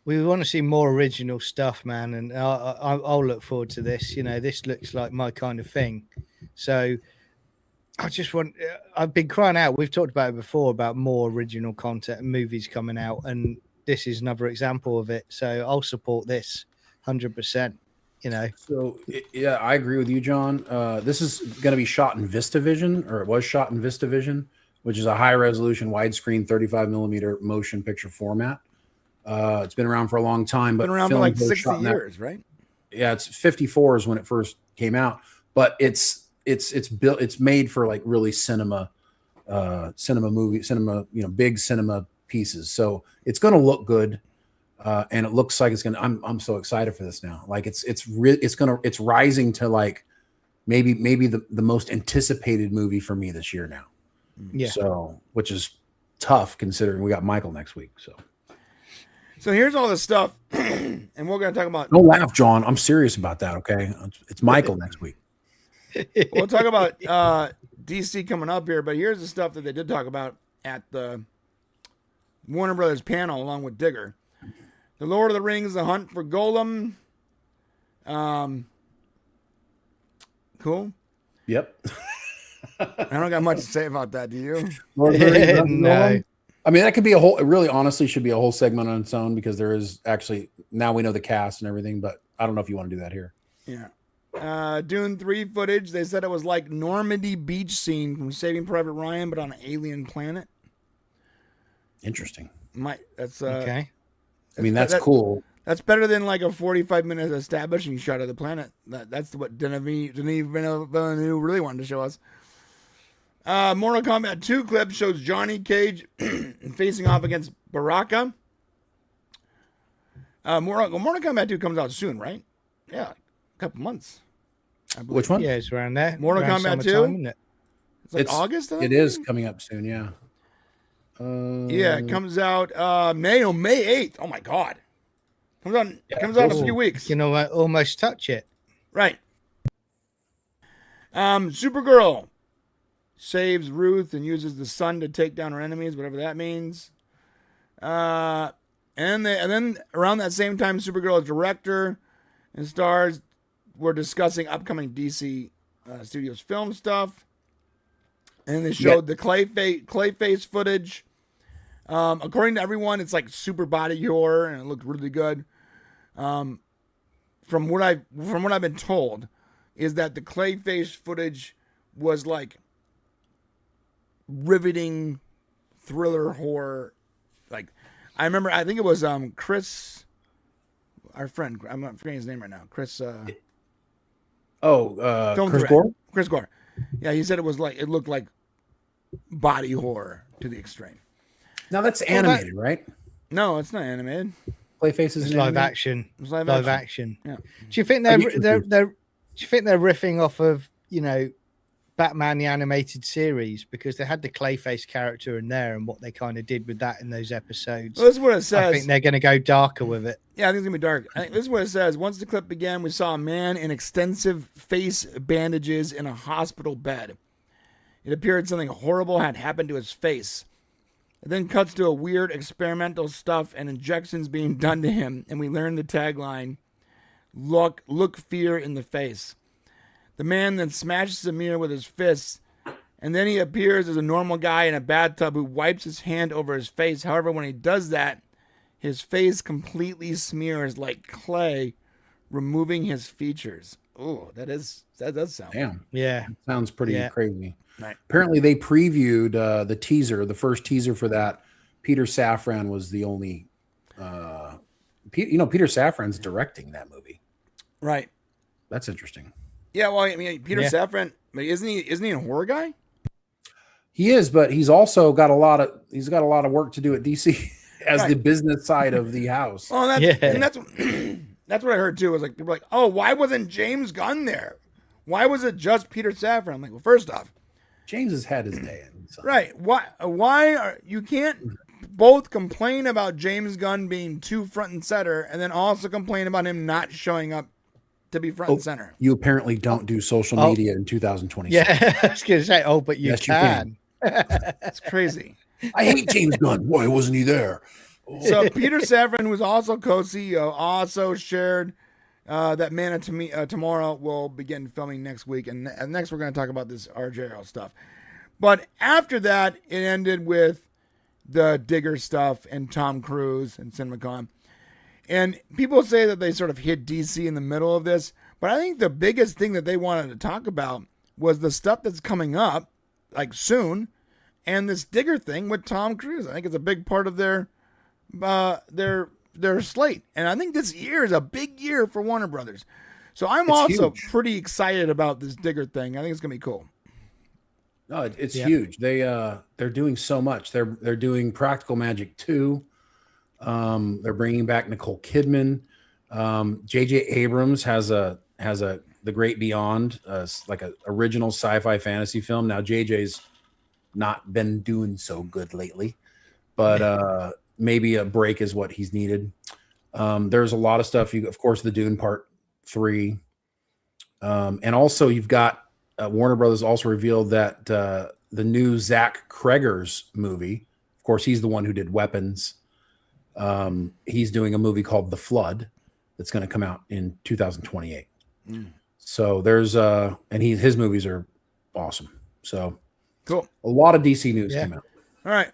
We want to see more original stuff, man, and I'll look forward to this. This looks like my kind of thing. So I've been crying out. We've talked about it before about more original content and movies coming out, and this is another example of it. So I'll support this 100%. So yeah, I agree with you, John. This is going to be shot in VistaVision, or it was shot in VistaVision, which is a high resolution widescreen 35 millimeter motion picture format. It's been around for a long time, but been around for like 60 years, right? Yeah, it's 54 when it first came out, but it's built. It's made for like really cinema, big cinema pieces. So it's going to look good, and it looks like it's going to. I'm so excited for this now. Like it's rising to like maybe the most anticipated movie for me this year now. Yeah. So which is tough considering we got Michael next week. So here's all this stuff, and we're going to talk about. Don't laugh, John. I'm serious about that. Okay, it's Michael next week. We'll talk about DC coming up here, but here's the stuff that they did talk about at the Warner Brothers panel along with Digger. The Lord of the Rings, The Hunt for Golem. Cool. Yep. I don't got much to say about that. Do you? Lord of the Rings, No. I mean, that could be a whole. It really, honestly, should be a whole segment on its own because there is actually now we know the cast and everything, but I don't know if you want to do that here. Yeah. Dune 3 footage. They said it was like Normandy beach scene from Saving Private Ryan, but on an alien planet. Interesting. That's Okay. I mean, that's cool. That's better than like a 45-minute establishing shot of the planet. That's what Denis Villeneuve really wanted to show us. Mortal Kombat 2 clip shows Johnny Cage facing off against Baraka. Mortal Kombat 2 comes out soon, right? Yeah, a couple months. Which one? Yeah, it's around there. Mortal around Kombat 2? summertime, It's like August? I It think? is coming up soon, yeah. Yeah, it comes out May 8th. Oh my God. Comes out in a few weeks. You know, I almost touch it. Right. Supergirl saves Ruth and uses the sun to take down her enemies, whatever that means. And then around that same time, Supergirl's director and stars were discussing upcoming DC Studios film stuff. And they showed the Clayface footage. According to everyone, it's like super body horror, and it looked really good. From what I've been told, is that the Clayface footage was like riveting thriller horror. Like, I remember, I think it was Chris, our friend. I'm not forgetting his name right now. Chris. Chris Gore. Chris Gore. Yeah, he said it looked like body horror to the extreme. Now that's animated, right? No, it's not animated. Clayface is live action. It's live action. Yeah. Do you think they're riffing off of, Batman the animated series, because they had the Clayface character in there and what they kind of did with that in those episodes? Well, this is what it says. I think they're going to go darker with it. Yeah, I think it's going to be dark. This is what it says. Once the clip began, we saw a man in extensive face bandages in a hospital bed. It appeared something horrible had happened to his face. It then cuts to a weird experimental stuff and injections being done to him, and we learn the tagline, look fear in the face. The man then smashes a mirror with his fists, and then he appears as a normal guy in a bathtub who wipes his hand over his face. However, when he does that, his face completely smears like clay, removing his features. Oh, that does sound. Damn. Yeah. Sounds pretty crazy. Right. Apparently, they previewed the teaser, the first teaser for that. Peter Safran was the only. Peter Safran's directing that movie. Right. That's interesting. Yeah, well, I mean, Peter Safran, isn't he a horror guy? He is, but he's also got a lot of work to do at DC as the business side of the house. Oh, that's what I heard too. Was like people were like, oh, why wasn't James Gunn there? Why was it just Peter Safran? I'm like, well, first off, James has had his day. Right? Why you can't both complain about James Gunn being too front and center, and then also complain about him not showing up to be front and center. You apparently don't do social media in 2020. Yeah, I was going to say, but you Yes, can. That's crazy. I hate James Gunn. Why wasn't he there? So Peter Safran, who's also co-CEO, also shared that Man of Tomorrow will begin filming next week, and next we're going to talk about this RJL stuff. But after that, it ended with the Digger stuff and Tom Cruise and Cineacon. And people say that they sort of hit DC in the middle of this, but I think the biggest thing that they wanted to talk about was the stuff that's coming up, like soon, and this Digger thing with Tom Cruise. I think it's a big part of their slate, and I think this year is a big year for Warner Brothers. So I'm also pretty excited about this Digger thing. I think it's gonna be cool. No, it's huge. They're doing so much. They're doing Practical Magic 2. They're bringing back Nicole Kidman. J.J. Abrams has The Great Beyond, like an original sci-fi fantasy film. Now JJ's not been doing so good lately, but maybe a break is what he's needed. There's a lot of stuff. Of course, the Dune Part 3, and also you've got Warner Brothers also revealed that the new Zach Cregger's movie. Of course, he's the one who did Weapons. He's doing a movie called The Flood that's going to come out in 2028. So there's and his movies are awesome. So cool. A lot of DC news came out. All right.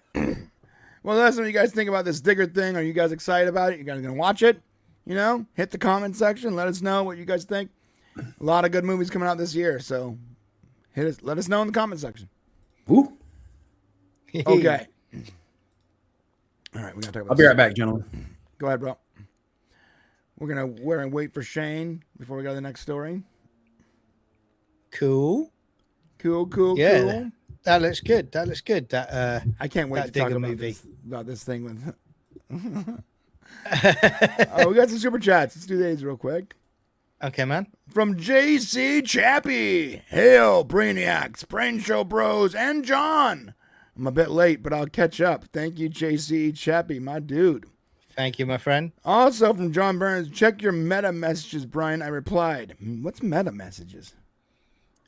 Well, let us know what you guys think about this Digger thing. Are you guys excited about it? You guys gonna watch it? You know, hit the comment section. Let us know what you guys think. A lot of good movies coming out this year, so let us know in the comment section. Ooh. Okay. All right, we gotta talk about. I'll be right back, gentlemen. Go ahead, bro. We're gonna wait for Shane before we go to the next story. Cool. Yeah. Cool. That looks good. That I can't wait to talk about this thing with. We got some super chats. Let's do these real quick. Okay, man. From JC Chappie. Hail, Brainiacs, BRANE Show Bros, and John. I'm a bit late, but I'll catch up. Thank you, JC Chappie, my dude. Thank you, my friend. Also from John Burns, check your meta messages, Brian. I replied. What's meta messages?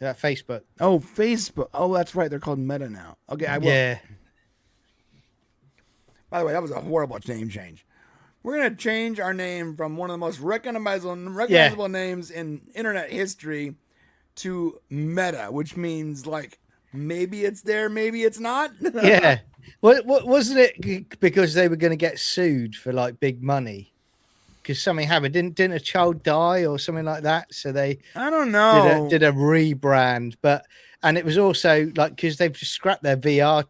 Facebook. Oh, Facebook. Oh, that's right. They're called Meta now. Okay, I will. Yeah. By the way, that was a horrible name change. We're going to change our name from one of the most recognizable names in internet history to Meta, which means like maybe it's there, maybe it's not. Yeah. What wasn't it because they were going to get sued for like big money? Because something happened. Didn't a child die or something like that? So they I don't know did a rebrand, and it was also like because they've just scrapped their VR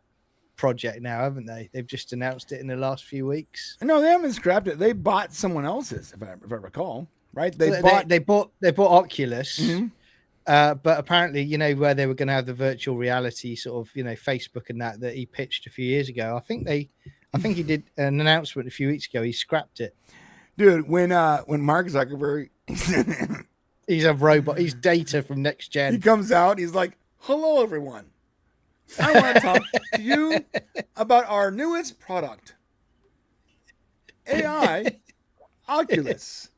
project now, haven't they? They've just announced it in the last few weeks. No, they haven't scrapped it. They bought someone else's, if I recall. Right? They bought Oculus, but apparently, where they were going to have the virtual reality sort of, Facebook and that he pitched a few years ago. I think he did an announcement a few weeks ago. He scrapped it. Dude, when Mark Zuckerberg he's a robot, he's Data from Next Gen. He comes out, he's like, "Hello everyone. I want to talk to you about our newest product. AI Oculus."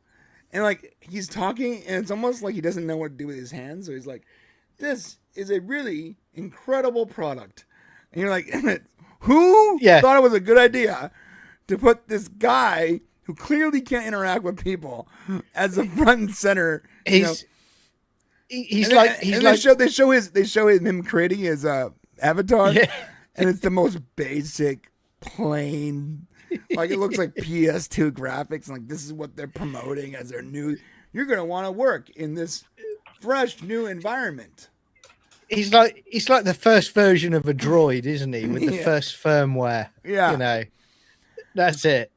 And like he's talking and it's almost like he doesn't know what to do with his hands, so he's like, "This is a really incredible product." And you're like, who thought it was a good idea to put this guy who clearly can't interact with people as the front and center? They show him creating his avatar, and it's the most basic, plain, like it looks like PS2 graphics. Like this is what they're promoting as their new. You're gonna want to work in this fresh new environment. He's like the first version of a droid, isn't he? With the first firmware. Yeah, that's it.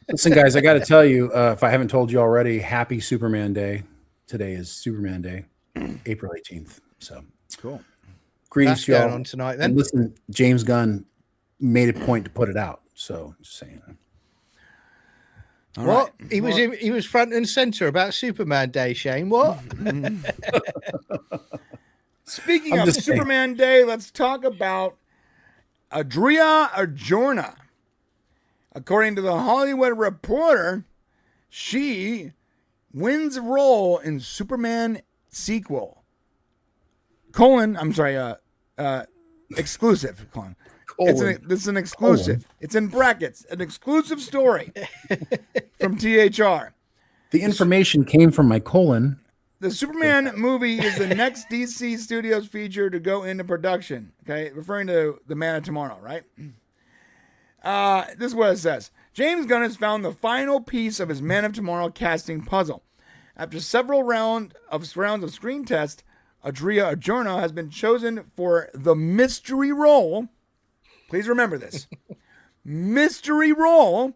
Listen, guys, I got to tell you, if I haven't told you already, happy Superman Day. Today is Superman Day, April 18th. So cool. Greetings to y'all. Going on tonight, then. And listen, James Gunn made a point to put it out. So just saying. What? Right. He was front and center about Superman Day, Shane. What? Speaking of Superman Day, let's talk about Adria Arjona. According to the Hollywood Reporter, she wins a role in Superman sequel. exclusive. It's an exclusive. It's in brackets. An exclusive story from THR. The information came from my colon. The Superman movie is the next DC Studios feature to go into production. Okay, referring to the Man of Tomorrow, right? This is what it says. James Gunn has found the final piece of his Man of Tomorrow casting puzzle. After several rounds of screen tests, Adria Arjona has been chosen for the mystery role. Please remember this. Mystery role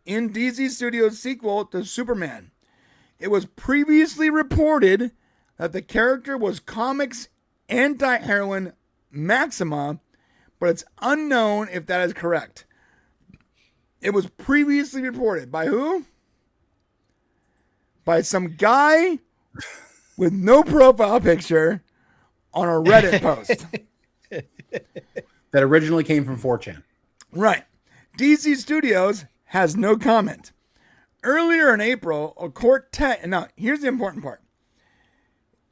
in DC Studios' sequel to Superman. It was previously reported that the character was comics anti-heroine Maxima, but it's unknown if that is correct. It was previously reported by who? By some guy with no profile picture on a Reddit post. That originally came from 4chan. Right. DC Studios has no comment. Earlier in April, a quartet. Now, here's the important part.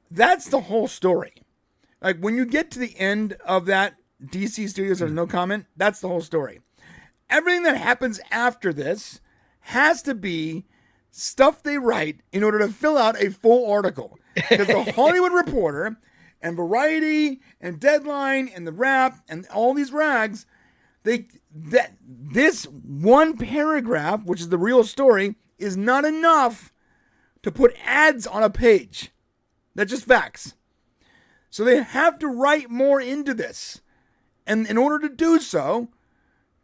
That's the whole story. Like, when you get to the end of that, DC Studios has no comment. That's the whole story. Everything that happens after this has to be stuff they write in order to fill out a full article. Because the Hollywood Reporter and Variety and Deadline and The Wrap and all these rags, this one paragraph, which is the real story, is not enough to put ads on a page. That's just facts. So they have to write more into this. And in order to do so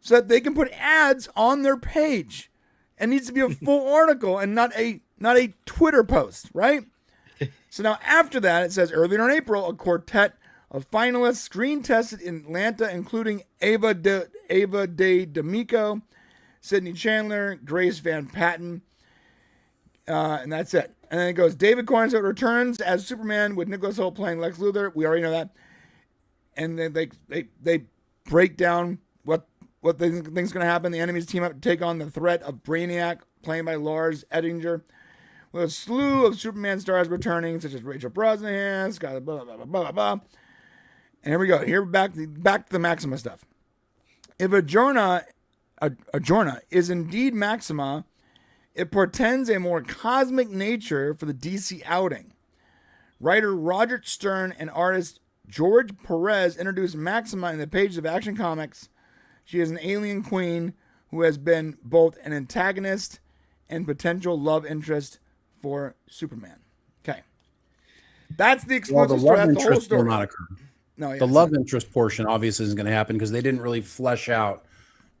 that they can put ads on their page. It needs to be a full article and not a Twitter post, right? So now after that, it says earlier in April, a quartet of finalists screen tested in Atlanta, including Ava De D'Amico, Sydney Chandler, Grace Van Patten, and that's it. And then it goes, David Cornsett returns as Superman with Nicholas Hoult playing Lex Luthor. We already know that. And then they break down what they think's going to happen. The enemies team up to take on the threat of Brainiac, played by Lars Ettinger, with a slew of Superman stars returning, such as Rachel Brosnahan, Scott, blah, blah, blah, blah, blah. And here we go. Here back to the Maxima stuff. If Adjorna is indeed Maxima, it portends a more cosmic nature for the DC outing. Writer Roger Stern and artist George Perez introduced Maxima in the pages of Action Comics. She is an alien queen who has been both an antagonist and potential love interest for Superman. Okay. That's the exclusive story. That's the whole story. Will not occur. No, the love interest portion obviously isn't going to happen because they didn't really flesh out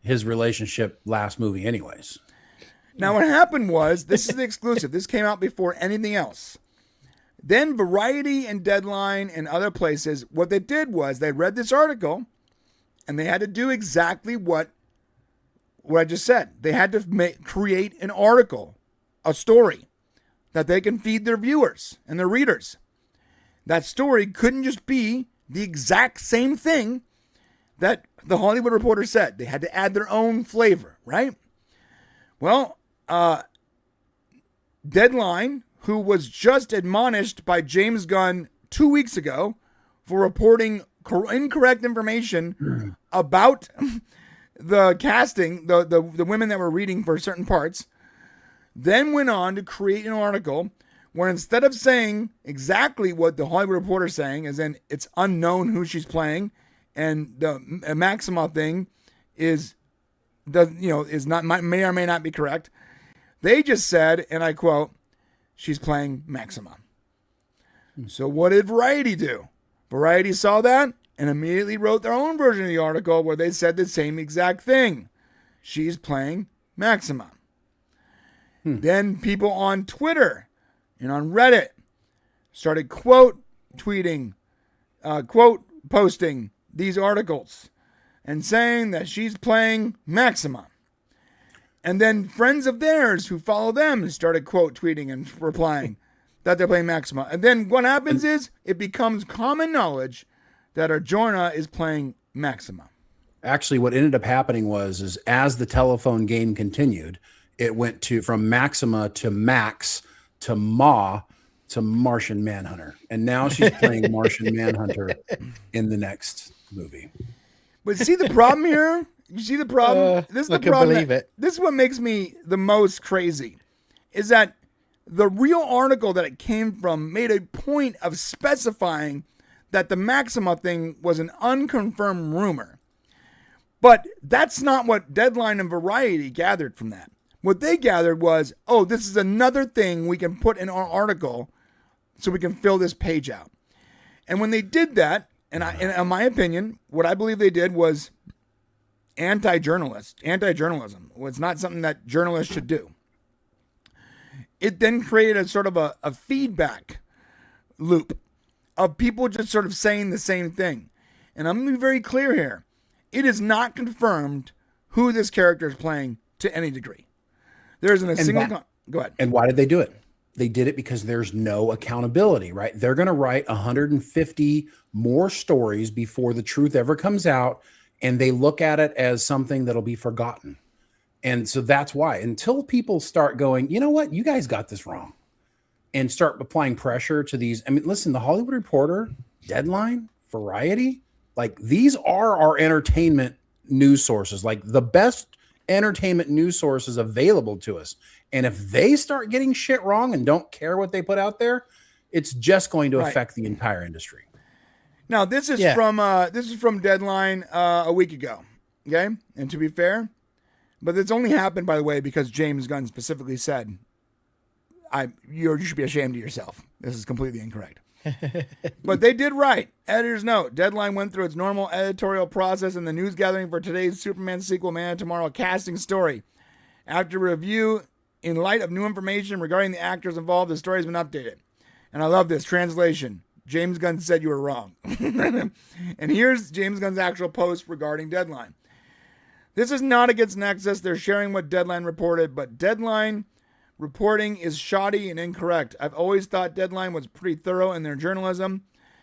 his relationship last movie anyways. Now what happened was, this is the exclusive. This came out before anything else. Then Variety and Deadline and other places, what they did was they read this article and they had to do exactly what I just said. They had to create an article, a story that they can feed their viewers and their readers. That story couldn't just be the exact same thing that the Hollywood Reporter said. They had to add their own flavor, right? Well, Deadline, who was just admonished by James Gunn 2 weeks ago for reporting incorrect information about the casting, the women that were reading for certain parts, then went on to create an article where instead of saying exactly what the Hollywood Reporter is saying, as in it's unknown who she's playing, and the Maxima thing is not may or may not be correct, they just said, and I quote, she's playing Maxima. So what did Variety do? Variety saw that and immediately wrote their own version of the article where they said the same exact thing. She's playing Maxima. Then people on Twitter and on Reddit started posting these articles and saying that she's playing Maxima. And then friends of theirs who follow them started tweeting and replying that they're playing Maxima. And then what happens is it becomes common knowledge that Arjona is playing Maxima. Actually, what ended up happening was as the telephone game continued, it went from Maxima to Max to Ma to Martian Manhunter. And now she's playing Martian Manhunter in the next movie. But see the problem here? You see the problem? This is the I can problem. believe it. This is what makes me the most crazy, is that the real article that it came from made a point of specifying that the Maxima thing was an unconfirmed rumor. But that's not what Deadline and Variety gathered from that. What they gathered was, oh, this is another thing we can put in our article so we can fill this page out. And when they did that, and in my opinion, what I believe they did was anti-journalism. It's not something that journalists should do. It then created a sort of a feedback loop of people just sort of saying the same thing. And I'm going to be very clear here. It is not confirmed who this character is playing to any degree. There isn't a single... Go ahead. And why did they do it? They did it because there's no accountability, right? They're going to write 150 more stories before the truth ever comes out, and they look at it as something that'll be forgotten. And so that's why, until people start going, you know what, you guys got this wrong, and start applying pressure to these. I mean, listen, the Hollywood Reporter, Deadline, Variety, like these are our entertainment news sources, like the best entertainment news sources available to us. And if they start getting shit wrong and don't care what they put out there, it's just going to affect the entire industry. Now, this is from Deadline a week ago. Okay, and to be fair, but it's only happened, by the way, because James Gunn specifically said, you should be ashamed of yourself. This is completely incorrect. But they did write, editor's note, Deadline went through its normal editorial process in the news gathering for today's Superman sequel, Man of Tomorrow casting story. After review, in light of new information regarding the actors involved, the story has been updated. And I love this translation. James Gunn said you were wrong. And here's James Gunn's actual post regarding Deadline. This is not against Nexus. They're sharing what Deadline reported, but Deadline reporting is shoddy and incorrect. I've always thought Deadline was pretty thorough in their journalism,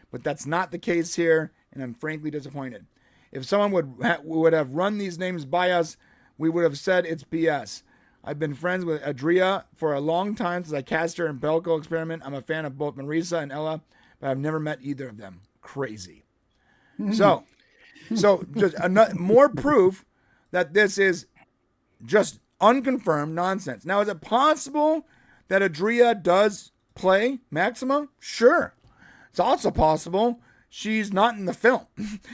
but that's not the case here, and I'm frankly disappointed. If someone would have run these names by us, we would have said it's BS. I've been friends with Adria for a long time since I cast her in Belko Experiment. I'm a fan of both Marisa and Ella, but I've never met either of them. Crazy. So just more proof that this is just unconfirmed nonsense. Now, is it possible that Adria does play Maxima? Sure. It's also possible she's not in the film.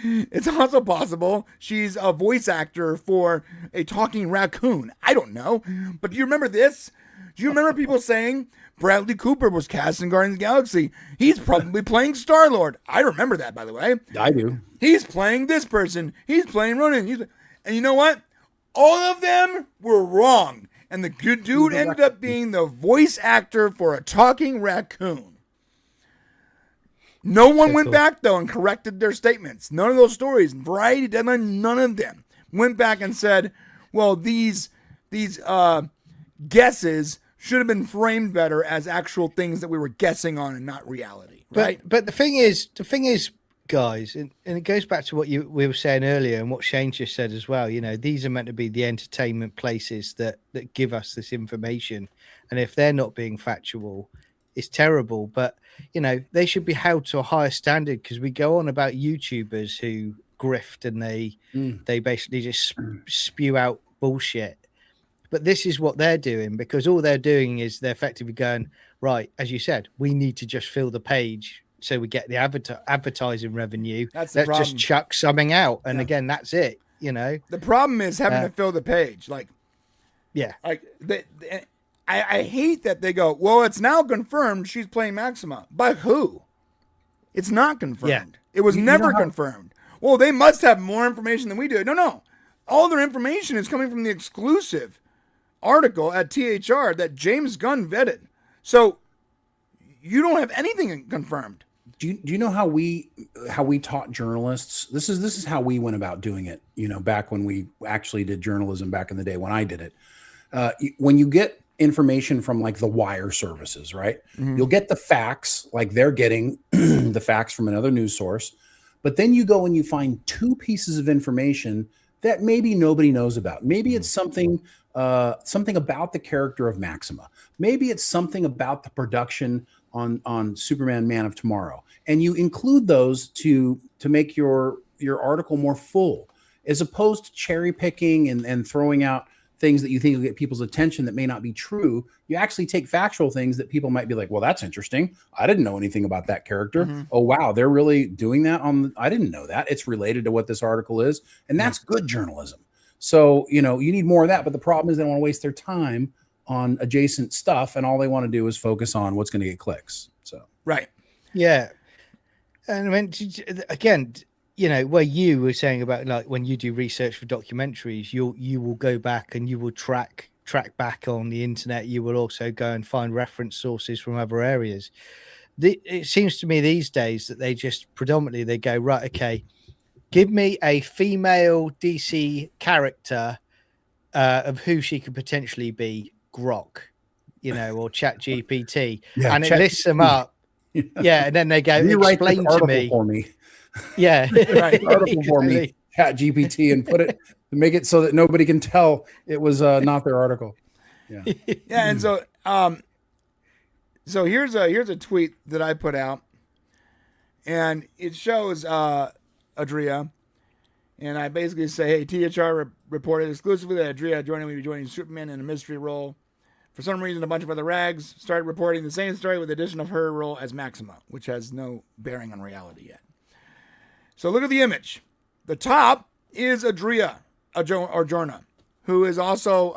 It's also possible she's a voice actor for a talking raccoon. I don't know. But do you remember this? Do you remember people saying Bradley Cooper was cast in Guardians of the Galaxy? He's probably playing Star-Lord. I remember that, by the way. I do. He's playing this person. He's playing Ronan. And you know what? All of them were wrong. And the good dude ended up being the voice actor for a talking raccoon. No one went back, though, and corrected their statements. None of those stories, Variety, Deadline, none of them went back and said, well, these guesses should have been framed better as actual things that we were guessing on and not reality. Right? But the thing is, guys, and it goes back to what we were saying earlier and what Shane just said as well. You know, these are meant to be the entertainment places that give us this information. And if they're not being factual, it's terrible. But, you know, they should be held to a higher standard, because we go on about YouTubers who grift and they basically just spew out bullshit. But this is what they're doing, because all they're doing is they're effectively going, right, as you said, we need to just fill the page so we get the advertising revenue. Let's just chuck something out. And again, that's it, you know. The problem is having to fill the page. Like, yeah. Like, I hate that they go, well, it's now confirmed she's playing Maxima. By who? It's not confirmed. Yeah. It was never confirmed. Well, they must have more information than we do. No. All their information is coming from the exclusive article at THR that James Gunn vetted. So you don't have anything confirmed. Do you know how we taught journalists? This is how we went about doing it, you know, back when we actually did journalism back in the day when I did it. When you get information from like the wire services, right? Mm-hmm. You'll get the facts, like they're getting the facts from another news source. But then you go and you find two pieces of information that maybe nobody knows about. Maybe it's something about the character of Maxima. Maybe it's something about the production on Superman Man of Tomorrow. And you include those to make your your article more full, as opposed to cherry picking and throwing out things that you think will get people's attention that may not be true. You actually take factual things that people might be like, well, that's interesting. I didn't know anything about that character. Oh, wow, they're really doing that I didn't know that. It's related to what this article is. And that's good journalism. So, you need more of that. But the problem is they don't want to waste their time on adjacent stuff. And all they want to do is focus on what's going to get clicks. So, right. Yeah. And I mean, again, where you were saying about like when you do research for documentaries, you will go back and you will track back on the internet. You will also go and find reference sources from other areas. It seems to me these days that they just predominantly they go, right, okay, give me a female DC character of who she could potentially be, Grok, or Chat GPT, and it lists them up. Yeah, and then they go, explain to me for me. Yeah, right. Article for me, Chat GPT, and make it so that nobody can tell it was not their article. Yeah, yeah, and so here's a tweet that I put out, and it shows Adria, and I basically say, hey, THR reported exclusively that Adria will be joining Superman in a mystery role. For some reason, a bunch of other rags started reporting the same story with the addition of her role as Maxima, which has no bearing on reality yet. So look at the image. The top is Adria Arjona, who is also,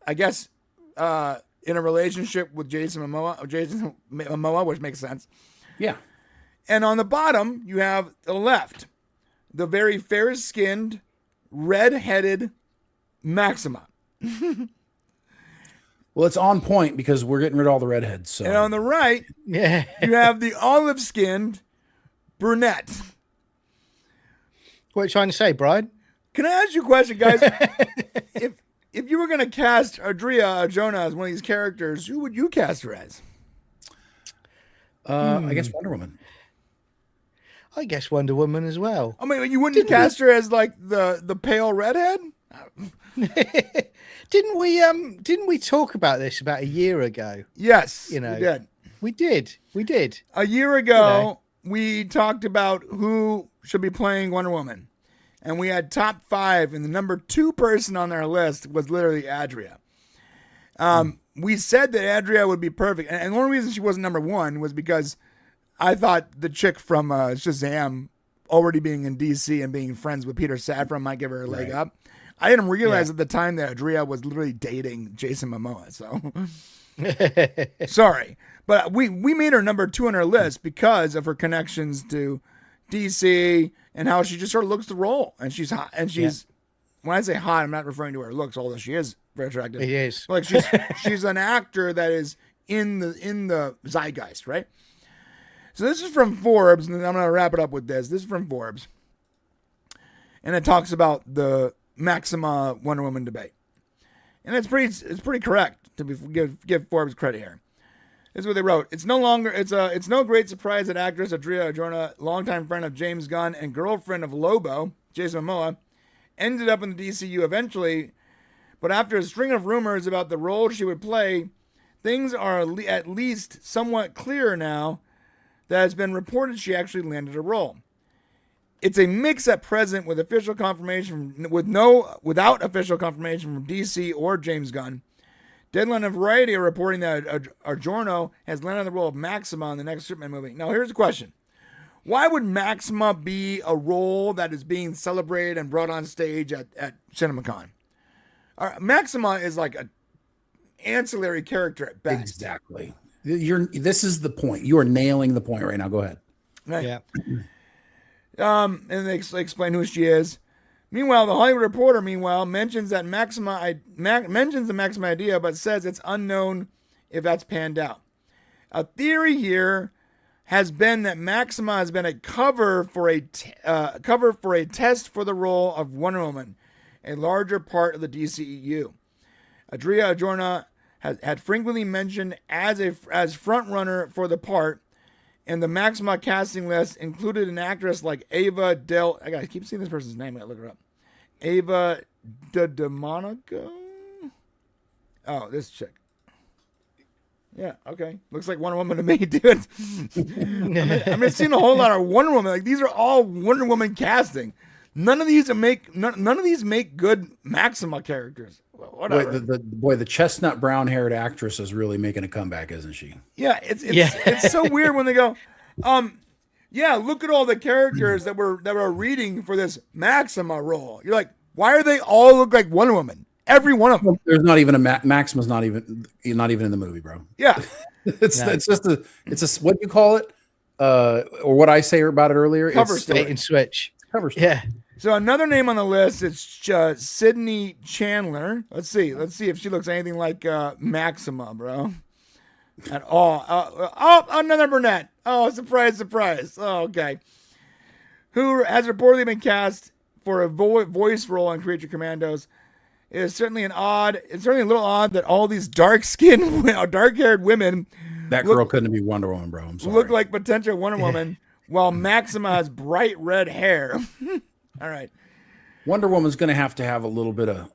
I guess, in a relationship with Jason Momoa, which makes sense. Yeah. And on the bottom, you have the left, the very fair-skinned, red-headed Maxima. Well, it's on point because we're getting rid of all the redheads. So. And on the right, you have the olive-skinned brunette. What are you trying to say, Brian? Can I ask you a question, guys? if you were going to cast Adria Arjona as one of these characters, who would you cast her as? I guess Wonder Woman. I guess Wonder Woman as well. I mean, you wouldn't cast her as like the pale redhead? Didn't we talk about this about a year ago? Yes, we did. We did. A year ago, we talked about who should be playing Wonder Woman. And we had top 5, and the number 2 person on our list was literally Adria. We said that Adria would be perfect. And the only reason she wasn't number 1 was because I thought the chick from Shazam already being in DC and being friends with Peter Safran might give her a leg up. I didn't realize at the time that Adria was literally dating Jason Momoa. So sorry. But we made her number 2 on our list because of her connections to DC and how she just sort of looks the role. And she's hot. And she's, when I say hot, I'm not referring to her looks, although she is very attractive. It is. Like she's an actor that is in the zeitgeist, right? So this is from Forbes, and I'm going to wrap it up with this. This is from Forbes. And it talks about the Maxima Wonder Woman debate. And it's pretty correct to give Forbes credit here. This is what they wrote. It's no great surprise that actress Adria Arjona, longtime friend of James Gunn and girlfriend of Lobo, Jason Momoa, ended up in the DCU eventually. But after a string of rumors about the role she would play, things are at least somewhat clearer now that it's been reported she actually landed a role. It's a mix at present with official confirmation without official confirmation from DC or James Gunn. Deadline and Variety are reporting that Arjona has landed the role of Maxima in the next Superman movie. Now, here's the question. Why would Maxima be a role that is being celebrated and brought on stage at Cineacon? Maxima is like an ancillary character at best. Exactly. This is the point. You are nailing the point right now. Go ahead. Right. Yeah. And they explain who she is. Meanwhile, the Hollywood Reporter, mentions the Maxima idea, but says it's unknown if that's panned out. A theory here has been that Maxima has been a cover for a test for the role of Wonder Woman, a larger part of the DCEU. Adria Arjona had frequently mentioned as front runner for the part, and the Maxima casting list included an actress like Ava Del. I keep seeing this person's name. I gotta look her up. Ava DeMonico. Oh, this chick. Yeah, okay. Looks like Wonder Woman to me, dude. I'm seeing a whole lot of Wonder Woman. Like these are all Wonder Woman casting. None of these make good Maxima characters. Well, whatever. The chestnut brown haired actress is really making a comeback, isn't she? Yeah, it's so weird when they go, yeah, look at all the characters that were reading for this Maxima role. You're like, why are they all look like Wonder Woman? Every one of them. There's not even a Maxima's not even in the movie, bro. Yeah, it's just a what do you call it? Or what I say about it earlier? Cover story and switch. Cover story. Yeah. So another name on the list is Sydney Chandler. Let's see if she looks anything like Maxima, bro. At all. Another brunette. Oh, surprise. Oh, okay. Who has reportedly been cast for a voice role on Creature Commandos. It's certainly a little odd that all these dark-haired women. That girl couldn't be Wonder Woman, bro. I'm sorry. Look like potential Wonder Woman, while Maxima has bright red hair. All right. Wonder Woman's going to have a little bit of.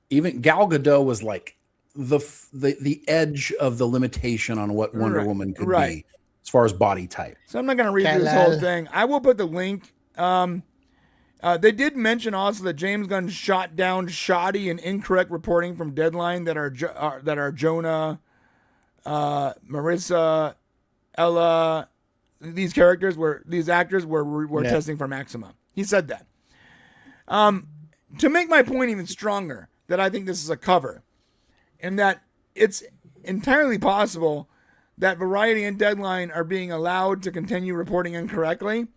Even Gal Gadot was like the edge of the limitation on what Wonder Woman could be as far as body type. So I'm not going to read through this whole thing. I will put the link. They did mention also that James Gunn shot down shoddy and incorrect reporting from Deadline that are Jonah, Marissa, Ella, these actors were testing for Maxima. He said that. To make my point even stronger, that I think this is a cover, and that it's entirely possible that Variety and Deadline are being allowed to continue reporting incorrectly.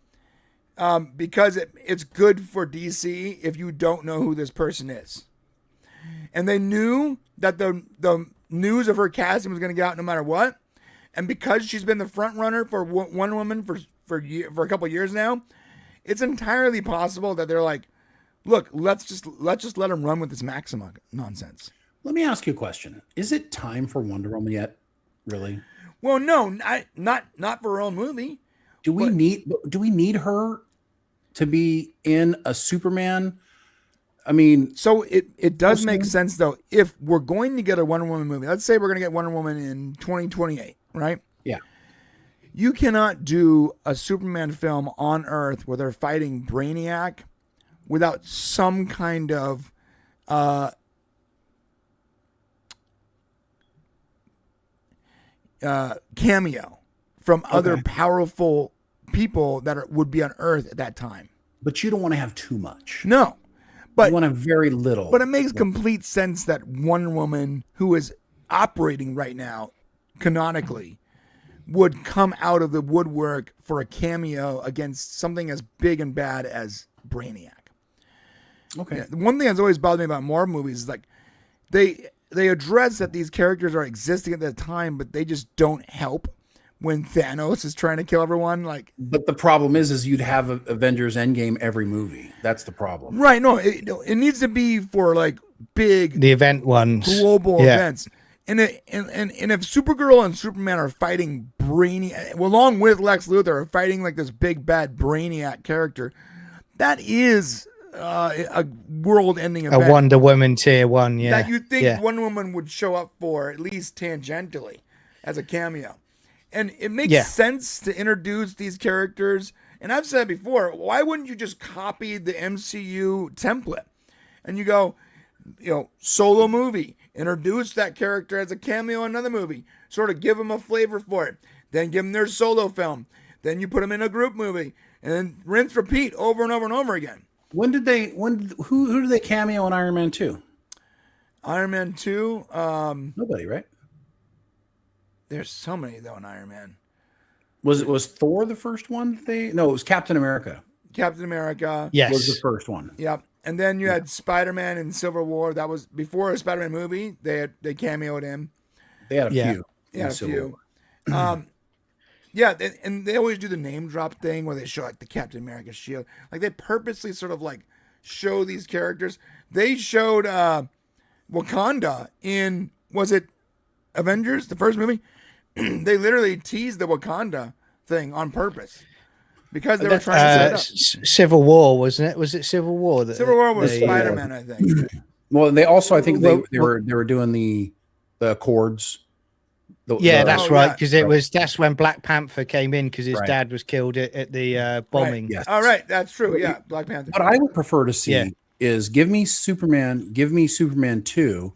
Because it's good for DC if you don't know who this person is. And they knew that the news of her casting was going to get out no matter what. And because she's been the front runner for Wonder Woman for a couple of years now, it's entirely possible that they're like, look, let's just let them run with this Maxima nonsense. Let me ask you a question. Is it time for Wonder Woman yet? Really? Well, no, not for her own movie. Do we need her to be in a Superman? I mean, so it does make sense though. If we're going to get a Wonder Woman movie, let's say we're going to get Wonder Woman in 2028, right? Yeah. You cannot do a Superman film on Earth where they're fighting Brainiac without some kind of cameo from other powerful people that would be on Earth at that time. But you don't want to have too much. No. But you want to have very little. But it makes complete sense that Wonder Woman, who is operating right now canonically, would come out of the woodwork for a cameo against something as big and bad as Brainiac. Okay. Yeah, one thing that's always bothered me about Marvel movies is like they address that these characters are existing at that time, but they just don't help when Thanos is trying to kill everyone. But the problem is you'd have Avengers Endgame every movie. That's the problem. Right. No, it needs to be for like the event ones, global events. And if Supergirl and Superman are fighting Brainiac, along with Lex Luthor, are fighting like this big bad Brainiac character, that is a world-ending event. A Wonder Woman tier 1, that you think Wonder Woman would show up for, at least tangentially, as a cameo. And it makes sense to introduce these characters. And I've said before, why wouldn't you just copy the MCU template? And you go, solo movie, introduce that character as a cameo in another movie, sort of give them a flavor for it, then give them their solo film, then you put them in a group movie, and then rinse, repeat over and over and over again. Who did they cameo in Iron Man 2? Iron Man 2? Nobody, right? There's so many though in Iron Man. Was Thor the first one? No, it was Captain America. Captain America. Yes. Was the first one. Yep. And then you had Spider-Man in Civil War. That was before a Spider-Man movie. They cameoed him. They had a few. Yeah, a few. And they always do the name drop thing where they show like the Captain America shield. Like they purposely sort of like show these characters. They showed Wakanda in, was it Avengers, the first movie? They literally teased the Wakanda thing on purpose because they were trying to set up. Civil War, wasn't it? Was it Civil War? Civil War was Spider-Man, I think. Well, they also, I think they were doing the Accords That's right. yeah. Because that's when Black Panther came in because his Right. dad was killed at the bombing. Yes. All right, that's true. Yeah, Black Panther. What I would prefer to see is give me Superman 2,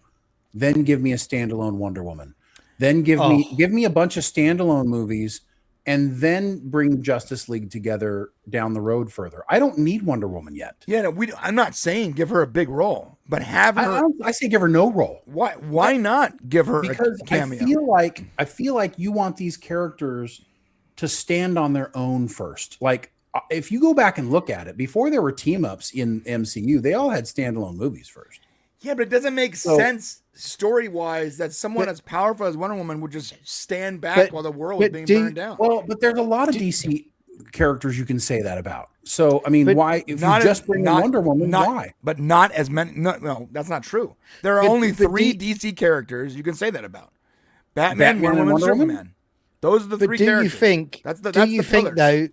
then give me a standalone Wonder Woman. Then give me a bunch of standalone movies, and then bring Justice League together down the road further. I don't need Wonder Woman yet. Yeah, no, I'm not saying give her a big role, but have her. I say give her no role. Why not give her Because a cameo? I feel like you want these characters to stand on their own first. Like if you go back and look at it, before there were team ups in MCU, they all had standalone movies first. Yeah, but it doesn't make sense story-wise that someone as powerful as Wonder Woman would just stand back while the world is being burned down. Well, but there's a lot of DC characters you can say that about. So, I mean, why, if you just bring in Wonder Woman, why? But not as many. No, that's not true. There are only 3 DC characters you can say that about. Batman, Wonder Woman, Superman. Those are the 3 characters. Do you think though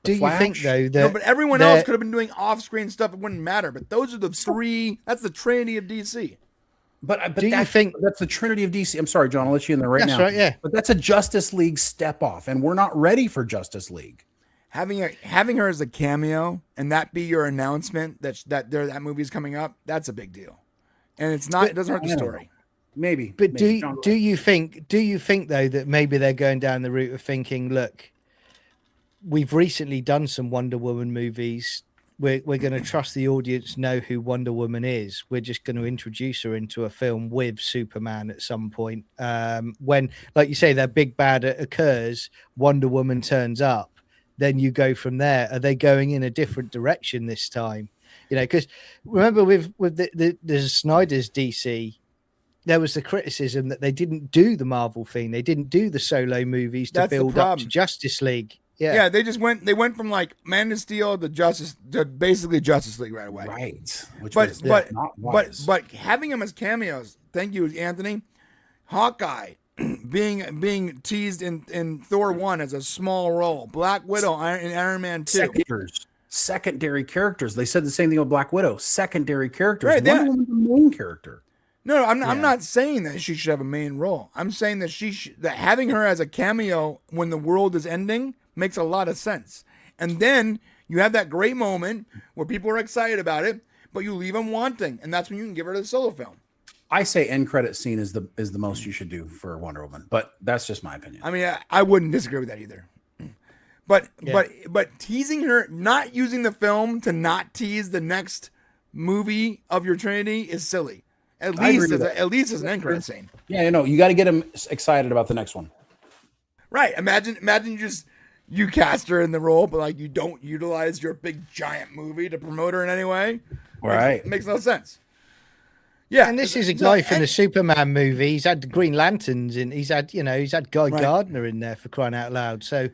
that no, but everyone else could have been doing off-screen stuff. It wouldn't matter. But those are the 3. That's the trinity of DC. But do you think that's the trinity of DC? I'm sorry, John. I'll let you in there right now. That's right. Yeah. But that's a Justice League step off, and we're not ready for Justice League. Having her as a cameo and that be your announcement that movie is coming up, that's a big deal. And it's not. It doesn't hurt the story. Maybe. But do you think though that maybe they're going down the route of thinking, look, we've recently done some Wonder Woman movies. We're going to trust the audience know who Wonder Woman is. We're just going to introduce her into a film with Superman at some point. When, like you say, that big bad occurs, Wonder Woman turns up, then you go from there. Are they going in a different direction this time? You know, because remember with the Snyder's DC, there was the criticism that they didn't do the Marvel thing. They didn't do the solo movies to build up to Justice League. Yeah, they went from like Man of Steel to basically Justice League right away. Right. But having them as cameos, thank you, Anthony. Hawkeye being teased in Thor 1 as a small role. Black Widow in Iron Man 2. Secondary characters. They said the same thing with Black Widow. Secondary characters. Right, Wonder Woman's the main character. No, I'm not saying that she should have a main role. I'm saying that that having her as a cameo when the world is ending makes a lot of sense. And then you have that great moment where people are excited about it, but you leave them wanting, and that's when you can give her the solo film. I say end credit scene is the most you should do for Wonder Woman, but that's just my opinion. I mean, I wouldn't disagree with that either. But teasing her, not using the film to not tease the next movie of your Trinity is silly. At least as an end credit scene. Yeah, you got to get them excited about the next one. Right. Imagine you cast her in the role, but like you don't utilize your big giant movie to promote her in any way. Right. It makes no sense. Yeah. And this is a guy from the Superman movie. He's had the Green Lanterns in. He's had Guy Gardner in there, for crying out loud. So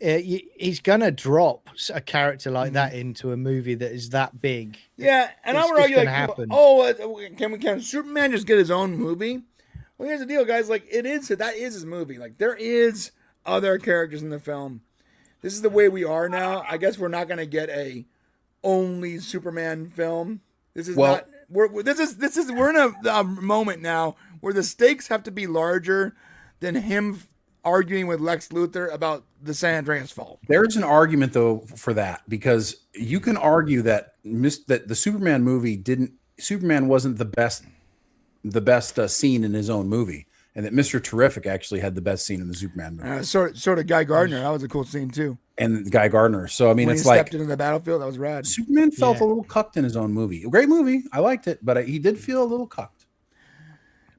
he's gonna drop a character like that into a movie that is that big. Yeah, and I would argue like, can Superman just get his own movie? Well, here's the deal, guys. Like that is his movie. Like there is other characters in the film. This is the way we are now. I guess we're not gonna get a only Superman film. This is not. We're in a moment now where the stakes have to be larger than him arguing with Lex Luthor about the San Andreas fault. There's an argument though for that, because you can argue that the Superman movie Superman wasn't the best scene in his own movie, and that Mr. Terrific actually had the best scene in the Superman movie. Sort of Guy Gardner. That was a cool scene too. And Guy Gardner. So I mean, when it's he like stepped into the battlefield. That was rad. Superman felt a little cucked in his own movie. A great movie. I liked it, but he did feel a little cucked.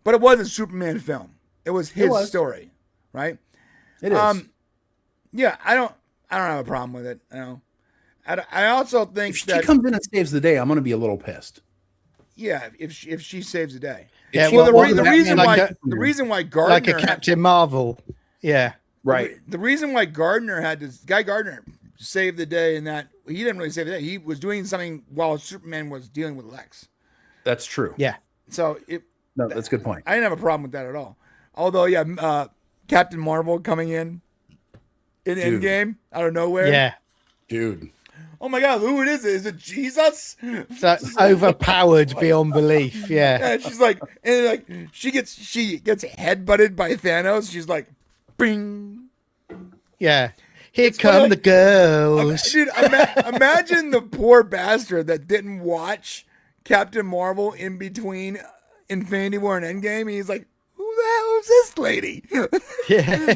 But it was a Superman film. It was his story, right? It is. Yeah, I don't have a problem with it. I also think if she comes in and saves the day, I'm going to be a little pissed. Yeah, if she saves the day. Yeah, the reason why Gardner, like a Captain Marvel. Yeah. Right. The reason why Guy Gardner saved the day, in that he didn't really save the day. He was doing something while Superman was dealing with Lex. That's true. Yeah. So that's a good point. I didn't have a problem with that at all. Although, Captain Marvel coming in Endgame out of nowhere. Yeah. Dude. oh my God, who it is? Is it Jesus? So overpowered beyond belief. Yeah. Yeah, she's like, and like she gets headbutted by Thanos. She's like, bing. Yeah. Here come the girls. Dude, imagine the poor bastard that didn't watch Captain Marvel in between Infinity War and Endgame. He's like, who the hell is this lady? Yeah.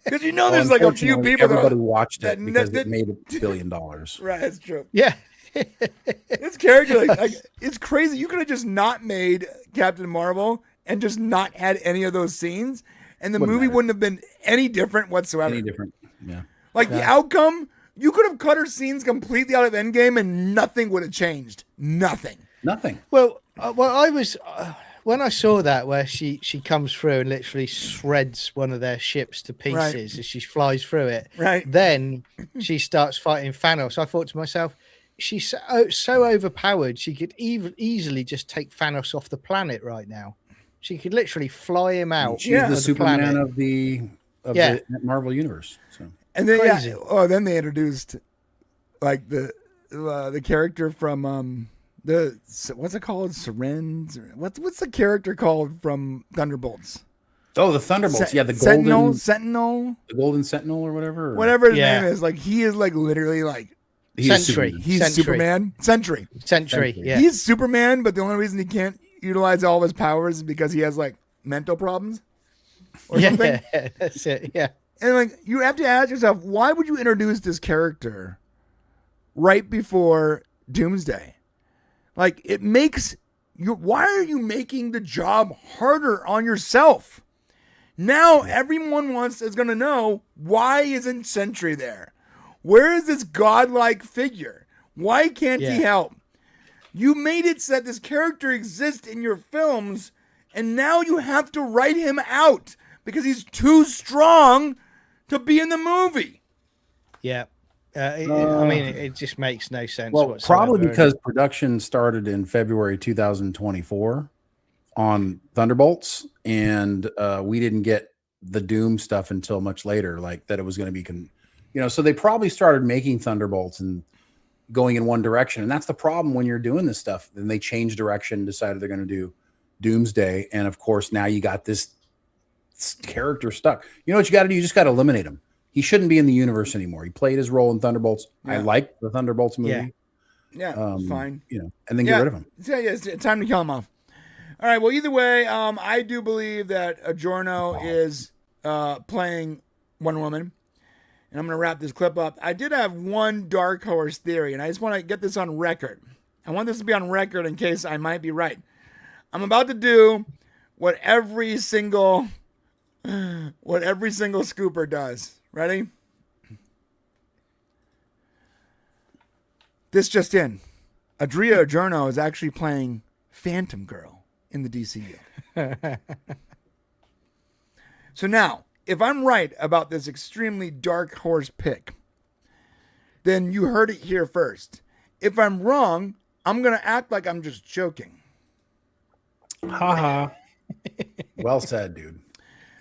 Because there's like a few people. Everybody watched it because it made $1 billion. Right, that's true. Yeah. This character, like it's crazy. You could have just not made Captain Marvel and just not had any of those scenes, and the movie wouldn't have been any different whatsoever. Any different. Yeah. Like the outcome, you could have cut her scenes completely out of Endgame and nothing would have changed. Nothing. Well, I was when I saw that where she comes through and literally shreds one of their ships to pieces as she flies through it. Right. Then she starts fighting Thanos. I thought to myself, she's so overpowered. She could easily just take Thanos off the planet right now. She could literally fly him out. She's the Superman of the Marvel universe. So. And then then they introduced like the character from what's it called? Syringe? What's the character called from Thunderbolts? Oh, the Thunderbolts. The Sentinel, the Golden Sentinel, or whatever. Whatever his name is. Like he is like literally like Sentry. He's Superman. Sentry. Yeah. He's Superman, but the only reason he can't utilize all of his powers is because he has like mental problems or something. Yeah, that's it. Yeah. And like you have to ask yourself, why would you introduce this character right before Doomsday? Like it makes why are you making the job harder on yourself? Now everyone is going to know, why isn't Sentry there? Where is this godlike figure? Why can't he help? You made it so that this character exists in your films, and now you have to write him out because he's too strong to be in the movie. Yeah. I mean, it just makes no sense. Well, whatsoever. probably because production started in February 2024 on Thunderbolts, and we didn't get the Doom stuff until much later, like that it was going to be, so they probably started making Thunderbolts and going in one direction. And that's the problem when you're doing this stuff. Then they changed direction, decided they're going to do Doomsday. And of course, now you got this character stuck. You know what you got to do? You just got to eliminate him. He shouldn't be in the universe anymore. He played his role in Thunderbolts. Yeah. I like the Thunderbolts movie. Yeah, fine. And then get rid of him. Yeah, it's time to kill him off. All right. Well, either way, I do believe that Adorno is playing Wonder Woman. And I'm going to wrap this clip up. I did have one dark horse theory, and I just want to get this on record. I want this to be on record in case I might be right. I'm about to do what every single scooper does. Ready? This just in. Adria Adorno is actually playing Phantom Girl in the DCU. So now, if I'm right about this extremely dark horse pick, then you heard it here first. If I'm wrong, I'm going to act like I'm just joking. Haha. Well said, dude.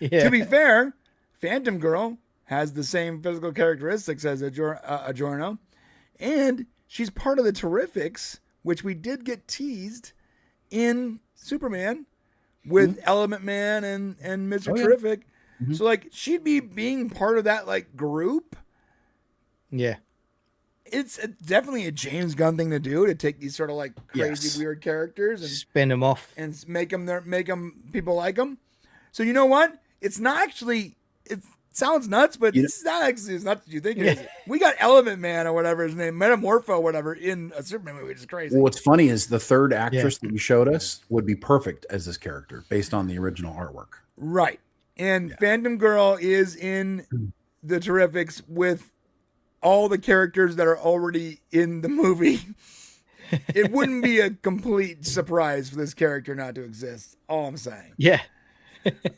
Yeah. To be fair, Phantom Girl has the same physical characteristics as Adorno, and she's part of the Terrifics, which we did get teased in Superman with Element Man and Mr. Terrific. Mm-hmm. So like she'd be being part of that like group. Yeah. It's definitely a James Gunn thing to do, to take these sort of like crazy weird characters and spin them off and make them people like them. So you know what? It's not actually, it sounds nuts, but it's not actually as nuts as you think it is. We got Element Man or whatever his name, Metamorpho, whatever, in a Superman movie, which is crazy. Well, what's funny is the third actress that you showed us would be perfect as this character based on the original artwork. Right. And Phantom Girl is in the Terrifics with all the characters that are already in the movie. It wouldn't be a complete surprise for this character not to exist. All I'm saying. Yeah.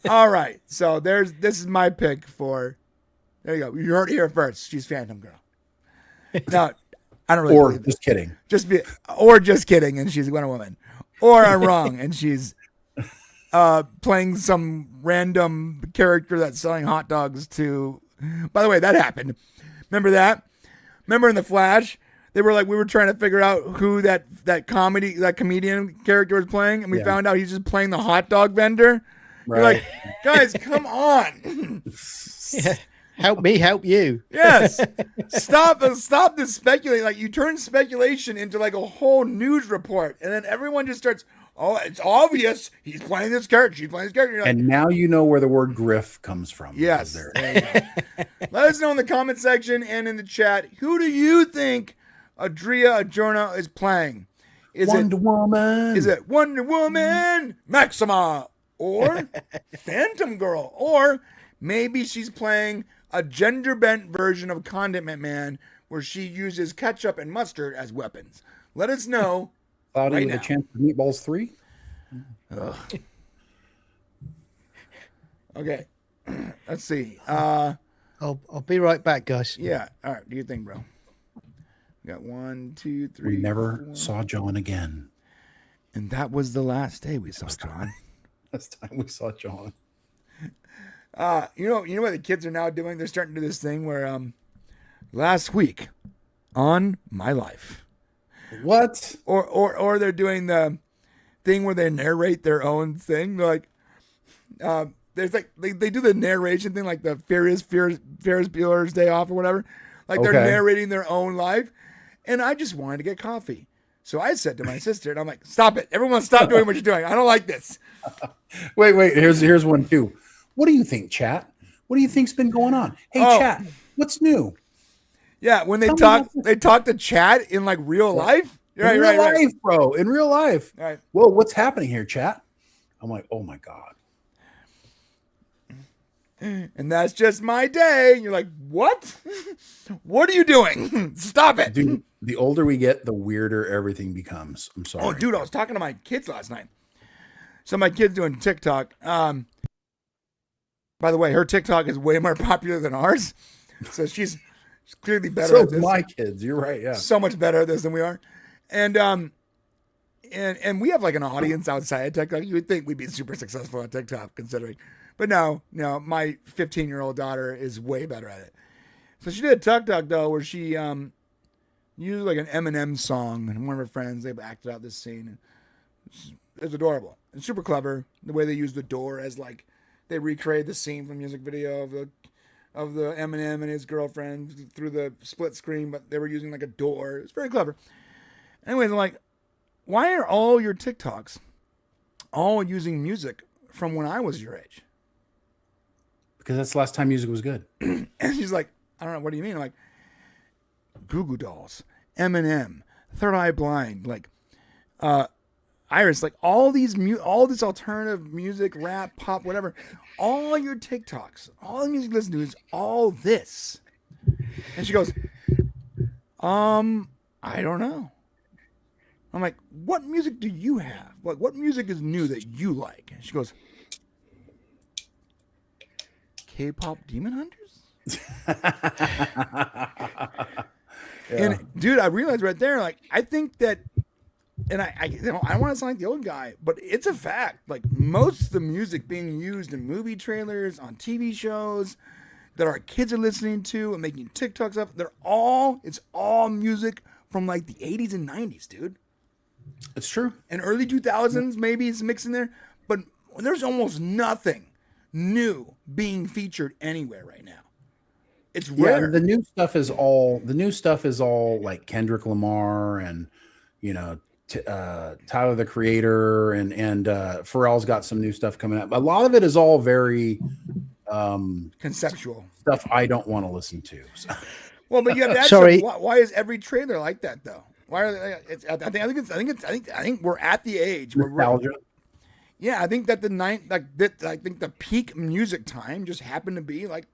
All right. So this is my pick for, there you go. You heard it here first. She's Phantom Girl. Now, I don't really believe just kidding. Just kidding. And she's Wonder Woman. Or I'm wrong. And she's playing some random character that's selling hot dogs to, by the way, that happened. Remember that? Remember in The Flash, we were trying to figure out who that comedian character was playing, and we found out he's just playing the hot dog vendor. Right. You're like, guys, come on. Help me, help you. Yes. Stop this speculating. Like, you turn speculation into like a whole news report, and then everyone just starts, oh, it's obvious he's playing this character. She's playing this character. Like, and now you know where the word griff comes from. Yes. There you go. Let us know in the comment section and in the chat, who do you think Adria Arjona is playing? Wonder Woman. Is it Wonder Woman, Maxima, or Phantom Girl? Or maybe she's playing a gender-bent version of Condiment Man where she uses ketchup and mustard as weapons. Let us know. Cloudy right with now. a chance of Meatballs 3? Okay. Let's see. I'll be right back, guys. Yeah. All right. Do you think, bro? We got 1, 2, 3. We never saw John again. And that was the last day we saw John. Last time we saw John. You know what the kids are now doing? They're starting to do this thing where last week on My Life. What? Or they're doing the thing where they narrate their own thing. They're like there's like they do the narration thing, like the Ferris Bueller's Day Off or whatever. Like they're narrating their own life. And I just wanted to get coffee. So I said to my sister, and I'm like, stop it. Everyone stop doing what you're doing. I don't like this. Wait. Here's one too. What do you think, chat? What do you think's been going on? Hey, chat, what's new? Yeah, when they talk to chat in like real life. In real life, bro. In real life. All right. Whoa, what's happening here, chat? I'm like, oh my God. And that's just my day. And you're like, what? What are you doing? Stop it. Dude, the older we get, the weirder everything becomes. I'm sorry. Oh, dude, I was talking to my kids last night. So my kid's doing TikTok. By the way, her TikTok is way more popular than ours. So she's clearly better at this. My kids, you're right, yeah. So much better at this than we are. And we have like an audience outside of TikTok. You would think we'd be super successful at TikTok considering. But no, my 15-year-old daughter is way better at it. So she did a TikTok though where she used like an Eminem song, and one of her friends, they acted out this scene. It's adorable. It's super clever. The way they use the door as like they recreated the scene from the music video of the Eminem and his girlfriend through the split screen, but they were using like a door. It's very clever. Anyways, I'm like, why are all your TikToks all using music from when I was your age? Because that's the last time music was good. And she's like, I don't know, what do you mean? I'm like, Goo Goo Dolls, Eminem, Third Eye Blind, like Iris, like all this alternative music, rap, pop, whatever, all your TikToks, all the music you listen to is all this. And she goes, I don't know. I'm like, what music do you have? What music is new that you like? And she goes, K-pop Demon Hunters? And dude, I realized right there, like, I think that, and I don't want to sound like the old guy, but it's a fact. Like, most of the music being used in movie trailers, on TV shows, that our kids are listening to and making TikToks up, it's all music from like the 80s and 90s, dude. It's true. And early 2000s, maybe it's mixed in there, but there's almost nothing new being featured anywhere right now. It's rare. Yeah, the new stuff is all like Kendrick Lamar and Tyler the Creator and Pharrell's got some new stuff coming out. A lot of it is all very conceptual stuff I don't want to listen to. So. Well, but you have to ask them, why is every trailer like that though? Why are they? I think we're at the age where nostalgia. Yeah, I think that I think the peak music time just happened to be like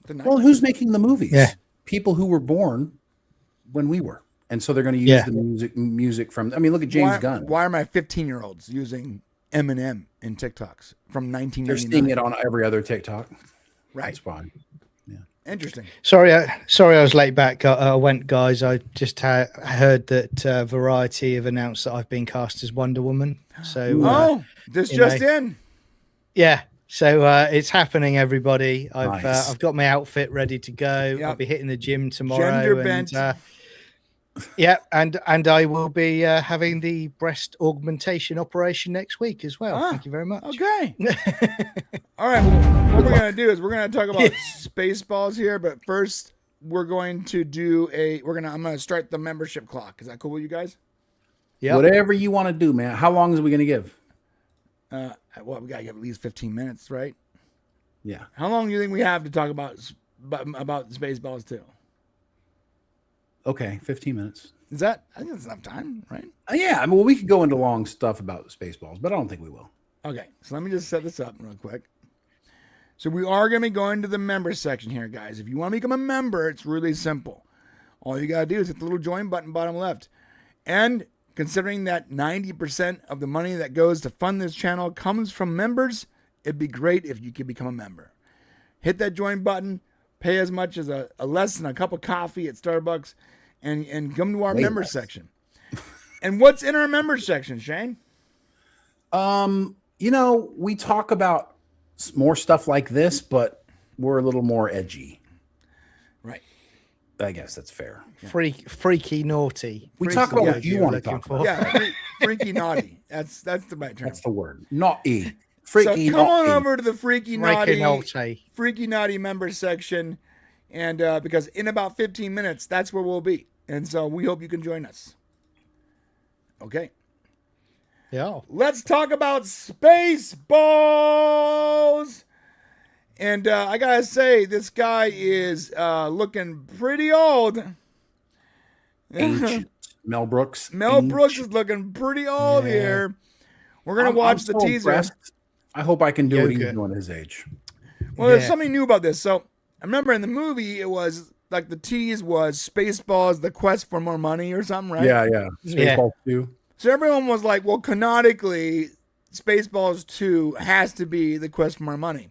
the 90s. Well, who's making the movies? Yeah. People who were born when we were, and so they're going to use the music from. I mean, look at James Gunn. Why are my 15-year-olds using Eminem in TikToks from 1999? They're seeing it on every other TikTok. Right. That's fine. Interesting. Sorry, I was late back. I went, guys. I just heard that Variety have announced that I've been cast as Wonder Woman. So, this just in. Yeah, So it's happening, everybody. Nice. I've got my outfit ready to go. Yep. I'll be hitting the gym tomorrow. Gender bent. And I will be having the breast augmentation operation next week as well. Thank you very much. Okay. All right. Well, what we're going to do is we're going to talk about Spaceballs here, but first we're going to do I'm going to start the membership clock. Is that cool with you guys? Yeah. Whatever you want to do, man. How long is we going to give? Well, we got to give at least 15 minutes, right? Yeah. How long do you think we have to talk about Spaceballs too? Okay, 15 minutes. Is that? I think that's enough time, right? Yeah, I mean, well, we could go into long stuff about Spaceballs, but I don't think we will. Okay, so let me just set this up real quick. So we are going to be going to the member section here, guys. If you want to become a member, it's really simple. All you got to do is hit the little join button bottom left. And considering that 90% of the money that goes to fund this channel comes from members, it'd be great if you could become a member. Hit that join button, pay as much as a less than a cup of coffee at Starbucks, and come to our member section. And what's in our member section, Shane? You know, we talk about more stuff like this, but we're a little more edgy. Right. I guess that's fair. Freaky naughty. We talk about what you want to talk about. Yeah, freaky naughty. That's the right term. That's the word. Naughty. Freaky so come naughty. on over to the freaky naughty member section, and because in about 15 minutes, that's where we'll be. And so we hope you can join us. Okay. Yeah. Let's talk about Spaceballs. And I gotta say, this guy is looking pretty old. Ancient. Mel Brooks. Brooks is looking pretty old here. We're gonna watch the teaser. Impressed. I hope I can do what he's doing at his age. Well, there's something new about this. So I remember in the movie, it was like the tease was Spaceballs: The Quest for More Money or something, right? Yeah. Spaceballs 2. So everyone was like, well, canonically, Spaceballs 2 has to be The Quest for More Money.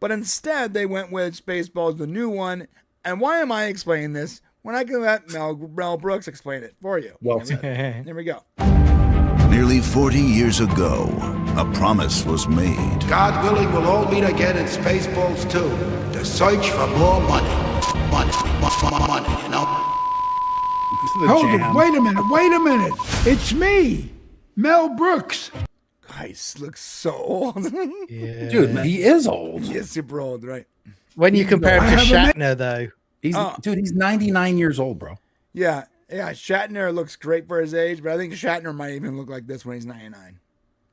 But instead, they went with Spaceballs, the new one. And why am I explaining this when I can let Mel Brooks explain it for you? Well, here we go. Nearly 40 years ago, a promise was made. God willing, we'll all meet again in Spaceballs 2. The search for more money. Money, you know? Hold it. Wait a minute. It's me, Mel Brooks. Guys, looks so old. Yeah. Dude, he is old. He is super old, right? When you compare him to Shatner, though. He's 99 years old, bro. Yeah. Shatner looks great for his age, but I think Shatner might even look like this when he's 99.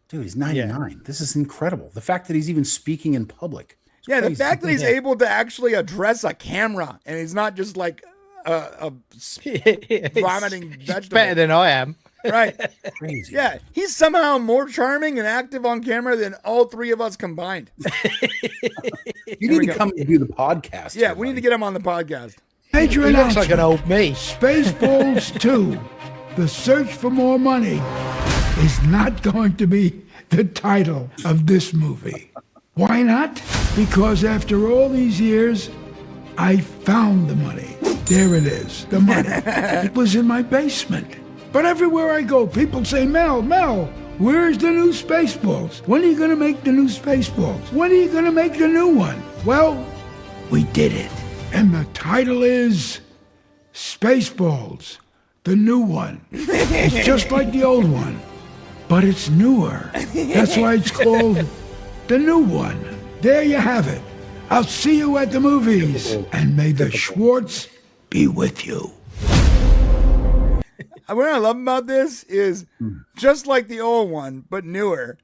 Dude, he's 99. Yeah. This is incredible. The fact that he's even speaking in public. Yeah, crazy. The fact that he's able to actually address a camera and he's not just like a vomiting vegetable. He's better than I am. Right. Crazy. Yeah, he's somehow more charming and active on camera than all three of us combined. You need to come and do the podcast. Yeah, we need to get him on the podcast. Major he looks like an old me. Spaceballs 2, The Search for More Money, is not going to be the title of this movie. Why not? Because after all these years, I found the money. There it is, the money. It was in my basement. But everywhere I go, people say, Mel, where's the new Spaceballs? When are you going to make the new Spaceballs? When are you going to make the new one? Well, we did it. And the title is Spaceballs, the new one. It's just like the old one, but it's newer. That's why it's called the new one. There you have it. I'll see you at the movies. And may the Schwartz be with you. What I love about this is just like the old one, but newer,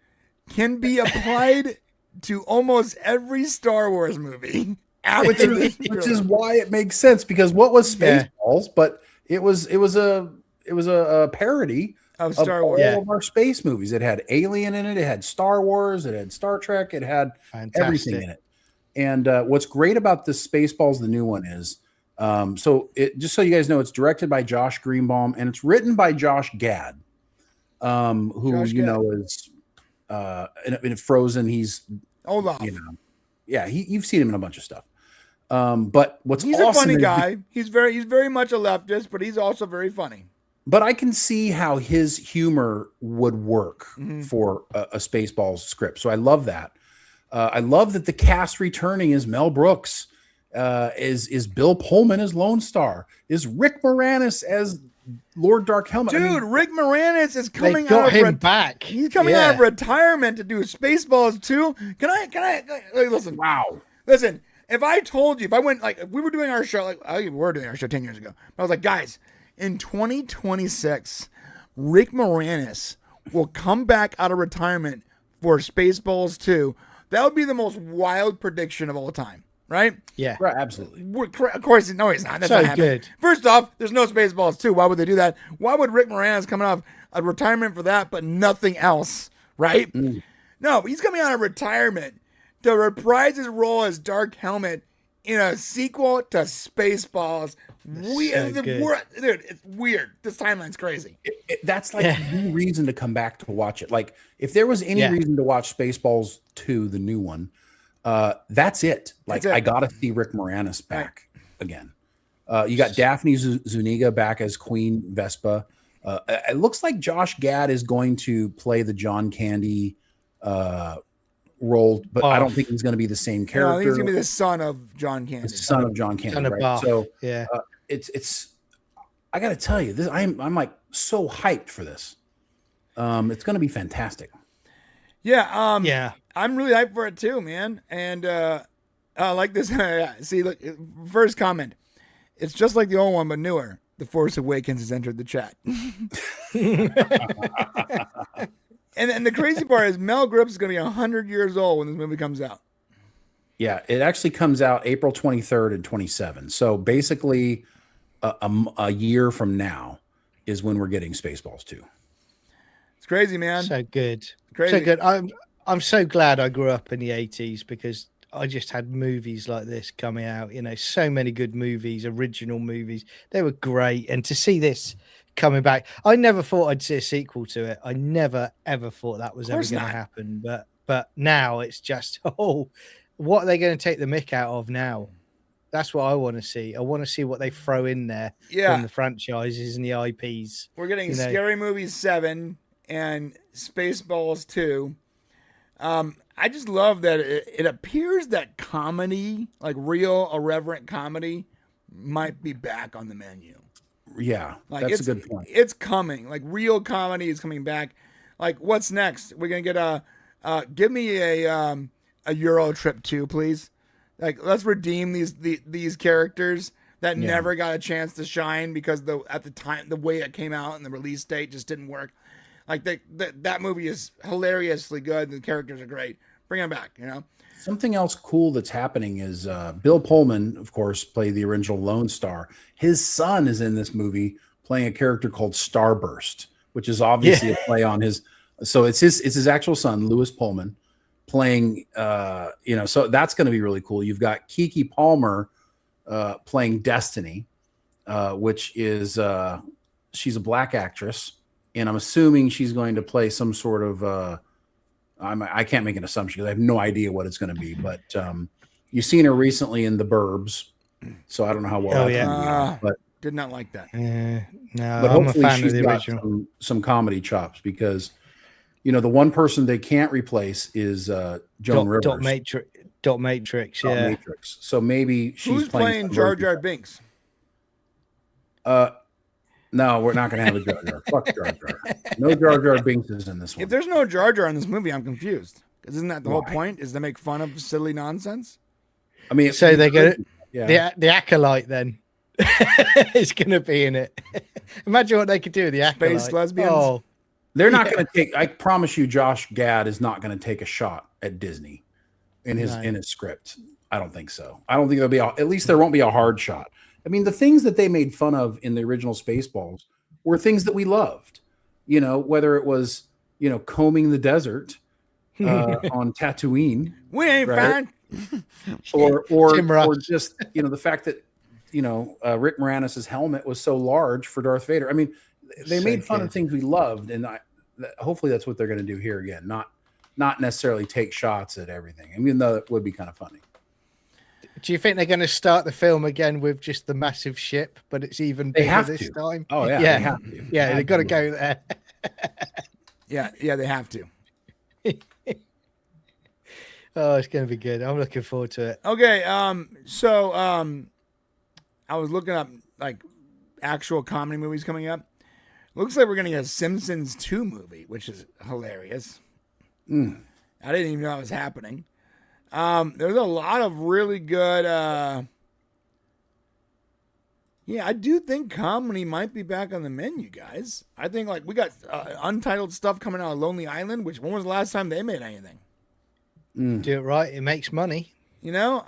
can be applied to almost every Star Wars movie. Which is why it makes sense, because what was Spaceballs? But it was a parody of Star Wars. All of our space movies. It had Alien in it. It had Star Wars. It had Star Trek. It had everything in it. And what's great about this Spaceballs, the new one, is just so you guys know, it's directed by Josh Greenbaum and it's written by Josh Gad, who is in Frozen. He's Olaf. You've seen him in a bunch of stuff. But he's a funny guy. He's very much a leftist, but he's also very funny. But I can see how his humor would work for a Spaceballs script. So I love that. I love that the cast returning is Mel Brooks, is Bill Pullman as Lone Star, is Rick Moranis as Lord Dark Helmet. Dude, Rick Moranis is coming got out of him back. He's coming out of retirement to do Spaceballs 2. Can I listen? Wow. Listen, if I told you, if we were doing our show, we were doing our show 10 years ago. I was like, guys, in 2026, Rick Moranis will come back out of retirement for Spaceballs 2. That would be the most wild prediction of all time. Right? Yeah. Right, absolutely. Of course, no, he's not. That's so not happening. good. First off, there's no Spaceballs 2. Why would they do that? Why would Rick Moranis coming off a retirement for that, but nothing else? Right? No, he's coming out of retirement to reprise his role as Dark Helmet in a sequel to Spaceballs. Dude, it's weird. This timeline's crazy. That's like the reason to come back to watch it. Like, if there was any reason to watch Spaceballs 2, the new one, that's it. Like, I gotta see Rick Moranis back again. You got Daphne Zuniga back as Queen Vespa. It looks like Josh Gad is going to play the John Candy role, but I don't think he's going to be the same character. No, I think he's going to be the son of John Candy. The son of John Candy, right? So it's. I got to tell you, this I'm like so hyped for this. It's going to be fantastic. Yeah. I'm really hyped for it too, man. And I like this. See, look, first comment. It's just like the old one, but newer. The Force Awakens has entered the chat. And the crazy part is Mel Brooks is going to be 100 years old when this movie comes out. Yeah, it actually comes out April 23rd and 27. So basically a year from now is when we're getting Spaceballs 2. It's crazy, man. So good. Crazy. So good. I'm so glad I grew up in the 80s because I just had movies like this coming out, so many good movies, original movies. They were great. And to see this coming back, I never thought I'd see a sequel to it. I never, ever thought that was ever going to happen. But now it's just, what are they going to take the mick out of now? That's what I want to see. I want to see what they throw in there from the franchises and the IPs. We're getting Scary Movies 7 and Spaceballs 2. I just love that it appears that comedy, like real irreverent comedy, might be back on the menu. Yeah, like that's a good point. It's coming. Like real comedy is coming back. Like what's next? We're gonna get give me a Euro Trip 2, please. Like let's redeem these characters that never got a chance to shine because at the time the way it came out and the release date just didn't work. Like that movie is hilariously good. The characters are great. Bring them back, Something else cool that's happening is Bill Pullman, of course, played the original Lone Star. His son is in this movie playing a character called Starburst, which is obviously a play on his. So it's his actual son, Lewis Pullman, playing. So that's going to be really cool. You've got Keke Palmer playing Destiny, which is she's a black actress. And I'm assuming she's going to play some sort of, I can't make an assumption because I have no idea what it's going to be. But you've seen her recently in The Burbs, so I don't know how well. But did not like that. No, but I'm hopefully a fan she's of the got original. some comedy chops because, the one person they can't replace is Joan Rivers. Dot Matrix, yeah. Matrix. So maybe she's Who's playing Jar Jar Binks? No, we're not going to have a Jar Jar. Fuck Jar Jar. No Jar Jar Binks is in this one. If there's no Jar Jar in this movie, I'm confused. Because isn't that the whole point? Is to make fun of silly nonsense? I mean, so they're going to the acolyte then is going to be in it. Imagine what they could do with the acolyte. Space lesbians. Oh, they're not going to take. I promise you, Josh Gad is not going to take a shot at Disney in his script. I don't think so. I don't think there'll be at least there won't be a hard shot. I mean, the things that they made fun of in the original Spaceballs were things that we loved, whether it was, combing the desert on Tatooine. We ain't fine. Or just, the fact that, Rick Moranis' helmet was so large for Darth Vader. I mean, they made fun of things we loved. And hopefully that's what they're going to do here again. Not necessarily take shots at everything. I mean, though it would be kind of funny. Do you think they're going to start the film again with just the massive ship, but it's even bigger this time? Oh yeah, yeah, they have to. Yeah, they've got to go there. yeah, they have to. Oh, it's going to be good. I'm looking forward to it. Okay, so I was looking up like actual comedy movies coming up. Looks like we're gonna get a Simpsons 2 movie, which is hilarious. I didn't even know it was happening. There's a lot of really good. Yeah, I do think comedy might be back on the menu, guys. I think like we got untitled stuff coming out of Lonely Island. Which when was the last time they made anything? Do it right, it makes money. You know,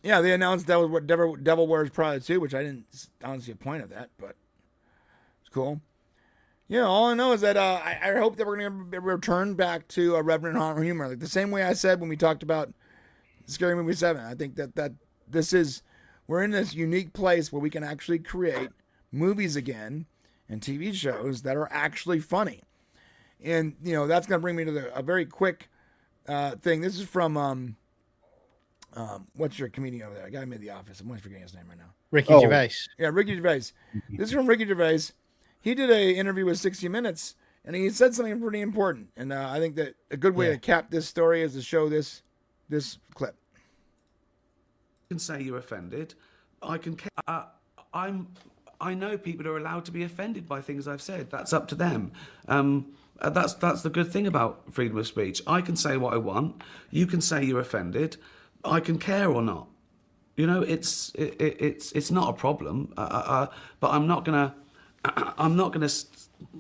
yeah, they announced that was what Devil Wears Prada 2, which I don't see a point of that, but it's cool. Yeah, all I know is that I hope that we're going to return back to a Reverend Horror humor, like the same way I said when we talked about Scary Movie 7. I think that we're in this unique place where we can actually create movies again and TV shows that are actually funny. And, you know, that's going to bring me to a very quick thing. This is from, what's your comedian over there? I got him in the office. I'm only forgetting his name right now. Ricky Gervais. Yeah, Ricky Gervais. This is from Ricky Gervais. He did an interview with 60 Minutes, and he said something pretty important. And I think that a good way to cap this story is to show this clip. You can say you're offended. I can. I know people are allowed to be offended by things I've said. That's up to them. That's the good thing about freedom of speech. I can say what I want. You can say you're offended. I can care or not. You know, it's not a problem. But I'm not gonna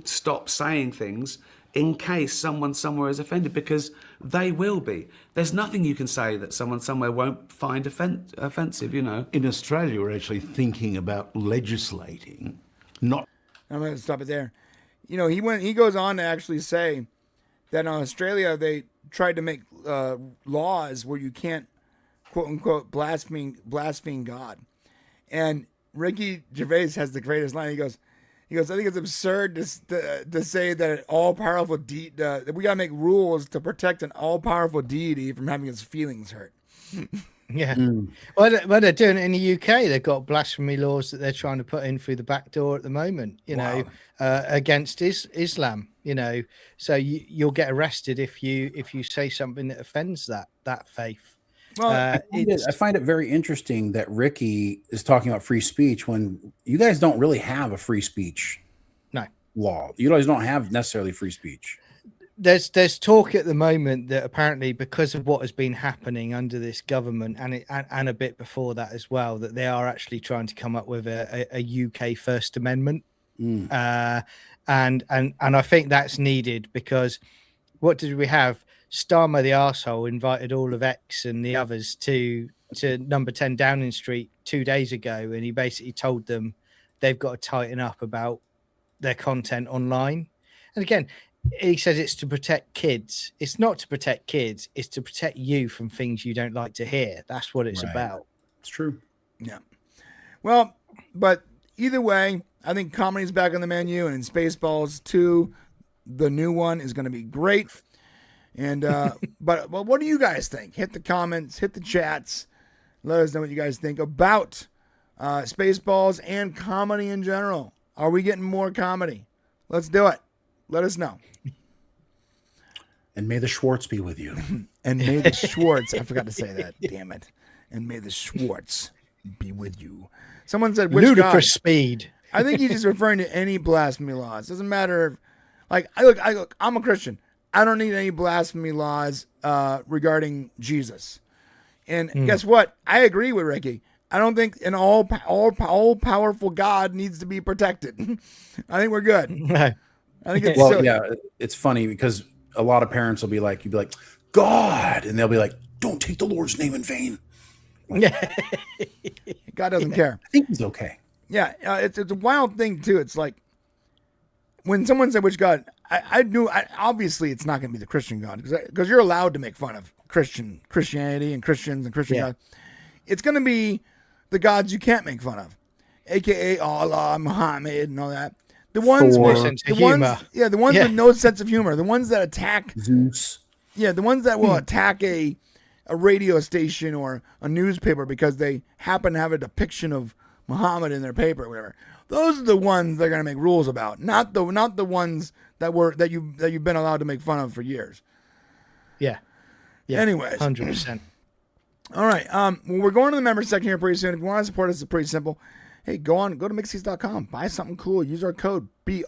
stop saying things in case someone somewhere is offended, because they will be. There's nothing you can say that someone somewhere won't find offensive, you know. In Australia, we're actually thinking about legislating, not... I'm going to stop it there. You know, he goes on to actually say that in Australia, they tried to make laws where you can't, quote unquote, blaspheme God. And Ricky Gervais has the greatest line. He goes, I think it's absurd to say that an all-powerful that we got to make rules to protect an all-powerful deity from having his feelings hurt. Yeah. Well, they're doing it in the UK. They've got blasphemy laws that they're trying to put in through the back door at the moment, you know, against Islam, you know. So you'll get arrested if you say something that offends that faith. Well, I find it very interesting that Ricky is talking about free speech when you guys don't really have a free speech law. You guys don't have necessarily free speech. There's talk at the moment that apparently because of what has been happening under this government and a bit before that as well, that they are actually trying to come up with a UK First Amendment. And I think that's needed, because what did we have? Starmer the arsehole invited all of X and the others to number 10 Downing Street 2 days ago, and he basically told them they've got to tighten up about their content online. And again, he says it's to protect kids. It's not to protect kids, it's to protect you from things you don't like to hear. That's what it's about. It's true. Yeah. Well, but either way, I think comedy's back on the menu, and in Spaceballs 2, the new one is going to be great. And but what do you guys think? Hit the comments, hit the chats. Let us know what you guys think about Spaceballs and comedy in general. Are we getting more comedy? Let's do it. Let us know. And may the Schwartz be with you. And may the Schwartz, I forgot to say that, damn it. And may the Schwartz be with you. Someone said, which ludicrous God? Speed. I think he's just referring to any blasphemy laws. Doesn't matter if, like, I'm a Christian. I don't need any blasphemy laws regarding Jesus. And guess what? I agree with Ricky. I don't think an all powerful God needs to be protected. I think we're good. I think it's silly. Yeah, it's funny because a lot of parents will be like, you'd be like, God, and they'll be like, don't take the Lord's name in vain. Yeah. God doesn't care. I think he's okay. Yeah, it's a wild thing too. It's like when someone said which God, I knew obviously it's not going to be the Christian God, because you're allowed to make fun of Christianity and Christians and Christian God. It's going to be the gods you can't make fun of, aka Allah, Muhammad, and all that. The ones with no sense of humor, the ones that attack Zeus. Yeah, the ones that will attack a radio station or a newspaper because they happen to have a depiction of Muhammad in their paper or whatever. Those are the ones they're going to make rules about, not the ones that you've been allowed to make fun of for years. Yeah. Anyways. 100%. All right. Well, we're going to the members section here pretty soon. If you want to support us, it's pretty simple. Hey, go to mixies.com. Buy something cool. Use our code BRANE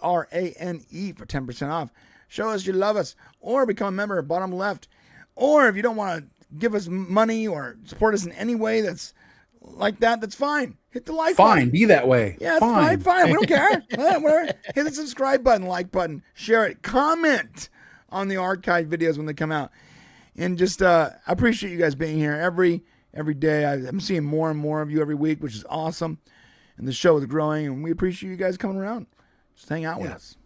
for 10% off. Show us you love us, or become a member at bottom left. Or if you don't want to give us money or support us in any way that's like that, that's fine. Hit the like button. Fine, be that way. Yeah, it's fine. We don't care. Whatever. Hit the subscribe button, like button, share it, comment on the archive videos when they come out. And just I appreciate you guys being here every day. I'm seeing more and more of you every week, which is awesome. And the show is growing, and we appreciate you guys coming around. Just hang out with us.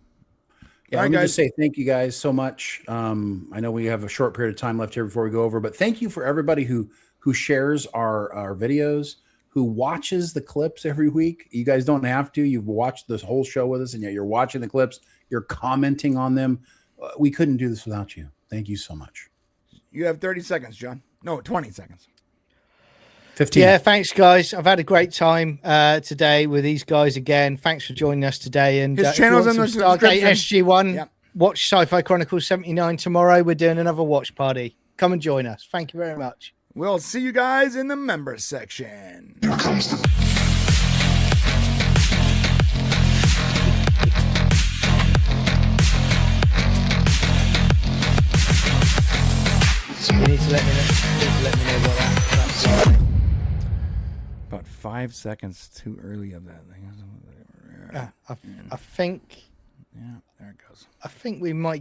Yeah, All right, let me guys. just say thank you guys so much. I know we have a short period of time left here before we go over, but thank you for everybody who shares our videos, who watches the clips every week. You guys don't have to. You've watched this whole show with us, and yet you're watching the clips. You're commenting on them. We couldn't do this without you. Thank you so much. You have 30 seconds, John. No, 20 seconds. 15. Yeah, thanks, guys. I've had a great time today with these guys again. Thanks for joining us today. And His channel's in the Stargate description. SG1. Yep. Watch Sci-Fi Chronicles 79 tomorrow. We're doing another watch party. Come and join us. Thank you very much. We'll see you guys in the members section. You need to let me know what that's like. About 5 seconds too early of that thing. I think. Yeah, there it goes. I think we might